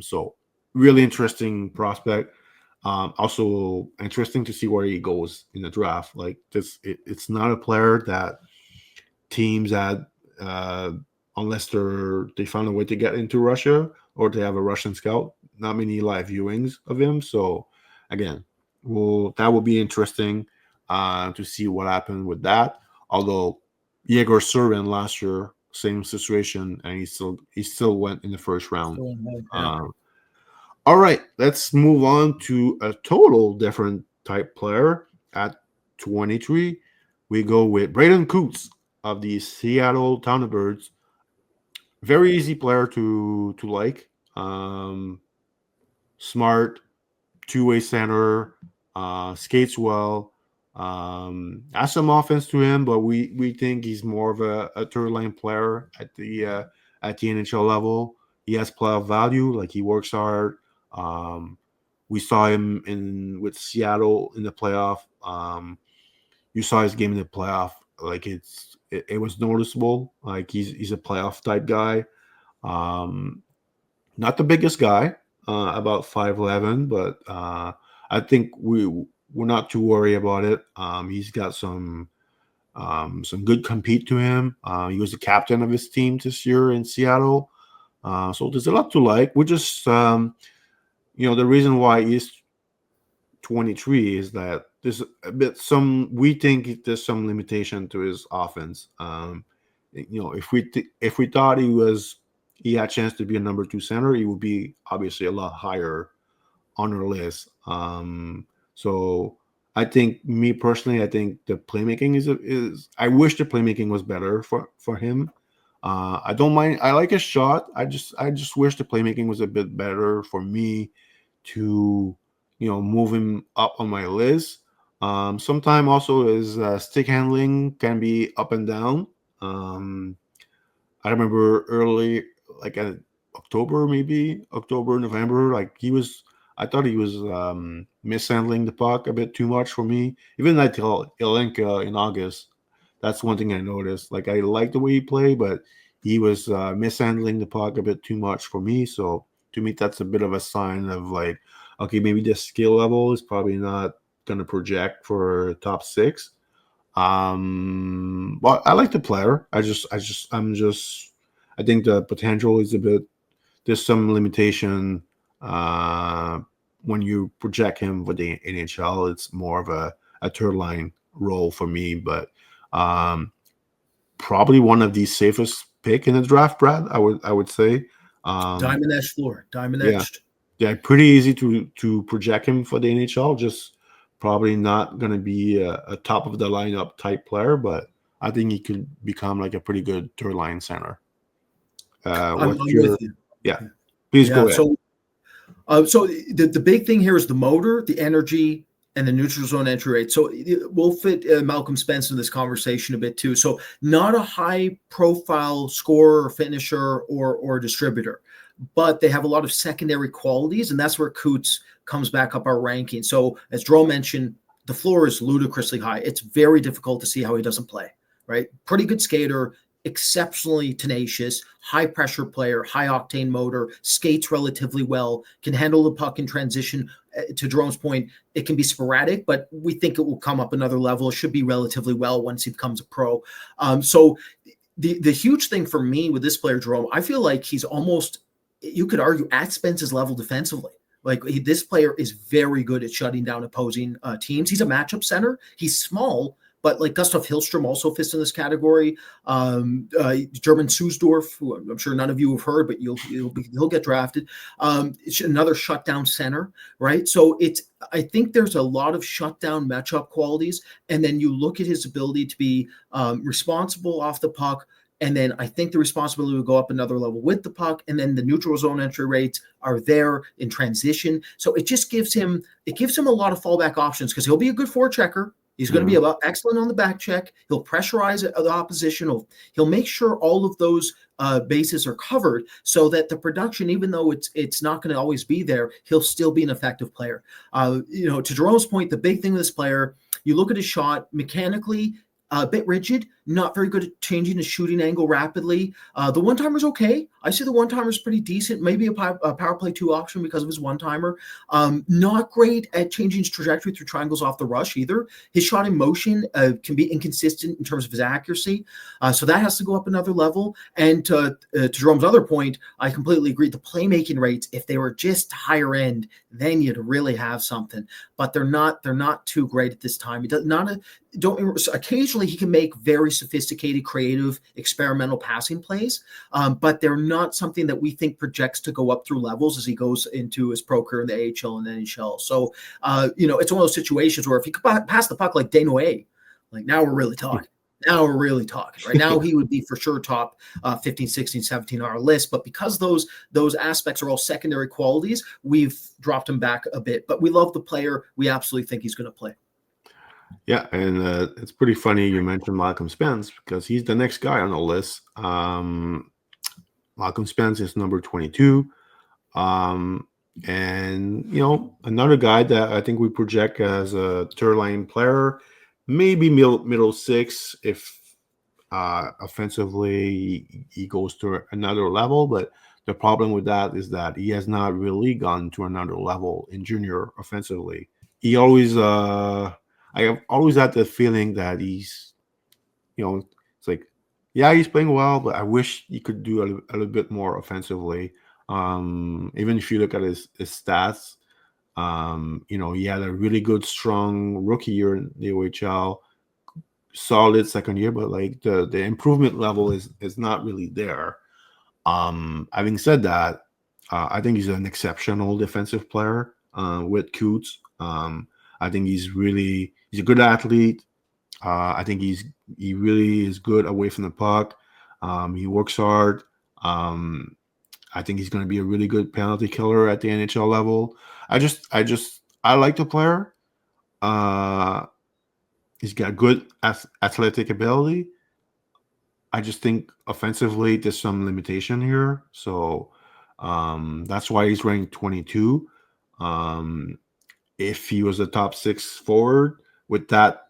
S1: So really interesting prospect. Also interesting to see where he goes in the draft. Like this, it's not a player that teams had, unless they found a way to get into Russia or they have a Russian scout. Not many live viewings of him. So again, that will be interesting to see what happened with that. Although Yegor Servin last year, same situation, and he still went in the first round. All right, let's move on to a total different type player. At 23, we go with Braeden Cootes of the Seattle Thunderbirds. Very easy player to like. Smart, two-way center, skates well. Has some offense to him, but we think he's more of a third line player at the NHL level. He has playoff value, like he works hard. We saw him with Seattle in the playoff. You saw his game in the playoff, like it was noticeable. Like he's a playoff type guy. Not the biggest guy, about 5'11", but I think we're not too worried about it. He's got some good compete to him. He was the captain of his team this year in Seattle. So there's a lot to like. We just, the reason why he's 23 is that there's we think there's some limitation to his offense. If we thought he had a chance to be a number 2 center, he would be obviously a lot higher on our list. So I think, me personally, I think the playmaking is I wish the playmaking was better for him. I don't mind. I like his shot. I just wish the playmaking was a bit better for me to, move him up on my list. Sometimes also his stick handling can be up and down. I remember early, like at October, November, like I thought he was mishandling the puck a bit too much for me. Even like Ilinka in August, that's one thing I noticed. Like I like the way he played, but he was mishandling the puck a bit too much for me. So to me, that's a bit of a sign of like, okay, maybe the skill level is probably not going to project for top 6. But I like the player. I think the potential is a bit there's some limitation when you project him for the NHL. It's more of a third line role for me, but probably one of the safest pick in the draft, Brad. I would say.
S2: Diamond edge floor, diamond
S1: Yeah,
S2: edged.
S1: yeah, pretty easy to project him for the NHL. Just probably not going to be a top of the lineup type player, but I think he could become like a pretty good third line center. What's
S2: I'm
S1: your
S2: with you.
S1: yeah? Please
S2: Yeah.
S1: go ahead.
S2: So the big thing here is the motor, the energy, and the neutral zone entry rate. So we'll fit Malcolm Spence in this conversation a bit too. So not a high profile scorer or finisher or distributor, but they have a lot of secondary qualities, and that's where Cootes comes back up our ranking. So as Jérôme mentioned, the floor is ludicrously high. It's very difficult to see how he doesn't play, right? Pretty good skater, exceptionally tenacious, high pressure player, high octane motor, skates relatively well, can handle the puck in transition. To Jerome's point, it can be sporadic, but we think it will come up another level. It should be relatively well once he becomes a pro. So the huge thing for me with this player, Jérôme, I feel like he's almost, you could argue, at Spence's level defensively. Like this player is very good at shutting down opposing teams. He's a matchup center. He's small, but like Gustav Hillstrom also fits in this category. German Susdorf, who I'm sure none of you have heard, but he'll get drafted. It's another shutdown center, right? So I think there's a lot of shutdown matchup qualities, and then you look at his ability to be responsible off the puck. And then I think the responsibility will go up another level with the puck. And then the neutral zone entry rates are there in transition. So it just gives him a lot of fallback options because he'll be a good forechecker. He's going to be excellent on the back check. He'll pressurize the opposition. He'll make sure all of those bases are covered so that the production, even though it's not going to always be there, he'll still be an effective player. To Jerome's point, the big thing with this player, you look at his shot mechanically, a bit rigid, not very good at changing the shooting angle rapidly. The one-timer's okay. I see the one-timer's pretty decent, maybe a power play 2 option because of his one-timer. Not great at changing his trajectory through triangles off the rush either. His shot in motion can be inconsistent in terms of his accuracy. So that has to go up another level. And to Jerome's other point, I completely agree. The playmaking rates, if they were just higher end, then you'd really have something. But they're not too great at this time. He does not occasionally he can make very sophisticated, creative, experimental passing plays, but they're not something that we think projects to go up through levels as he goes into his pro career in the AHL and NHL. So, it's one of those situations where if he could pass the puck like Desnoyers, like now we're really talking. Right now he would be for sure top 15, 16, 17 on our list. But because those aspects are all secondary qualities, we've dropped him back a bit. But we love the player. We absolutely think he's going to play.
S1: Yeah, and it's pretty funny you mentioned Malcolm Spence because he's the next guy on the list. Malcolm Spence is number 22. And, another guy that I think we project as a third line player, maybe middle 6 if offensively he goes to another level. But the problem with that is that he has not really gone to another level in junior offensively. He always I have always had the feeling that he's, it's like, yeah, he's playing well, but I wish he could do a little bit more offensively. Even if you look at his stats, he had a really good, strong rookie year in the OHL, solid second year, but like the improvement level is not really there. Having said that, I think he's an exceptional defensive player with Cootes. I think he's a good athlete. I think he really is good away from the puck. He works hard. I think he's going to be a really good penalty killer at the NHL level. I like the player. He's got good athletic ability. I just think offensively there's some limitation here. So that's why he's ranked 22. If he was a top 6 forward with that,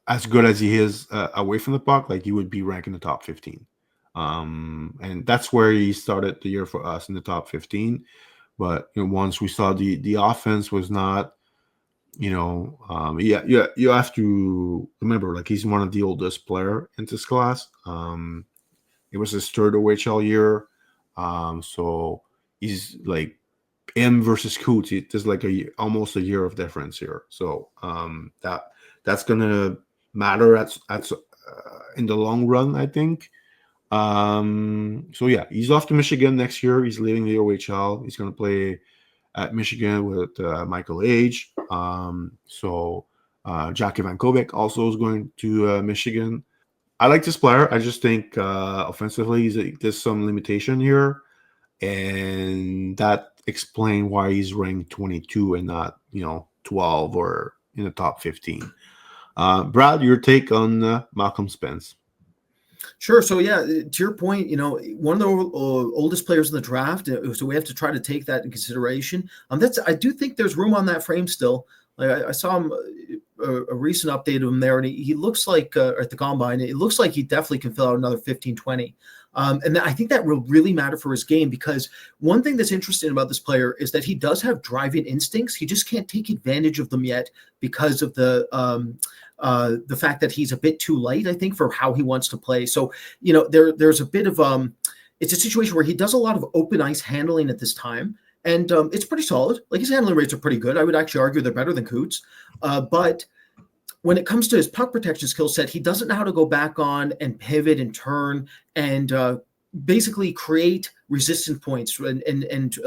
S1: as good as he is away from the puck, like he would be ranked in the top 15. And that's where he started the year for us, in the top 15. But once we saw the offense was not, you have to remember, like, he's one of the oldest player in this class. It was his third OHL year. So he's like him versus Cootes. There's like almost a year of difference here. So that's gonna matter at in the long run, I think. So yeah, he's off to Michigan next year. He's leaving the OHL. He's gonna play at Michigan with Michael Age. Jackie Vankovic also is going to Michigan. I like this player. I just think offensively there's some limitation here, and that explains why he's ranked 22 and not 12 or in the top 15. Brad, your take on Malcolm Spence?
S2: Sure. So yeah, to your point, one of the oldest players in the draft, so we have to try to take that in consideration. I do think there's room on that frame still. Like I saw him a recent update of him there, and he looks like at the combine, it looks like he definitely can fill out another 15, 20. And I think that will really matter for his game, because one thing that's interesting about this player is that he does have driving instincts. He just can't take advantage of them yet because of the fact that he's a bit too light, I think, for how he wants to play. So, there's a bit of it's a situation where he does a lot of open ice handling at this time. And it's pretty solid. Like, his handling rates are pretty good. I would actually argue they're better than Cootes. But when it comes to his puck protection skill set, he doesn't know how to go back on and pivot and turn and basically create resistance points and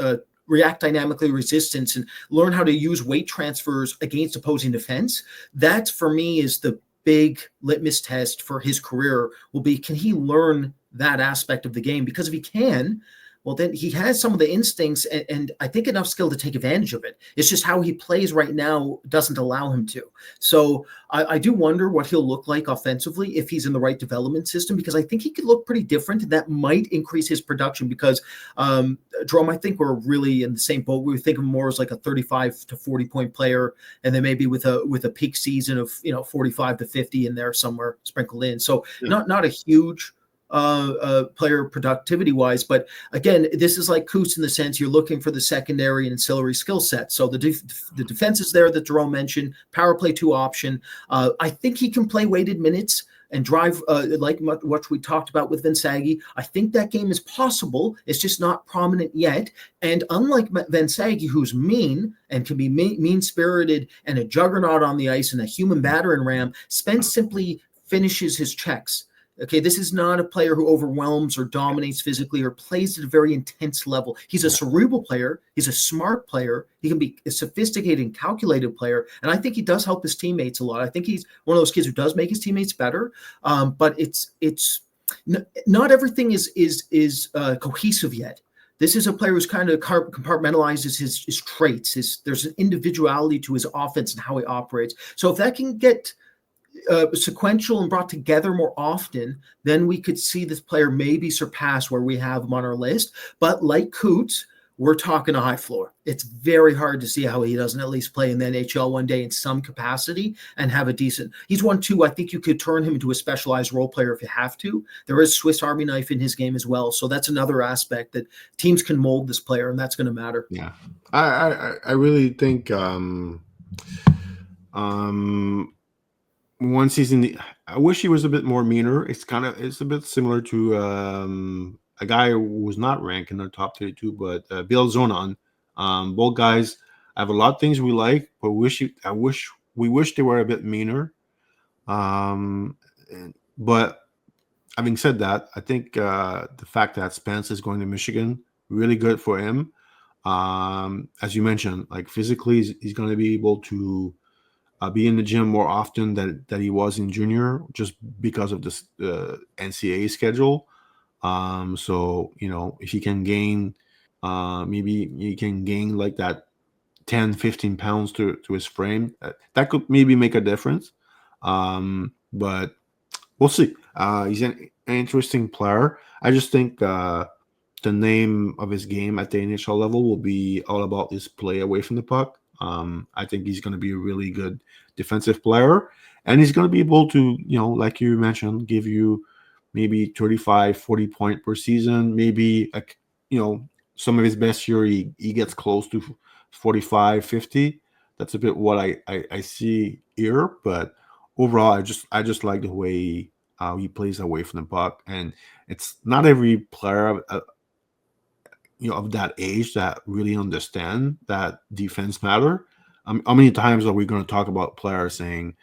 S2: react dynamically resistance and learn how to use weight transfers against opposing defense. That, for me, is the big litmus test for his career, will be, can he learn that aspect of the game? Because if he can, well, then he has some of the instincts and I think enough skill to take advantage of it. It's just how he plays right now doesn't allow him to. So I do wonder what he'll look like offensively if he's in the right development system, because I think he could look pretty different, and that might increase his production because, Jérôme, I think we're really in the same boat. We think of him more as like a 35 to 40 point player, and then maybe with a peak season of 45 to 50 in there somewhere sprinkled in. So not a huge player productivity wise, but again, this is like Cootes in the sense you're looking for the secondary and ancillary skill set. So the defense is there that Jérôme mentioned, power play 2 option. I think he can play weighted minutes and drive like what we talked about with Vansaghi. I think that game is possible. It's just not prominent yet. And unlike Vansaghi, who's mean and can be mean-spirited and a juggernaut on the ice and a human battering ram, Spence simply finishes his checks. Okay, this is not a player who overwhelms or dominates physically or plays at a very intense level. He's a cerebral player. He's a smart player. He can be a sophisticated and calculated player. And I think he does help his teammates a lot. I think he's one of those kids who does make his teammates better. But it's not everything is cohesive yet. This is a player who's kind of compartmentalizes his traits. There's an individuality to his offense and how he operates. So if that can get sequential and brought together more often, then we could see this player maybe surpass where we have him on our list. But like Cootes, we're talking a high floor. It's very hard to see how he doesn't at least play in the NHL one day in some capacity and have a decent. He's 1-2. I think you could turn him into a specialized role player if you have to. There is Swiss Army knife in his game as well. So that's another aspect that teams can mold this player, and that's going to matter.
S1: Yeah, I really think one season, I wish he was a bit more meaner. It's a bit similar to a guy who was not ranked in the top 32, but Bill Zonon. Both guys have a lot of things we like, but we wish they were a bit meaner. But having said that, I think the fact that Spence is going to Michigan, really good for him. As you mentioned, like physically, he's going to be able to be in the gym more often than he was in junior, just because of this NCAA schedule. So if he can gain, maybe he can gain like that 10, 15 pounds to his frame. That could maybe make a difference. But we'll see. He's an interesting player. I just think the name of his game at the NHL level will be all about his play away from the puck. I think he's going to be a really good defensive player, and he's going to be able to, like you mentioned, give you maybe 35, 40 point per season. Maybe, some of his best year, he gets close to 45, 50. That's a bit what I see here. But overall, I just like the way he plays away from the puck. And it's not every player of that age that really understand that defense matter. How many times are we going to talk about players saying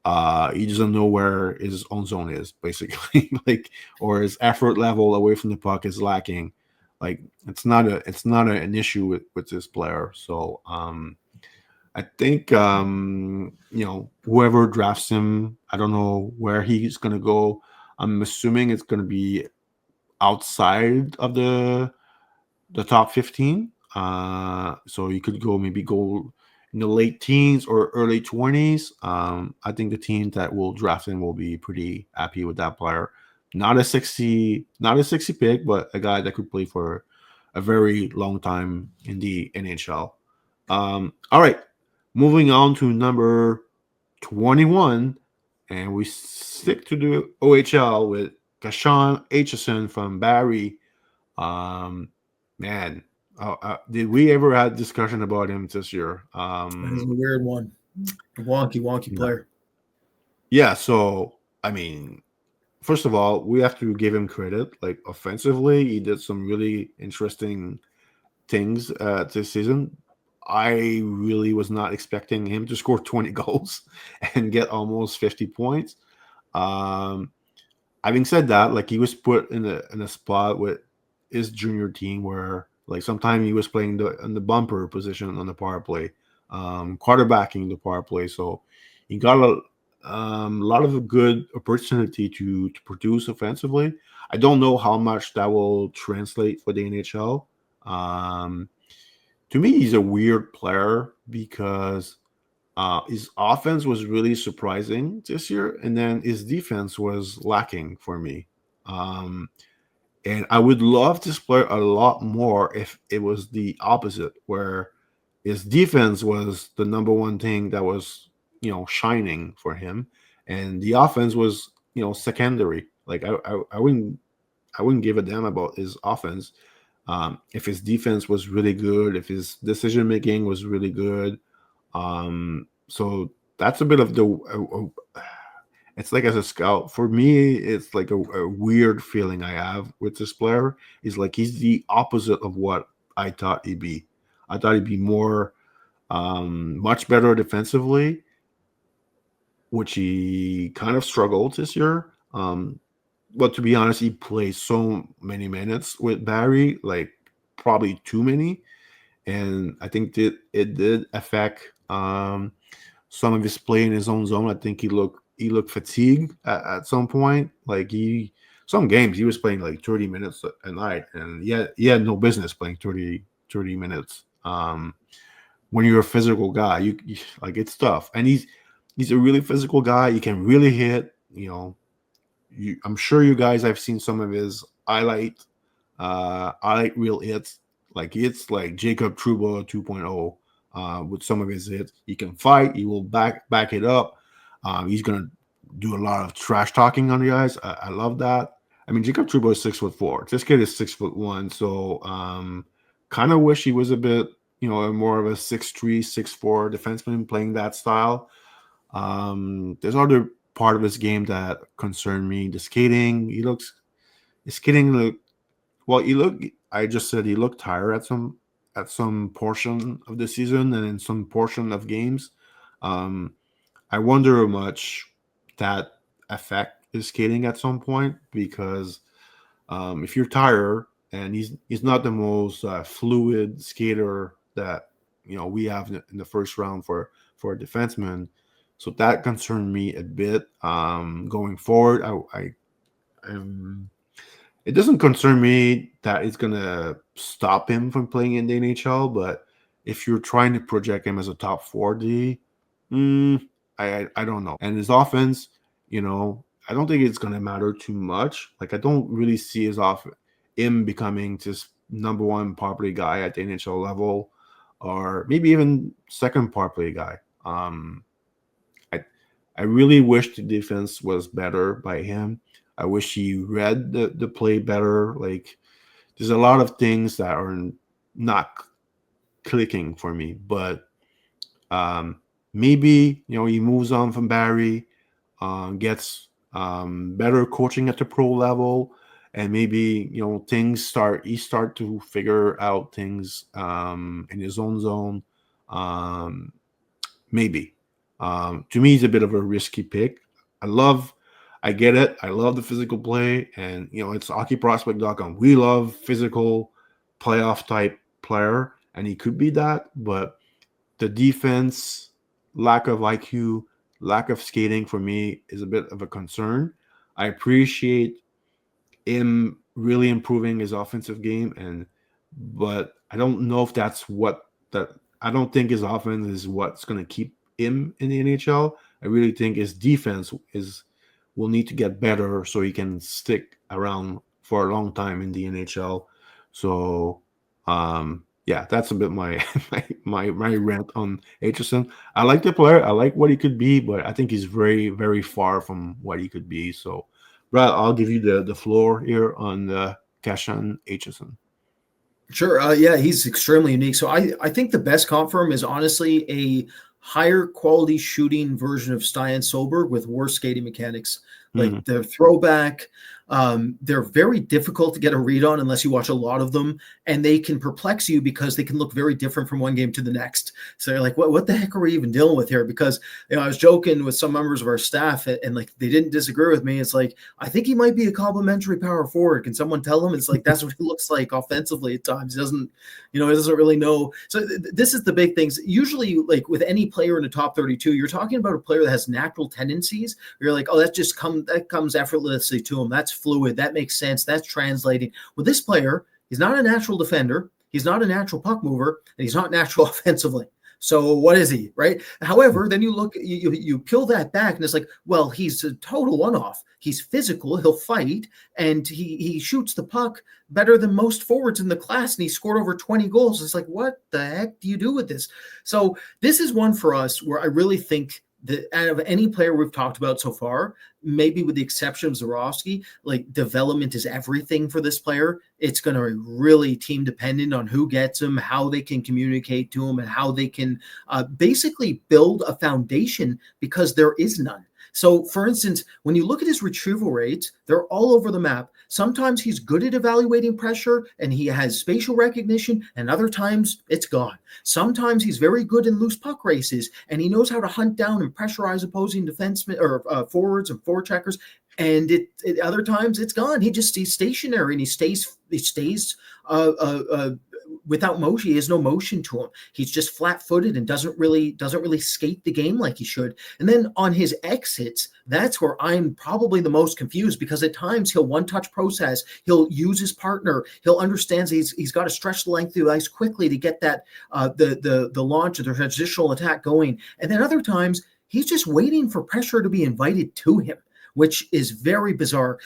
S1: he doesn't know where his own zone is, basically, like, or his effort level away from the puck is lacking. Like, it's not an issue with this player. So I think whoever drafts him, I don't know where he's gonna go. I'm assuming it's gonna be outside of the top 15. So you could go in the late teens or early 20s. I think the team that will draft him will be pretty happy with that player. Not a sexy pick, but a guy that could play for a very long time in the NHL. All right, moving on to number 21, and we stick to the OHL with Kashawn Aitcheson from Barrie. um, Man, did we ever had discussion about him this year?
S2: That is a weird one. A wonky
S1: Yeah.
S2: player.
S1: Yeah. So, I mean, first of all, we have to give him credit. Like, offensively, he did some really interesting things this season. I really was not expecting him to score 20 goals and get almost 50 points. Um, Having said that, like, he was put in a spot with his junior team where, like, sometimes he was playing in the bumper position on the power play, quarterbacking the power play. So he got a lot of good opportunity to produce offensively. I don't know how much that will translate for the NHL. Um, to me, he's a weird player because his offense was really surprising this year, and then his defense was lacking for me. Um, and I would love this player a lot more if it was the opposite, where his defense was the number one thing that was, shining for him, and the offense was, secondary. Like, I wouldn't give a damn about his offense. If his defense was really good, if his decision making was really good. So that's a bit of it's like, as a scout, for me, it's like a weird feeling I have with this player. Is like he's the opposite of what I thought he'd be. I thought he'd be more, much better defensively, which he kind of struggled this year. But to be honest, he plays so many minutes with Barry, like probably too many, and I think that it did affect some of his play in his own zone. I think he looked fatigued at some point. Like, some games he was playing like 30 minutes a night, and he had no business playing 30 minutes. When you're a physical guy, like, it's tough, and he's a really physical guy. He can really hit. I'm sure you guys have seen some of his highlight real hits. Like, it's like Jacob Trouba 2.0 with some of his hits. He can fight. He will back it up. He's gonna do a lot of trash talking on the ice. I love that. I mean, Jacob Trouba is 6'4". This kid is 6'1". So kind of wish he was a bit, more of a 6'3", 6'4" defenseman playing that style. There's other part of his game that concerned me. The skating. His skating look well. I just said he looked tired at some portion of the season and in some portion of games. Um, I wonder how much that affect his skating at some point, because if you're tired, and he's not the most fluid skater that we have in the first round for a defenseman. So that concerned me a bit. Going forward, um, it doesn't concern me that it's gonna stop him from playing in the NHL. But if you're trying to project him as a top 4D, mm, I don't know. And his offense, I don't think it's gonna matter too much. Like, I don't really see him becoming just number one power play guy at the NHL level, or maybe even second power play guy. I I really wish the defense was better by him. I wish he read the play better. Like, there's a lot of things that are not clicking for me. But maybe he moves on from Barry, gets better coaching at the pro level, and maybe he start to figure out things in his own zone. Um, maybe to me, he's a bit of a risky pick. I get it. I love the physical play, and it's hockeyprospect.com. We love physical playoff type player, and he could be that, but the defense, lack of IQ, lack of skating for me is a bit of a concern. I appreciate him really improving his offensive game, but I don't know if that's what that. I don't think his offense is what's going to keep him in the NHL. I really think his defense will need to get better so he can stick around for a long time in the NHL. So, yeah, that's a bit my my rant on Aitcheson. I like the player. I like what he could be, but I think he's very, very far from what he could be. So, Brad, I'll give you the floor here on Kashawn Aitcheson.
S2: Sure. Yeah, he's extremely unique. So I think the best comp for him is honestly a higher quality shooting version of Stian Solberg with worse skating mechanics. Like the throwback, they're very difficult to get a read on unless you watch a lot of them, and they can perplex you because they can look very different from one game to the next. So you're like, what the heck are we even dealing with here? Because I was joking with some members of our staff, and like they didn't disagree with me. It's like, I think he might be a complimentary power forward. Can someone tell him? It's like that's what he looks like offensively at times. He doesn't really know. So this is the big things. Usually, like with any player in the top 32, you're talking about a player that has natural tendencies. You're like, oh, that comes effortlessly to him. That's fluid. That makes sense. That's translating. Well, this player, he's not a natural defender. He's not a natural puck mover, and he's not natural offensively. So what is he, right? However, then you look, you peel that back, and it's like, well, he's a total one-off. He's physical. He'll fight, and he shoots the puck better than most forwards in the class, and he scored over 20 goals. It's like, what the heck do you do with this? So this is one for us where I really think that out of any player we've talked about so far, maybe with the exception of Zharovsky, like development is everything for this player. It's going to be really team dependent on who gets him, how they can communicate to him, and how they can basically build a foundation, because there is none. So, for instance, when you look at his retrieval rates, they're all over the map. Sometimes he's good at evaluating pressure and he has spatial recognition, and other times it's gone. Sometimes he's very good in loose puck races and he knows how to hunt down and pressurize opposing defensemen or forwards and forecheckers. And other times it's gone. He's stationary and he stays without motion. He has no motion to him. He's just flat-footed and doesn't really skate the game like he should. And then on his exits, that's where I'm probably the most confused, because at times he'll one-touch process. He'll use his partner. He'll understand he's got to stretch the length of the ice quickly to get that the launch of the transitional attack going. And then other times he's just waiting for pressure to be invited to him, which is very bizarre.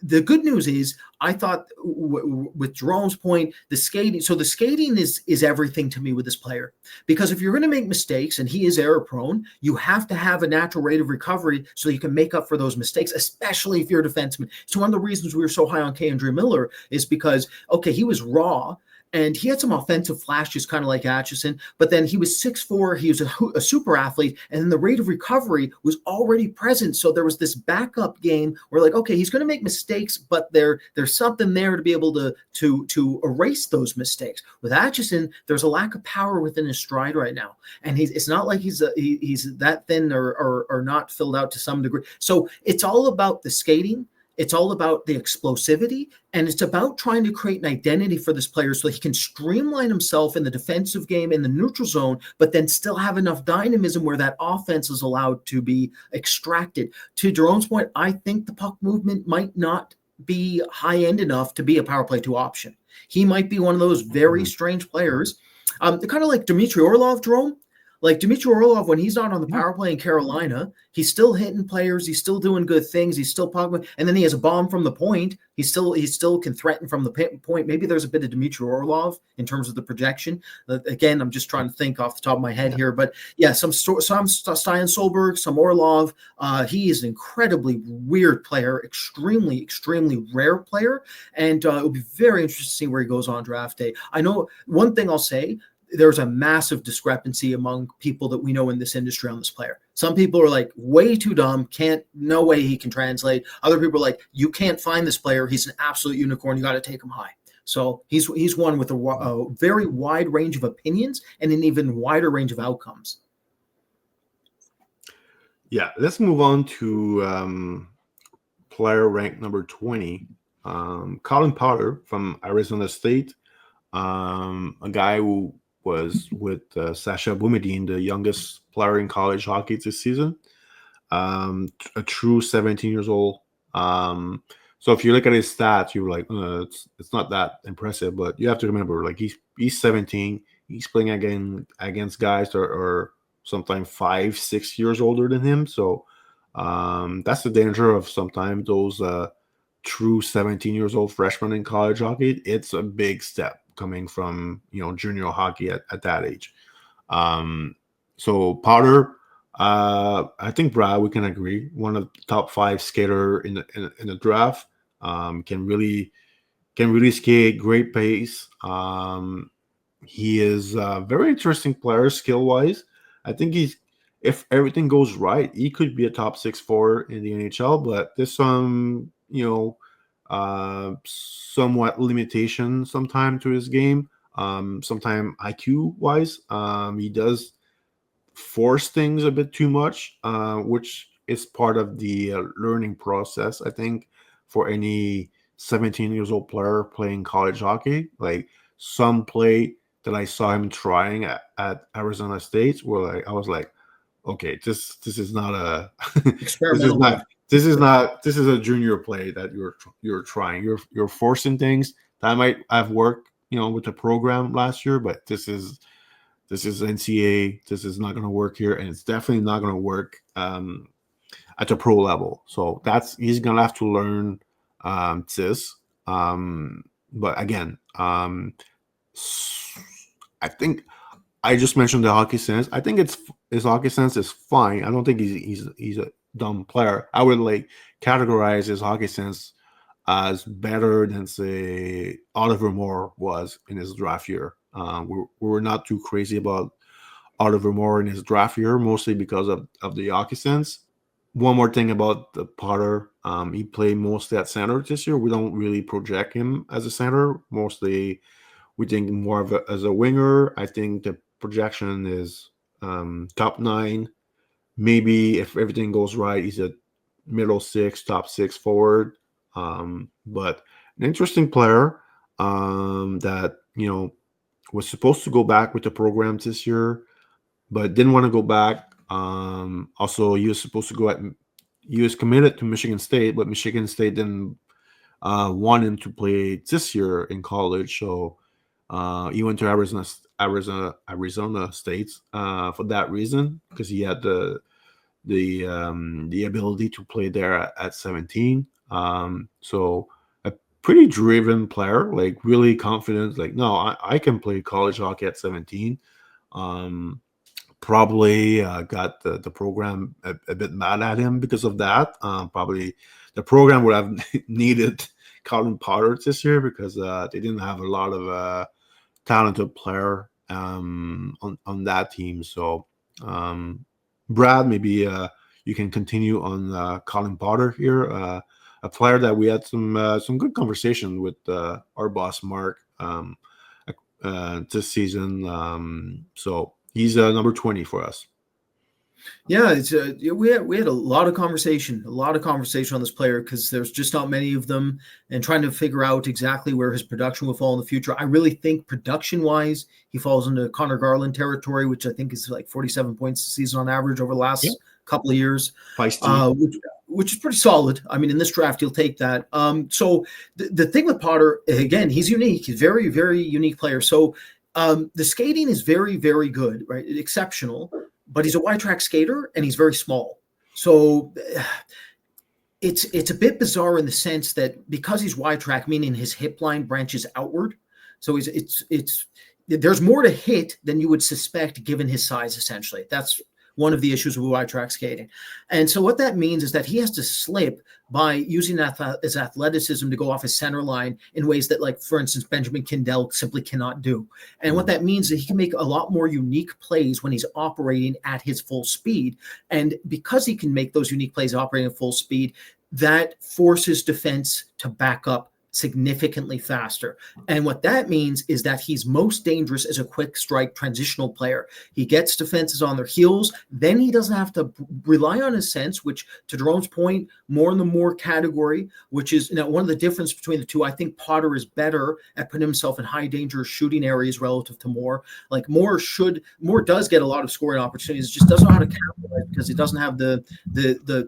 S2: The good news is, I thought with Jerome's point, the skating. So the skating is everything to me with this player, because if you're going to make mistakes, and he is error prone, you have to have a natural rate of recovery so you can make up for those mistakes, especially if you're a defenseman. So one of the reasons we were so high on K'Andre Miller is because, okay, he was raw, and he had some offensive flashes, kind of like Aitcheson, but then he was 6'4", he was a super athlete, and then the rate of recovery was already present. So there was this backup game where, like, okay, he's going to make mistakes, but there's something there to be able to erase those mistakes. With Aitcheson, there's a lack of power within his stride right now, and it's not like he's that thin or not filled out to some degree. So it's all about the skating. It's all about the explosivity, and it's about trying to create an identity for this player so he can streamline himself in the defensive game in the neutral zone, but then still have enough dynamism where that offense is allowed to be extracted. To Jerome's point, I think the puck movement might not be high-end enough to be a power play 2 option. He might be one of those very strange players, kind of like Dmitry Orlov, Jerome. Like Dmitry Orlov, when he's not on the power play in Carolina, he's still hitting players. He's still doing good things. He's still puck, and then he has a bomb from the point. He still can threaten from the point. Maybe there's a bit of Dmitry Orlov in terms of the projection. Again, I'm just trying to think off the top of my head here, but yeah, some Stian Solberg, some Orlov. He is an incredibly weird player, extremely rare player, and it will be very interesting to see where he goes on draft day. I know one thing I'll say. there's a massive discrepancy among people that we know in this industry on this player. Some people are like, way too dumb, no way he can translate. Other people are like, you can't find this player. He's an absolute unicorn. You got to take him high. So he's one with a very wide range of opinions and an even wider range of outcomes.
S1: Yeah, let's move on to player ranked number 20, Cullen Potter from Arizona State, a guy who was with Sasha Boumediene, the youngest player in college hockey this season, a true 17 years old. So if you look at his stats, you're like, it's not that impressive. But you have to remember, like he's 17. He's playing against guys that are sometimes 5-6 years older than him. So that's the danger of sometimes those true 17 years old freshmen in college hockey. It's a big step coming from junior hockey at that age. So Potter, I think Brad, we can agree, one of the top 5 skater in the draft. Can really skate, great pace. He is a very interesting player skill wise. I think if everything goes right, he could be a top 6 forward in the NHL. But there's some somewhat limitation sometime to his game. Sometime IQ wise, he does force things a bit too much, which is part of the learning process, I think, for any 17 years old player playing college hockey. Like some play that I saw him trying at Arizona State, where I was like, okay, this is not a
S2: experimental.
S1: this is a junior play that you're trying. You're forcing things that might have worked, with the program last year, but this is NCAA. This is not going to work here, and it's definitely not going to work at the pro level. So he's going to have to learn this. But again, I think I just mentioned the hockey sense. I think his hockey sense is fine. I don't think he's a dumb player. I would categorize his hockey sense as better than, say, Oliver Moore was in his draft year. We were not too crazy about Oliver Moore in his draft year, mostly because of the hockey sense. One more thing about the Potter, he played mostly at center this year. We don't really project him as a center. Mostly, we think more of as a winger. I think the projection is top 9. Maybe if everything goes right, he's a middle 6, top 6 forward. But an interesting player that was supposed to go back with the program this year, but didn't want to go back. Also, he was supposed to he was committed to Michigan State, but Michigan State didn't want him to play this year in college. So he went to Arizona State for that reason, because he had the ability to play there at 17. So a pretty driven player, really confident. No, I can play college hockey at 17. Probably got the program a bit mad at him because of that. Probably the program would have needed Cullen Potter this year, because they didn't have a lot of talented player on that team. So Brad, maybe you can continue on Cullen Potter here, a player that we had some good conversation with our boss Mark this season. So he's number 20 for us.
S2: Yeah, we had a lot of conversation on this player, because there's just not many of them, and trying to figure out exactly where his production will fall in the future. I really think production-wise, he falls into Connor Garland territory, which I think is 47 points a season on average over the last couple of years, which is pretty solid. I mean, in this draft, you'll take that. So the thing with Potter, again, he's unique. He's very, very unique player. So the skating is very, very good, right? Exceptional. But he's a wide track skater, and he's very small. So it's a bit bizarre in the sense that because he's wide track, meaning his hip line branches outward. So there's more to hit than you would suspect given his size, essentially. That's one of the issues with wide track skating. And so what that means is that he has to slip by using his athleticism to go off his center line in ways that, like, for instance, Benjamin Kindel simply cannot do. And what that means is he can make a lot more unique plays when he's operating at his full speed. And because he can make those unique plays operating at full speed, that forces defense to back up significantly faster. And what that means is that he's most dangerous as a quick strike transitional player. He gets defenses on their heels. Then he doesn't have to rely on his sense, which, to Jerome's point, more in the more category, which is, one of the difference between the two. I think Potter is better at putting himself in high danger shooting areas relative to Moore. Like Moore does get a lot of scoring opportunities, just doesn't know how to capitalize because he doesn't have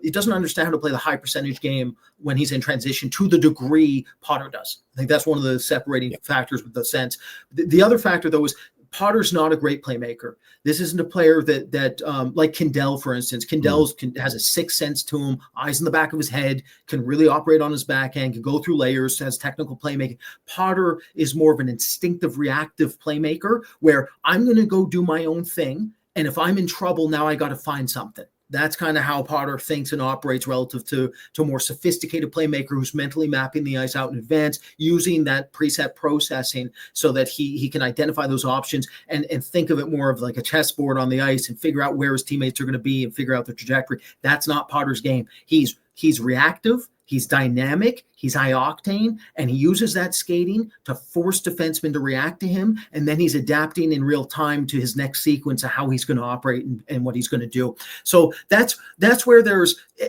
S2: he doesn't understand how to play the high percentage game when he's in transition to the degree Potter does. I think that's one of the separating factors with the sense. The other factor, though, is Potter's not a great playmaker. This isn't a player that like Kindel, for instance. Kindel has a sixth sense to him, eyes in the back of his head, can really operate on his backhand, can go through layers, has technical playmaking. Potter is more of an instinctive, reactive playmaker where I'm going to go do my own thing. And if I'm in trouble, now I got to find something. That's kind of how Potter thinks and operates relative to a more sophisticated playmaker who's mentally mapping the ice out in advance, using that preset processing so that he can identify those options and think of it more of like a chessboard on the ice and figure out where his teammates are going to be and figure out the trajectory. That's not Potter's game. He's reactive. He's dynamic, he's high octane, and he uses that skating to force defensemen to react to him. And then he's adapting in real time to his next sequence of how he's going to operate and what he's going to do. So that's where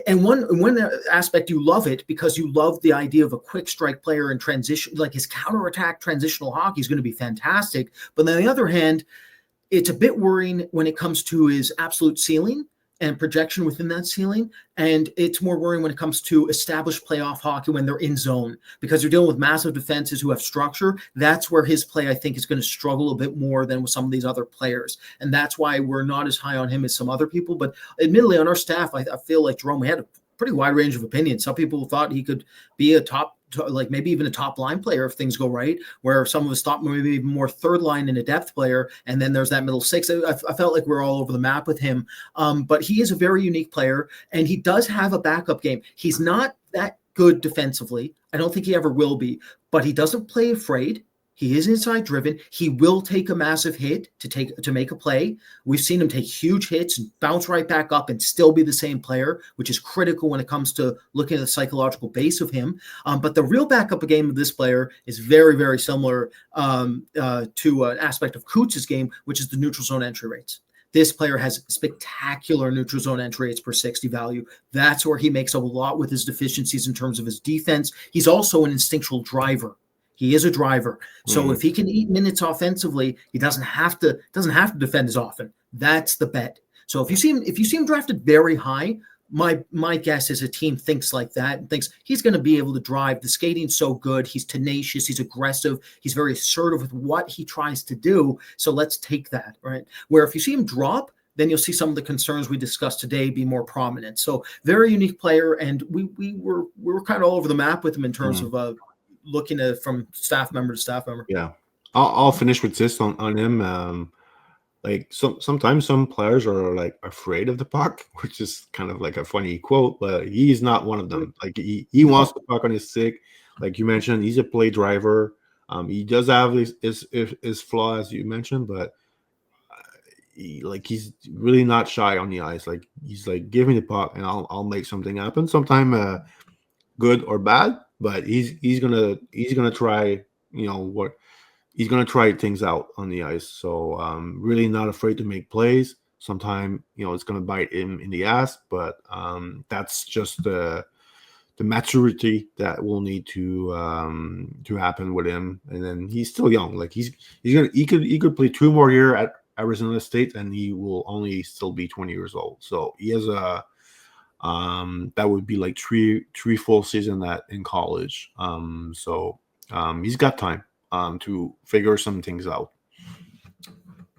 S2: and one aspect you love it because you love the idea of a quick strike player in transition, like his counterattack transitional hockey is going to be fantastic. But on the other hand, it's a bit worrying when it comes to his absolute ceiling and projection within that ceiling. And it's more worrying when it comes to established playoff hockey when they're in zone, because you're dealing with massive defenses who have structure. That's where his play, I think, is going to struggle a bit more than with some of these other players. And that's why we're not as high on him as some other people. But admittedly, on our staff, I feel like Jérôme, we had a pretty wide range of opinions. Some people thought he could be a like maybe even a top line player if things go right, where some of us thought maybe even more third line and a depth player. And then there's that middle six. I felt like we're all over the map with him. But he is a very unique player and he does have a backup game. He's not that good defensively. I don't think he ever will be, but he doesn't play afraid. He is inside driven. He will take a massive hit to make a play. We've seen him take huge hits and bounce right back up and still be the same player, which is critical when it comes to looking at the psychological base of him. But the real backup game of this player is very, very similar to an aspect of Cootes' game, which is the neutral zone entry rates. This player has spectacular neutral zone entry rates per 60 value. That's where he makes a lot with his deficiencies in terms of his defense. He's also an instinctual driver. He is a driver. So if he can eat minutes offensively, he doesn't have to defend as often. That's the bet. So if you see him drafted very high, my guess is a team thinks like that and thinks he's going to be able to drive. The skating's so good. He's tenacious. He's aggressive. He's very assertive with what he tries to do. So let's take that, right? Where if you see him drop, then you'll see some of the concerns we discussed today be more prominent. So very unique player. And we were kind of all over the map with him in terms of looking at from staff member to staff member.
S1: Yeah, I'll finish with this on him. Like sometimes some players are like afraid of the puck, which is kind of like a funny quote, but he's not one of them. Like he wants the puck on his stick. Like you mentioned, he's a play driver. He does have his flaw, as you mentioned, but he's really not shy on the ice. Like he's like, give me the puck and I'll make something happen. Sometime good or bad, but he's gonna try, he's gonna try things out on the ice. So really not afraid to make plays. Sometimes it's gonna bite him in the ass, but that's just the maturity that will need to happen with him. And then he's still young. Like he could play 2 more years at Arizona State and he will only still be 20 years old. So he has that would be like three full season in college. So he's got time to figure some things out.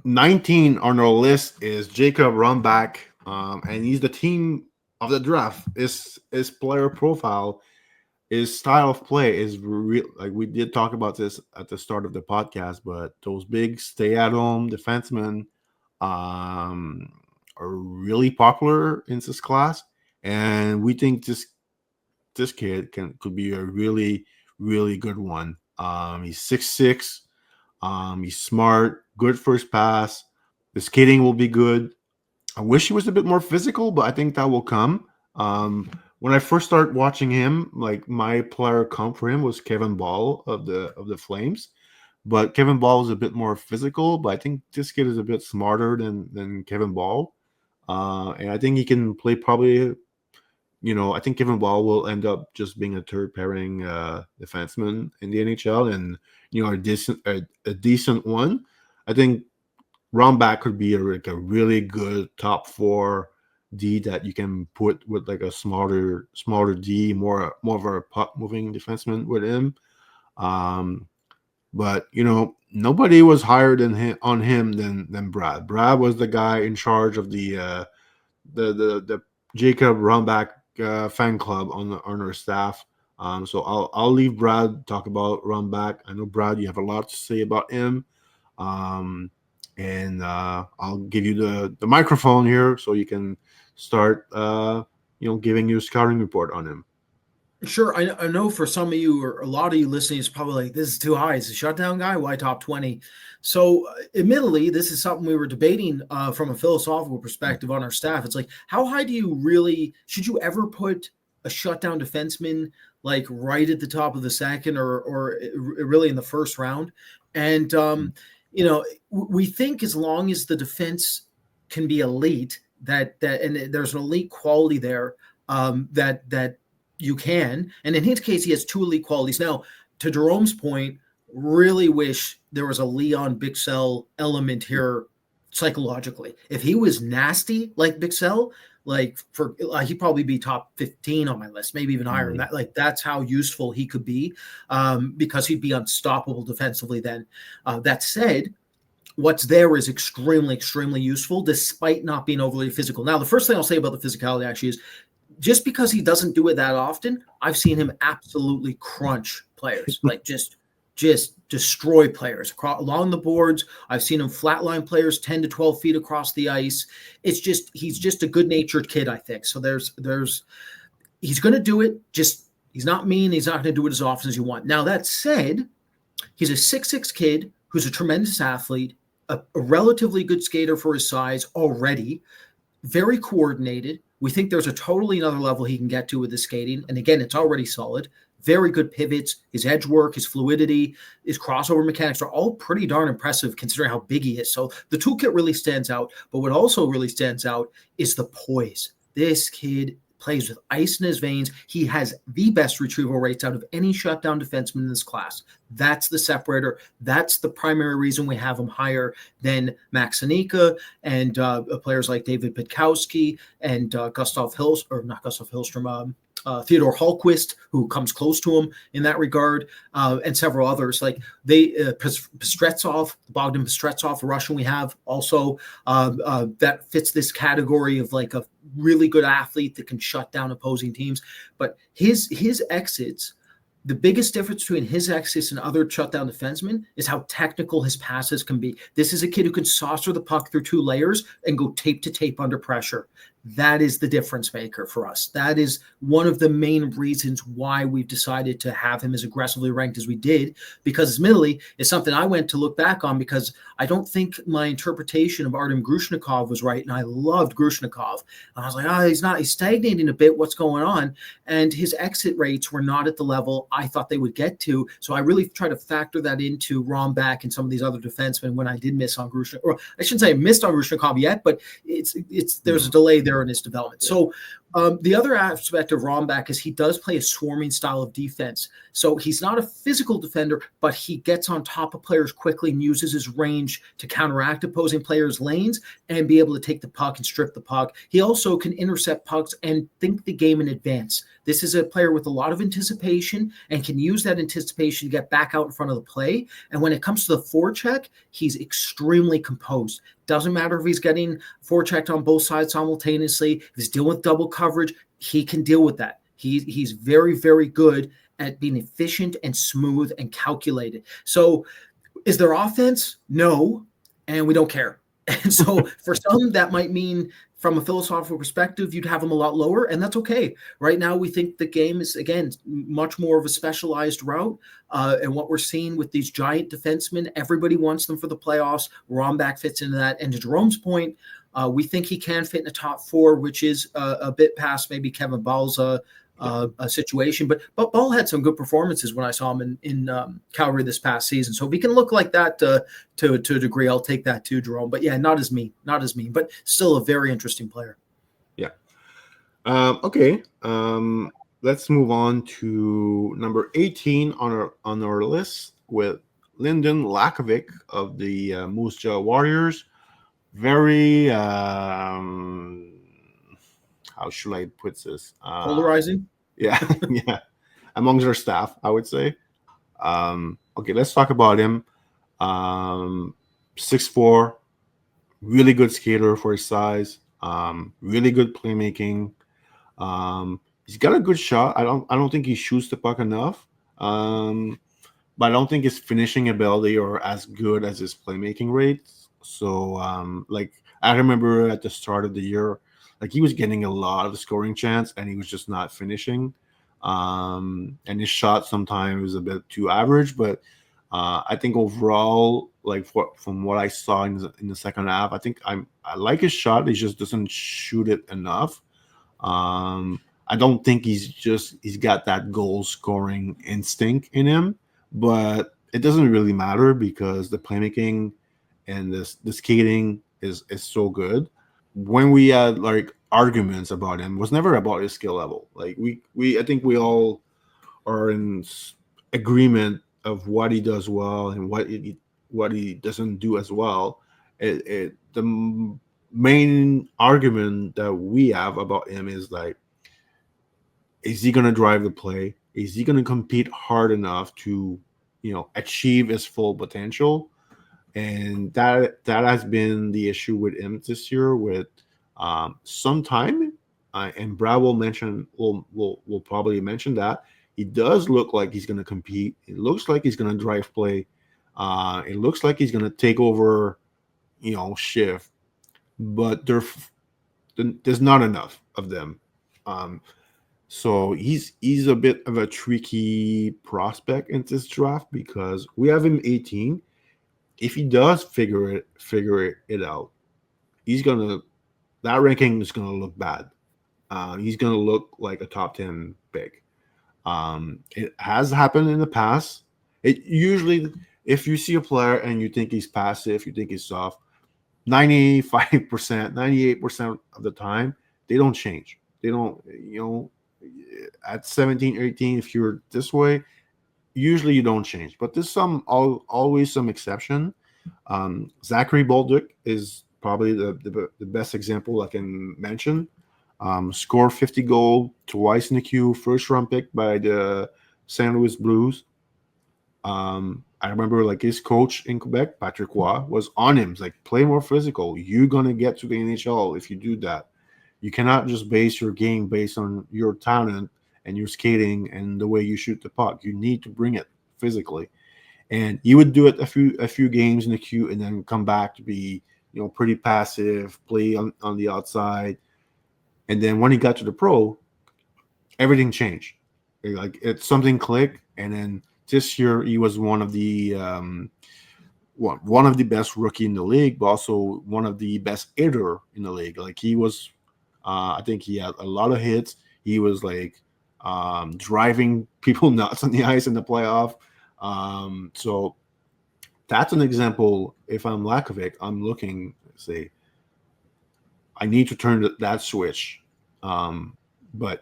S1: 19 on our list is Jacob Rombach, and he's the team of the draft. His player profile, his style of play is real. Like we did talk about this at the start of the podcast, but those big stay-at-home defensemen are really popular in this class, and we think this kid could be a really, really good one. He's 6'6". He's smart, good first pass. The skating will be good. I wish he was a bit more physical, but I think that will come. When I first started watching him, like my player comp for him was Kevin Ball of the Flames. But Kevin Ball is a bit more physical, but I think this kid is a bit smarter than Kevin Ball. And I think he can play probably, I think Kevin Ball will end up just being a third pairing defenseman in the NHL, and a decent one. I think Rombach could be like a really good top 4 D that you can put with like a smarter D, more of a puck moving defenseman with him. But nobody was higher than him than Brad. Brad was the guy in charge of the Jacob Rombach fan club on our staff. So I'll leave Brad talk about Rombach. I know, Brad, you have a lot to say about him. And I'll give you the microphone here so you can start giving you a scouting report on him.
S2: Sure. I know for some of you, or a lot of you listening, is probably like, this is too high. Is a shutdown guy? Why top 20? So admittedly, this is something we were debating from a philosophical perspective on our staff. It's like, how high should you ever put a shutdown defenseman like right at the top of the second or really in the first round? And, we think as long as the defense can be elite, that and there's an elite quality there, that you can. And in his case, he has 2 elite qualities. Now, to Jerome's point, really wish there was a Leon Bichsel element here psychologically. If he was nasty like Bichsel, he'd probably be top 15 on my list, maybe even higher than that. Like, that's how useful he could be, because he'd be unstoppable defensively then. That said, what's there is extremely, extremely useful, despite not being overly physical. Now, the first thing I'll say about the physicality actually is, just because he doesn't do it that often, I've seen him absolutely crunch players, like just destroy players along the boards. I've seen him flatline players 10 to 12 feet across the ice. He's just a good-natured kid, I think. So he's going to do it. Just, he's not mean. He's not going to do it as often as you want. Now, that said, he's a 6'6" kid who's a tremendous athlete, a relatively good skater for his size already, very coordinated. We think there's a totally another level he can get to with his skating. And again, it's already solid. Very good pivots, his edge work, his fluidity, his crossover mechanics are all pretty darn impressive considering how big he is. So the toolkit really stands out. But what also really stands out is the poise. This kid plays with ice in his veins. He has the best retrieval rates out of any shutdown defenseman in this class. That's the separator. That's the primary reason we have him higher than Max Psenicka and players like David Pitkowski and Theodore Hallquist, who comes close to him in that regard, and several others. Like Pstretsov, Bogdan Pstretsov, a Russian we have also, that fits this category of like a really good athlete that can shut down opposing teams. But his exits, the biggest difference between his exits and other shutdown defensemen is how technical his passes can be. This is a kid who can saucer the puck through 2 layers and go tape to tape under pressure. That is the difference maker for us. That is one of the main reasons why we've decided to have him as aggressively ranked as we did, because admittedly, it's something I went to look back on because I don't think my interpretation of Artem Grushnikov was right, and I loved Grushnikov. And I was like, he's stagnating a bit. What's going on? And his exit rates were not at the level I thought they would get to. So I really try to factor that into Rombach and some of these other defensemen when I did miss on Grushnikov. Or I shouldn't say I missed on Grushnikov yet, but there's a delay there in his development. So the other aspect of Rombach is he does play a swarming style of defense. So he's not a physical defender, but he gets on top of players quickly and uses his range to counteract opposing players' lanes and be able to take the puck and strip the puck. He also can intercept pucks and think the game in advance. This is a player with a lot of anticipation and can use that anticipation to get back out in front of the play. And when it comes to the forecheck, he's extremely composed. Doesn't matter if he's getting forechecked on both sides simultaneously. If he's dealing with double coverage, he can deal with that. He's very, very good at being efficient and smooth and calculated. So is there offense? No, and we don't care. And so for some, that might mean from a philosophical perspective, you'd have him a lot lower, and that's okay. Right now, we think the game is, again, much more of a specialized route. And what we're seeing with these giant defensemen, everybody wants them for the playoffs. Rombach fits into that. And to Jerome's point, we think he can fit in a top four, which is a bit past maybe Kevin Ball's a situation. But Ball had some good performances when I saw him in Calgary this past season. So if he can look like that to a degree, I'll take that too, Jerome. But yeah, not as mean, but still a very interesting player.
S1: Yeah. Okay. Let's move on to number 18 on our list with Lynden Lakovic of the Moose Jaw Warriors. Very how should I put this?
S2: Polarizing.
S1: Yeah, yeah. Amongst our staff, I would say. Okay, let's talk about him. 6'4", really good skater for his size. Really good playmaking. He's got a good shot. I don't think he shoots the puck enough. But I don't think his finishing ability are as good as his playmaking rates. So, like I remember at the start of the year, like he was getting a lot of scoring chance and he was just not finishing. And his shot sometimes was a bit too average, but I think overall, like from what I saw in the second half, I think I like his shot. He just doesn't shoot it enough. I don't think he's got that goal scoring instinct in him, but it doesn't really matter because the playmaking and the skating is so good. When we had like arguments about him, it was never about his skill level. Like we I think we all are in agreement of what he does well and what he doesn't do as well. The main argument that we have about him is like, is he going to drive the play? Is he going to compete hard enough to, achieve his full potential? And that has been the issue with him this year. With sometime, and Brad will probably mention that he does look like he's going to compete. It looks like he's going to drive play. It looks like he's going to take over, shift. But there's not enough of them. So he's a bit of a tricky prospect in this draft because we have him 18. If he does figure it out, that ranking is gonna look bad. He's gonna look like a top 10 pick. It has happened in the past. It usually, if you see a player and you think he's passive, you think he's soft, 95%, 98% of the time, they don't change. They don't, at 17, 18, if you're this way, usually you don't change. But there's always some exception. Zachary Bolduc is probably the best example I can mention. Scored 50 goals twice in the queue, first round pick by the St. Louis Blues. I remember like his coach in Quebec, Patrick Roy, was on him. He's like, play more physical. You're gonna get to the NHL if you do that. You cannot just base your game based on your talent and your skating and the way you shoot the puck. You need to bring it physically. And he would do it a few games in the queue and then come back to be, pretty passive, play on the outside. And then when he got to the pro, everything changed. Like something clicked, and then this year he was one of the best rookie in the league, but also one of the best hitter in the league. Like he was, I think he had a lot of hits. He was like driving people nuts on the ice in the playoff. So that's an example. If I'm Lakovic, I'm looking, say, I need to turn that switch. But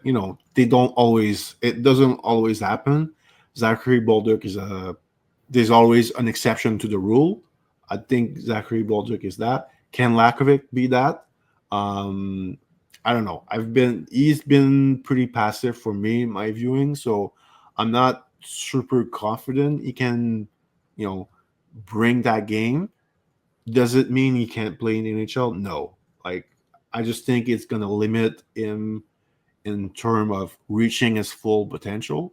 S1: they don't always. It doesn't always happen. Zachary Bolduc there's always an exception to the rule. I think Zachary Bolduc is that. Can Lakovic be that? I don't know. He's been pretty passive for me in my viewing, so I'm not super confident he can, bring that game. Does it mean he can't play in the NHL? No. Like I just think it's gonna limit him in terms of reaching his full potential.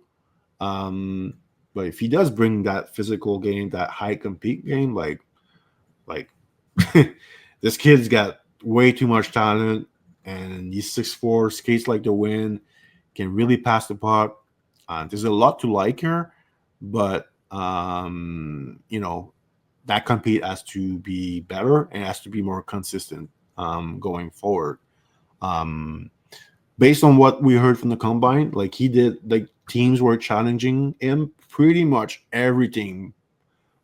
S1: But if he does bring that physical game, that high compete game, like this kid's got way too much talent, and he's 6'4", skates like the wind, can really pass the puck. There's a lot to like here, but that compete has to be better and has to be more consistent going forward. Based on what we heard from the combine, like teams were challenging him. Pretty much every team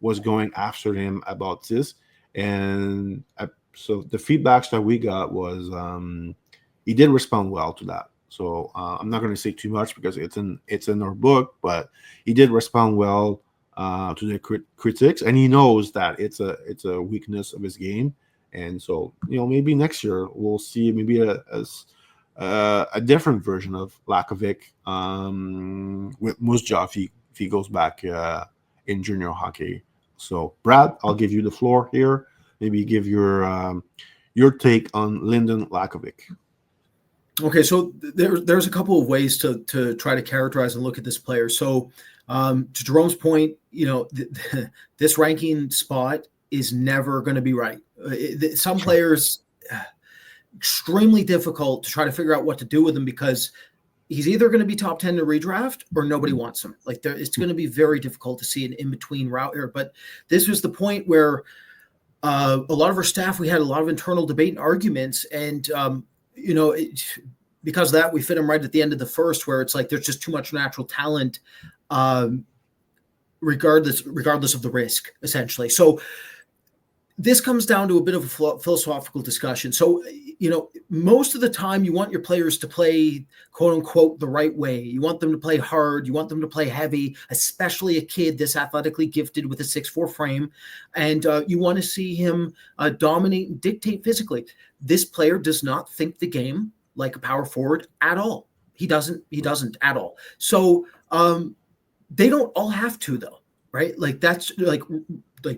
S1: was going after him about this, and so the feedbacks that we got was he did respond well to that. So I'm not going to say too much because it's in our book, but he did respond well to the critics, and he knows that it's a weakness of his game, and so maybe next year we'll see maybe a different version of Lakovic with Musja if he goes back in junior hockey. So Brad, I'll give you the floor here. Maybe give your take on Lynden Lakovic.
S2: Okay, so there's a couple of ways to try to characterize and look at this player. So to Jerome's point, this ranking spot is never going to be right. Some players, extremely difficult to try to figure out what to do with him because he's either going to be top 10 to redraft or nobody wants him. Like it's going to be very difficult to see an in-between route here. But this was the point where a lot of our staff, we had a lot of internal debate and arguments, and because of that, we fit him right at the end of the first, where it's like there's just too much natural talent, regardless of the risk, essentially. So this comes down to a bit of a philosophical discussion. So, most of the time you want your players to play, quote unquote, the right way. You want them to play hard. You want them to play heavy, especially a kid this athletically gifted with a 6'4" frame. And you want to see him dominate and dictate physically. This player does not think the game like a power forward at all. He doesn't at all. So they don't all have to, though, right? Like that's like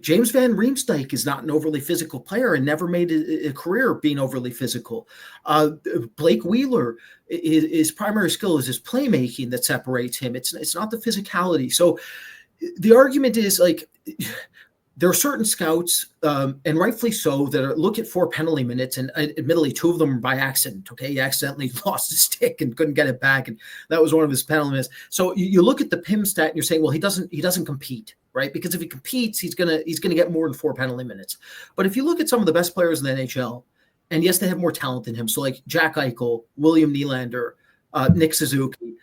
S2: James Van Riemsdyk is not an overly physical player and never made a career being overly physical. Blake Wheeler, his primary skill is his playmaking that separates him. It's not the physicality. So the argument is like there are certain scouts, and rightfully so, that look at 4 penalty minutes, and admittedly 2 of them are by accident. Okay, he accidentally lost his stick and couldn't get it back, and that was one of his penalty minutes. So you look at the PIM stat and you're saying, well, he doesn't compete, right? Because if he competes, he's gonna get more than 4 penalty minutes. But if you look at some of the best players in the NHL, and yes, they have more talent than him. So like Jack Eichel, William Nylander, Nick Suzuki,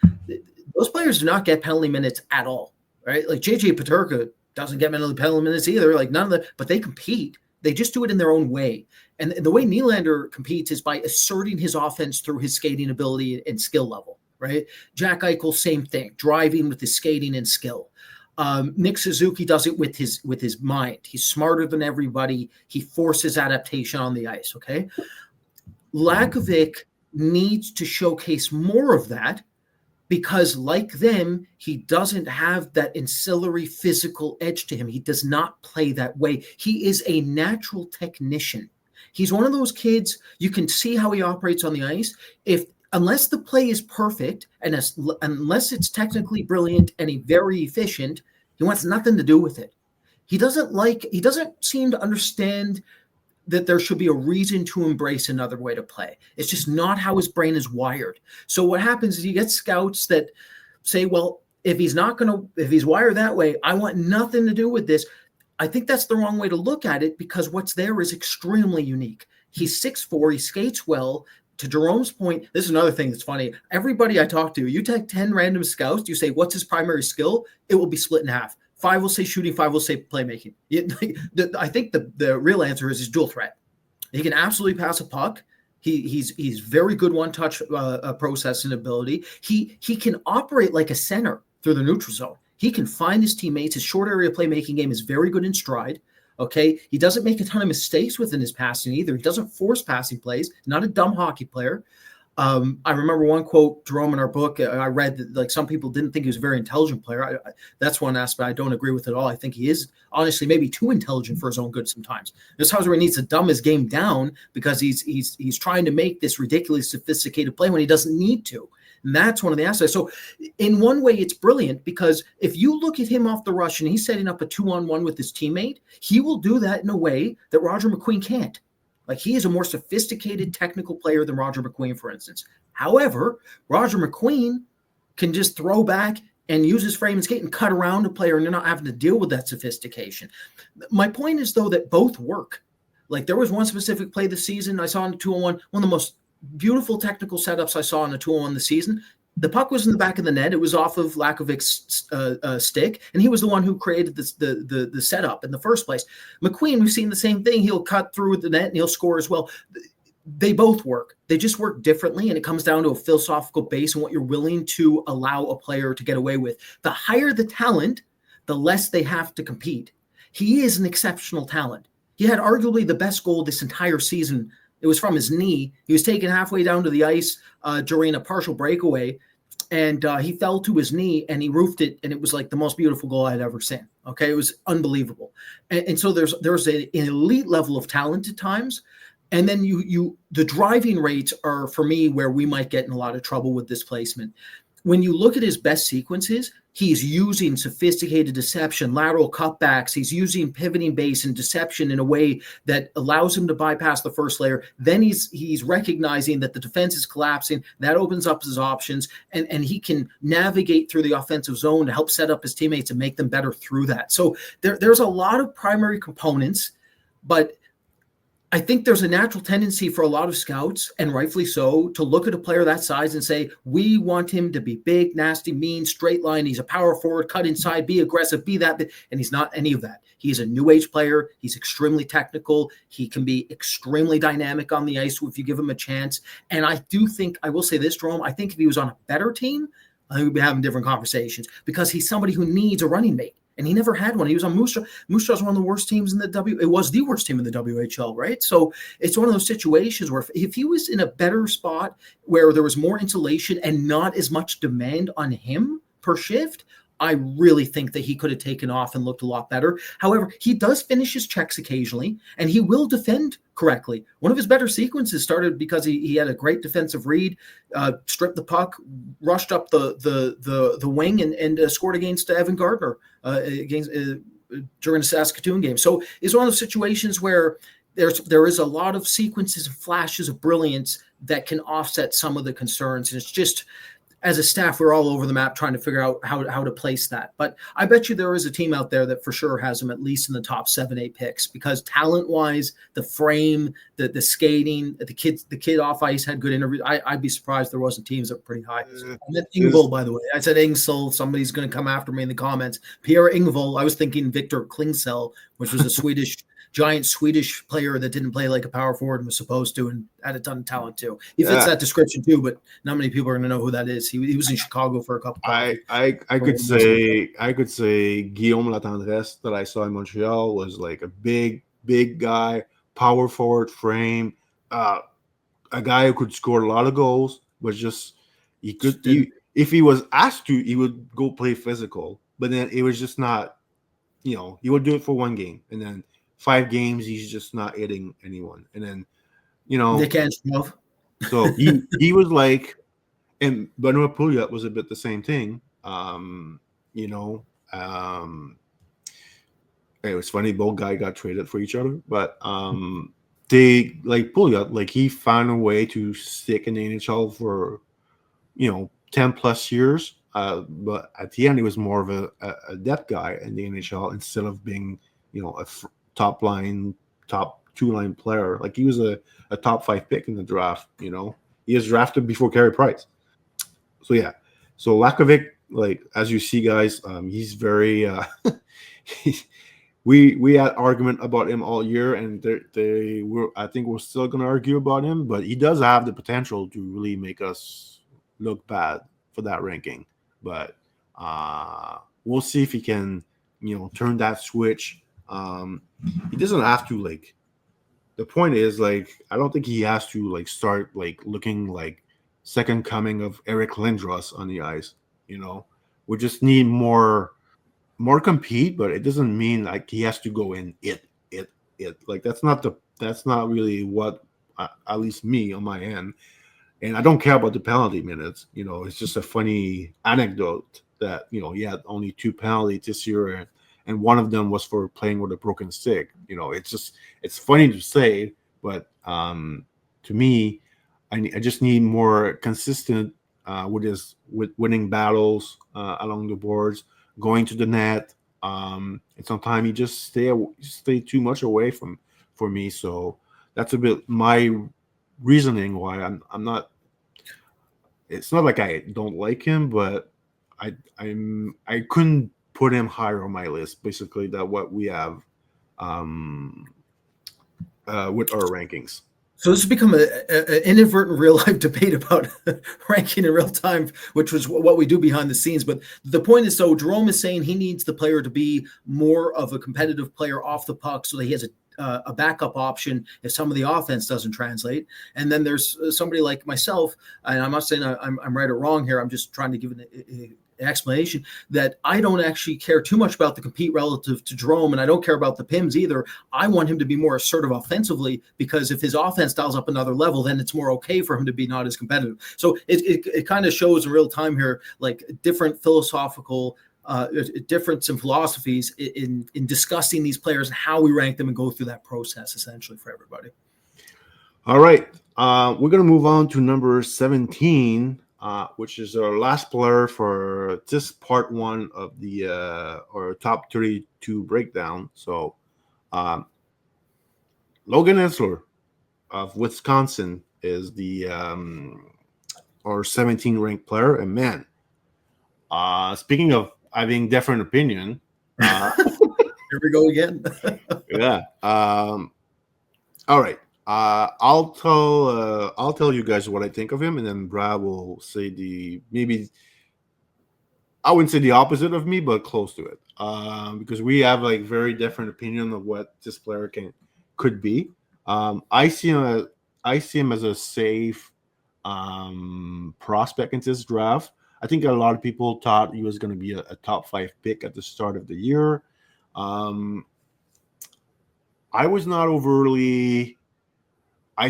S2: those players do not get penalty minutes at all, right? Like JJ Peterka doesn't get penalty minutes either. Like none of the, but they compete. They just do it in their own way. And the way Nylander competes is by asserting his offense through his skating ability and skill level, right? Jack Eichel, same thing, driving with his skating and skill. Nick Suzuki does it with his mind. He's smarter than everybody. He forces adaptation on the ice. Okay. Lakovic needs to showcase more of that, because like them, he doesn't have that ancillary physical edge to him. He does not play that way. He is a natural technician. He's one of those kids, you can see how he operates on the ice. Unless the play is perfect and unless it's technically brilliant and very efficient, he wants nothing to do with it. He doesn't seem to understand that there should be a reason to embrace another way to play. It's just not how his brain is wired. So what happens is you get scouts that say, well, if he's wired that way, I want nothing to do with this. I think that's the wrong way to look at it, because what's there is extremely unique. He's 6'4", he skates well. To Jerome's point, this is another thing that's funny. Everybody I talk to, you take 10 random scouts, you say, what's his primary skill? It will be split in half. 5 will say shooting, 5 will say playmaking. I think the real answer is his dual threat. He can absolutely pass a puck. He's very good one-touch processing ability. He can operate like a center through the neutral zone. He can find his teammates. His short area playmaking game is very good in stride. Okay, he doesn't make a ton of mistakes within his passing either. He doesn't force passing plays. Not a dumb hockey player. I remember one quote, Jérôme, in our book, I read that like some people didn't think he was a very intelligent player. That's one aspect I don't agree with at all. I think he is honestly maybe too intelligent for his own good sometimes. There's times where he needs to dumb his game down because he's trying to make this ridiculously sophisticated play when he doesn't need to. And that's one of the aspects. So in one way, it's brilliant, because if you look at him off the rush and he's setting up a 2-on-1 with his teammate, he will do that in a way that Roger McQueen can't. Like, he is a more sophisticated technical player than Roger McQueen, for instance. However, Roger McQueen can just throw back and use his frame and skate and cut around a player, and you're not having to deal with that sophistication. My point is, though, that both work. Like, there was one specific play this season I saw in the 2-on-1, one of the most beautiful technical setups I saw in the 2-on-1 this season. The puck was in the back of the net. It was off of Lakovic's stick, and he was the one who created the setup in the first place. McQueen, we've seen the same thing. He'll cut through the net and he'll score as well. They both work. They just work differently, and it comes down to a philosophical base and what you're willing to allow a player to get away with. The higher the talent, the less they have to compete. He is an exceptional talent. He had arguably the best goal this entire season. It was from his knee. He was taken halfway down to the ice during a partial breakaway, and he fell to his knee and he roofed it, and it was like the most beautiful goal I'd ever seen. Okay, it was unbelievable. And so there's an elite level of talent at times, and then the driving rates are, for me, where we might get in a lot of trouble with displacement. When you look at his best sequences, he's using sophisticated deception, lateral cutbacks. He's using pivoting base and deception in a way that allows him to bypass the first layer. Then he's recognizing that the defense is collapsing. That opens up his options, and he can navigate through the offensive zone to help set up his teammates and make them better through that. So there's a lot of primary components, but I think there's a natural tendency for a lot of scouts, and rightfully so, to look at a player that size and say, we want him to be big, nasty, mean, straight line. He's a power forward, cut inside, be aggressive, be that. And he's not any of that. He's a new age player. He's extremely technical. He can be extremely dynamic on the ice if you give him a chance. And I do think, I will say this, Jérôme, I think if he was on a better team, I think we'd be having different conversations, because he's somebody who needs a running mate. And he never had one. He was on Moose Jaw. Moose Jaw was one of the worst teams in it was the worst team in the WHL, right? So it's one of those situations where if he was in a better spot where there was more insulation and not as much demand on him per shift, I really think that he could have taken off and looked a lot better. However, he does finish his checks occasionally, and he will defend correctly. One of his better sequences started because he had a great defensive read, stripped the puck, rushed up the wing, and scored against Evan Gardner during the Saskatoon game. So it's one of those situations where there is a lot of sequences and flashes of brilliance that can offset some of the concerns. And it's just, as a staff, we're all over the map trying to figure out how to place that. But I bet you there is a team out there that for sure has him at least in the top 7-8 picks, because talent-wise, the frame, the skating, the kid off ice had good interviews. I'd be surprised there wasn't teams that were pretty high. Ingvall, by the way. I said Ingsel. Somebody's going to come after me in the comments. Pierre Ingvall. I was thinking Victor Klingsell, which was a giant Swedish player that didn't play like a power forward and was supposed to, and had a ton of talent too. He fits that description too, but not many people are going to know who that is. He was in Chicago for a couple.
S1: I could say Guillaume Latendresse that I saw in Montreal was like a big guy, power forward frame, a guy who could score a lot of goals. Was just if he was asked to, he would go play physical, but then it was just not. He would do it for one game, and then 5 games, he's just not hitting anyone. And then,
S2: they can't shove.
S1: So he was like, and Benoit Pouliot was a bit the same thing. It was funny, both guys got traded for each other, but they, like Pouliot, like he found a way to stick in the NHL for 10 plus years. But at the end, he was more of a depth guy in the NHL instead of being, a top 2-line player. Like he was a top 5 pick in the draft. He was drafted before Carey Price. So yeah, so Lakovic, like as you see, guys, he's very. We had argument about him all year, and I think we're still going to argue about him, but he does have the potential to really make us look bad for that ranking. But we'll see if he can, turn that switch. He doesn't have to, like, the point is, like, I don't think he has to, like, start, like, looking like second coming of Eric Lindros on the ice. We just need more compete, but it doesn't mean like he has to go in it. Like that's not really what, at least me on my end. And I don't care about the penalty minutes. It's just a funny anecdote that, he had only 2 penalties this year, and one of them was for playing with a broken stick. It's funny to say, But to me, I just need more consistent with winning battles along the boards, going to the net. And sometimes he just stay too much away from for me. So that's a bit my reasoning why I'm not. It's not like I don't like him, but I couldn't put him higher on my list. Basically, that what we have um, with our rankings.
S2: So this has become an inadvertent real life debate about ranking in real time, which was what we do behind the scenes. But the point is, so Jérôme is saying he needs the player to be more of a competitive player off the puck, so that he has a backup option if some of the offense doesn't translate. And then there's somebody like myself, and I'm not saying I'm right or wrong here. I'm just trying to give an explanation that I don't actually care too much about the compete relative to Jérôme, and I don't care about the PIMS either. I want him to be more assertive offensively, because if his offense dials up another level, then it's more okay for him to be not as competitive. So it kind of shows in real time here, like different philosophical difference in philosophies in discussing these players and how we rank them and go through that process essentially for everybody.
S1: All right. We're going to move on to number 17, which is our last player for this part one of the our top 32 breakdown. So, Logan Hensler of Wisconsin is the our 17 ranked player. And man, speaking of having different opinion,
S2: here we go again.
S1: yeah. All right. I'll tell you guys what I think of him, and then Brad will say maybe I wouldn't say the opposite of me, but close to it. Because we have like very different opinion of what this player could be. I see him as a safe prospect in this draft. I think a lot of people thought he was going to be a top 5 pick at the start of the year. I was not overly. I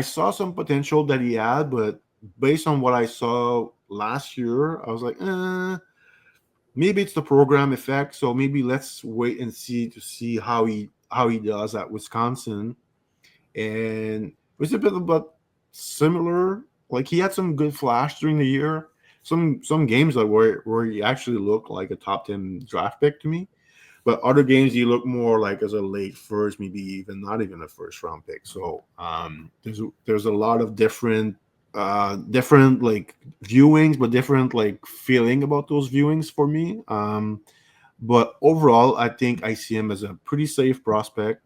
S1: saw some potential that he had, but based on what I saw last year, I was like, maybe it's the program effect. So maybe let's wait and see how he does at Wisconsin. And it was a bit about similar. Like he had some good flash during the year. Some games that where he actually looked like a top 10 draft pick to me. But other games you look more like as a late first, maybe even not even a first round pick. So there's a lot of different like viewings, but different like feeling about those viewings for me. But overall, I think I see him as a pretty safe prospect.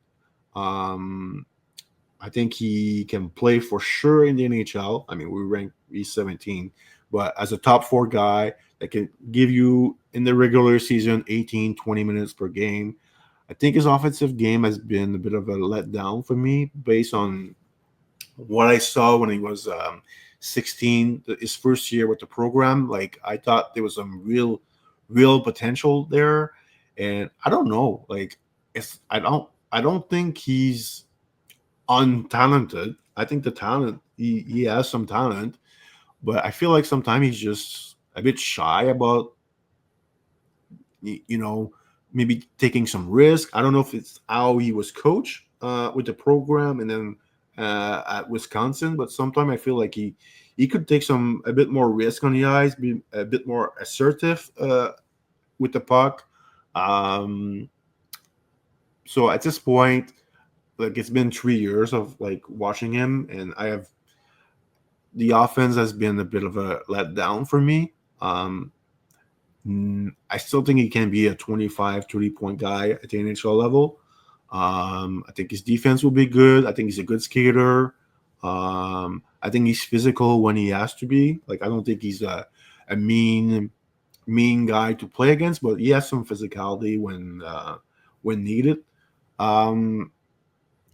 S1: I think he can play for sure in the NHL. I mean, we rank he's 17, but as a top 4 guy that can give you in the regular season 18, 20 minutes per game. I think his offensive game has been a bit of a letdown for me based on what I saw when he was 16, his first year with the program. Like I thought there was some real potential there, and I don't know. Like I don't think he's untalented. I think the talent he has some talent, but I feel like sometimes he's just a bit shy about maybe taking some risk. I don't know if it's how he was coached with the program and then at Wisconsin, but sometimes I feel like he could take a bit more risk on the ice, be a bit more assertive with the puck. So at this point, like it's been 3 years of like watching him, and the offense has been a bit of a letdown for me. I still think he can be a 25, 30-point guy at the NHL level. I think his defense will be good. I think he's a good skater. I think he's physical when he has to be. Like I don't think he's a mean guy to play against, but he has some physicality when needed.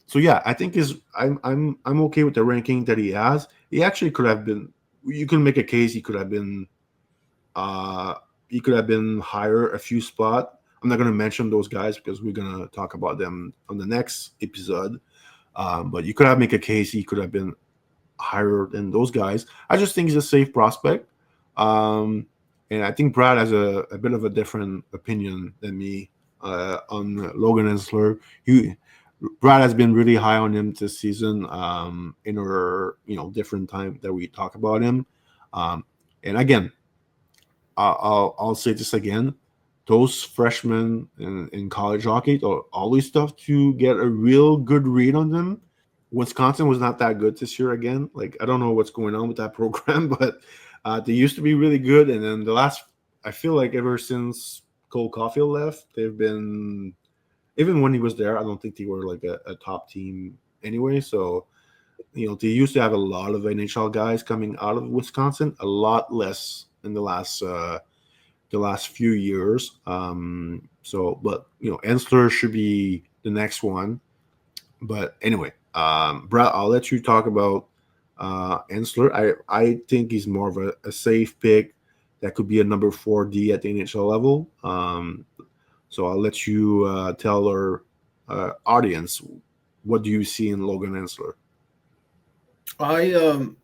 S1: So yeah, I think I'm okay with the ranking that he has. He actually could have been. You can make a case he could have been higher a few spot. I'm not going to mention those guys because we're going to talk about them on the next episode. But you could make a case he could have been higher than those guys. I just think he's a safe prospect. And I think Brad has a bit of a different opinion than me on Logan Hensler. Brad has been really high on him this season. In our different time that we talk about him, and again, I'll say this again. Those freshmen in college hockey are always tough to get a real good read on them. Wisconsin was not that good this year again. Like, I don't know what's going on with that program, but they used to be really good. And then I feel like ever since Cole Caulfield left, they've been, even when he was there, I don't think they were like a top team anyway. So, they used to have a lot of NHL guys coming out of Wisconsin, a lot less in the last few years. But Hensler should be the next one. But anyway, Brad, I'll let you talk about Hensler. I think he's more of a safe pick that could be a number 4D at the NHL level. So I'll let you tell our audience, what do you see in Logan Hensler?
S2: I don't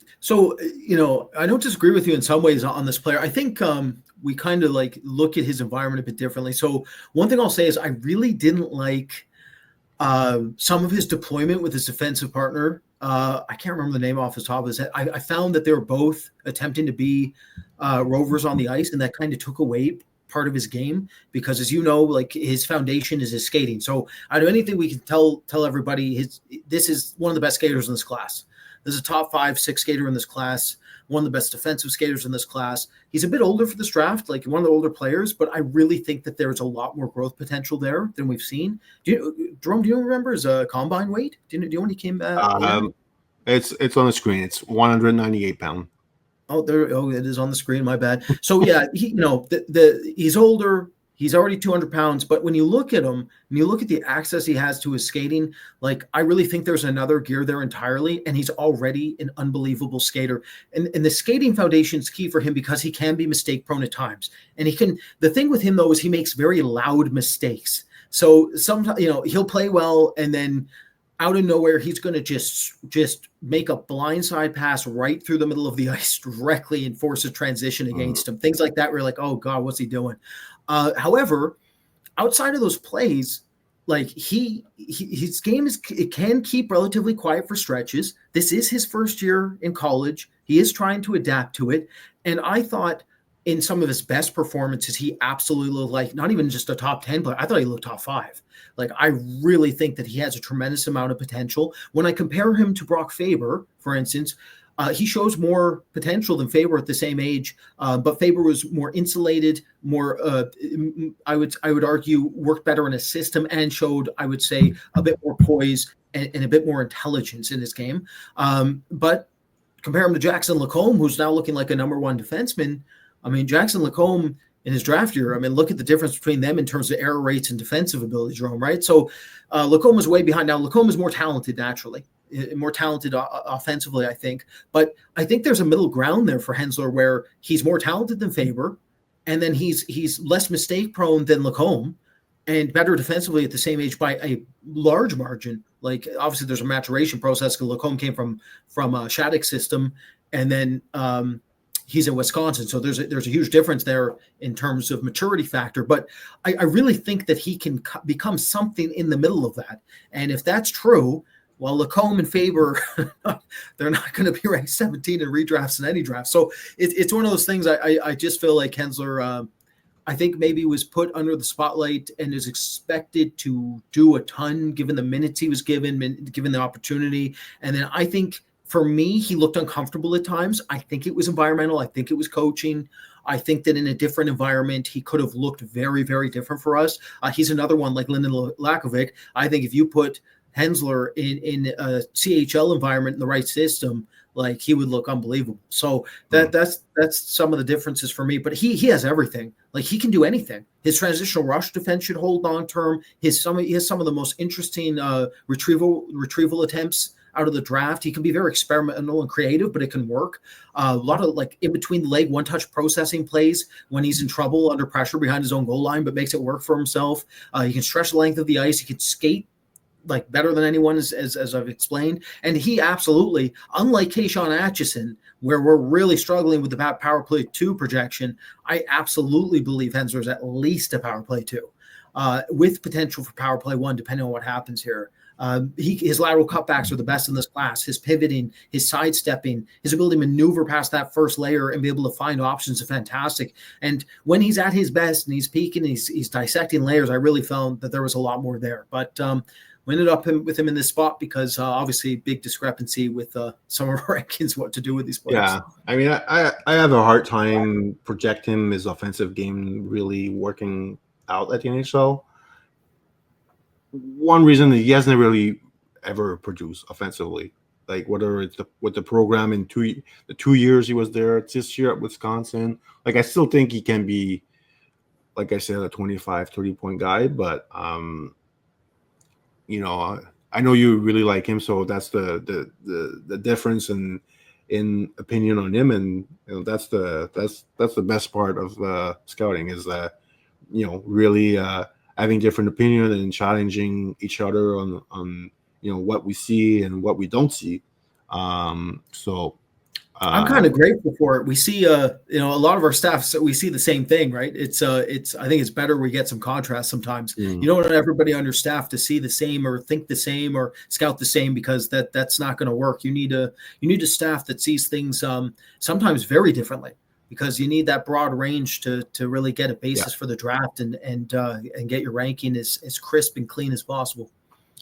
S2: disagree with you in some ways on this player. I think we kind of like look at his environment a bit differently. So one thing I'll say is I really didn't like some of his deployment with his defensive partner. I can't remember the name off the top of his head. I found that they were both attempting to be rovers on the ice, and that kind of took away part of his game because, as you know, like his foundation is his skating. So I do anything we can tell everybody this is one of the best skaters in this class. This is a top 5-6 skater in this class, one of the best defensive skaters in this class. He's a bit older for this draft, like one of the older players, but I really think that there's a lot more growth potential there than we've seen. Jérôme, do you remember his combine weight? Do you know when he came back?
S1: It's on the screen. It's 198 pounds.
S2: Oh, it is on the screen. My bad. So yeah, he's older. He's already 200 pounds, but when you look at him and you look at the access he has to his skating, like I really think there's another gear there entirely, and he's already an unbelievable skater. And the skating foundation is key for him because he can be mistake prone at times. And the thing with him though is he makes very loud mistakes. So sometimes, he'll play well and then out of nowhere, he's going to just make a blindside pass right through the middle of the ice directly and force a transition against him. Things like that, we're like, oh God, what's he doing? However, outside of those plays, like his game it can keep relatively quiet for stretches. This is his first year in college. He is trying to adapt to it. And I thought in some of his best performances, he absolutely looked like not even just a top 10 player. I thought he looked top 5. Like, I really think that he has a tremendous amount of potential. When I compare him to Brock Faber, for instance, he shows more potential than Faber at the same age, but Faber was more insulated, more, I would argue, worked better in a system and showed, I would say, a bit more poise and a bit more intelligence in his game. But compare him to Jackson Lacombe, who's now looking like a number 1 defenseman. I mean, Jackson Lacombe in his draft year, I mean, look at the difference between them in terms of error rates and defensive ability, Jérôme, right? So Lacombe is way behind. Now, Lacombe is more talented naturally, more talented offensively, I think. But I think there's a middle ground there for Hensler where he's more talented than Faber, and then he's less mistake prone than Lacombe, and better defensively at the same age by a large margin. Like, obviously, there's a maturation process because Lacombe came from a Shattuck system, and then he's in Wisconsin. So there's a huge difference there in terms of maturity factor. But I really think that he can become something in the middle of that. And if that's true, well, Lacombe and Faber, they're not going to be ranked 17 in redrafts in any draft. So it's one of those things. I just feel like Hensler, I think maybe was put under the spotlight and is expected to do a ton given the minutes he was given the opportunity. And then I think, for me, he looked uncomfortable at times. I think it was environmental. I think it was coaching. I think that in a different environment, he could have looked very, very different for us. He's another one like Lynden Lakovic. I think if you put Hensler in a CHL environment in the right system, like, he would look unbelievable. So that's some of the differences for me. But he has everything. Like, he can do anything. His transitional rush defense should hold long term. He has some of the most interesting retrieval attempts out of the draft. He can be very experimental and creative, but it can work. A lot of like in between the leg, one-touch processing plays when he's in trouble under pressure behind his own goal line, but makes it work for himself. He can stretch the length of the ice. He can skate like better than anyone, as I've explained. And he absolutely, unlike Kashawn Aitcheson, where we're really struggling with the power play 2 projection, I absolutely believe Hensler is at least a power play 2 with potential for power play 1, depending on what happens here. His lateral cutbacks are the best in this class. His pivoting, his sidestepping, his ability to maneuver past that first layer and be able to find options are fantastic. And when he's at his best and he's peaking, he's dissecting layers, I really found that there was a lot more there. But we ended up with him in this spot because obviously big discrepancy with some of our rankings, what to do with these players.
S1: Yeah, I mean, I have a hard time projecting his offensive game really working out at the NHL. One reason he hasn't really ever produced offensively, like whether it's with the program in the 2 years he was there, this year at Wisconsin. Like I still think he can be, like I said, a 25, 30-point guy, but you know, I know you really like him, so that's the difference in opinion on him, and you know, that's the best part of scouting is that, you know, really having different opinion and challenging each other on you know what we see and what we don't see. So
S2: I'm kind of grateful for it. We see, you know, a lot of our staff, so we see the same thing, right? It's I think it's better we get some contrast sometimes. You don't want everybody on your staff to see the same or think the same or scout the same, because that's not going to work. You need a staff that sees things sometimes very differently, because you need that broad range to really get a basis for the draft and get your ranking as crisp and clean as possible.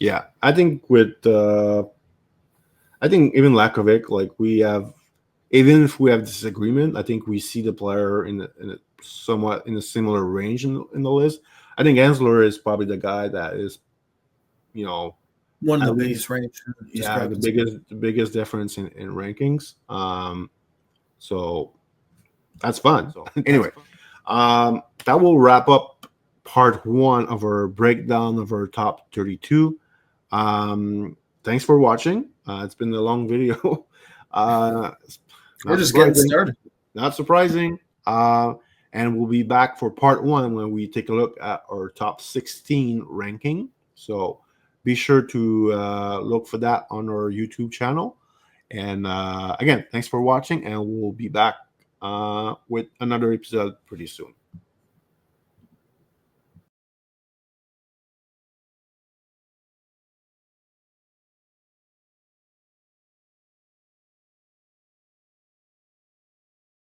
S1: Yeah, I think even Lakovic, like even if we have disagreement, I think we see the player in somewhat in a similar range in the list. I think Hensler is probably the guy that is, you know,
S2: one of the biggest range.
S1: Yeah, the biggest difference in rankings. So that's fun. So anyway, that will wrap up part 1 of our breakdown of our top 32. Thanks for watching. It's been a long video.
S2: We're just getting started.
S1: Not surprising. And we'll be back for part 1 when we take a look at our top 16 ranking. So be sure to look for that on our YouTube channel. And again, thanks for watching, and we'll be back with another episode pretty soon.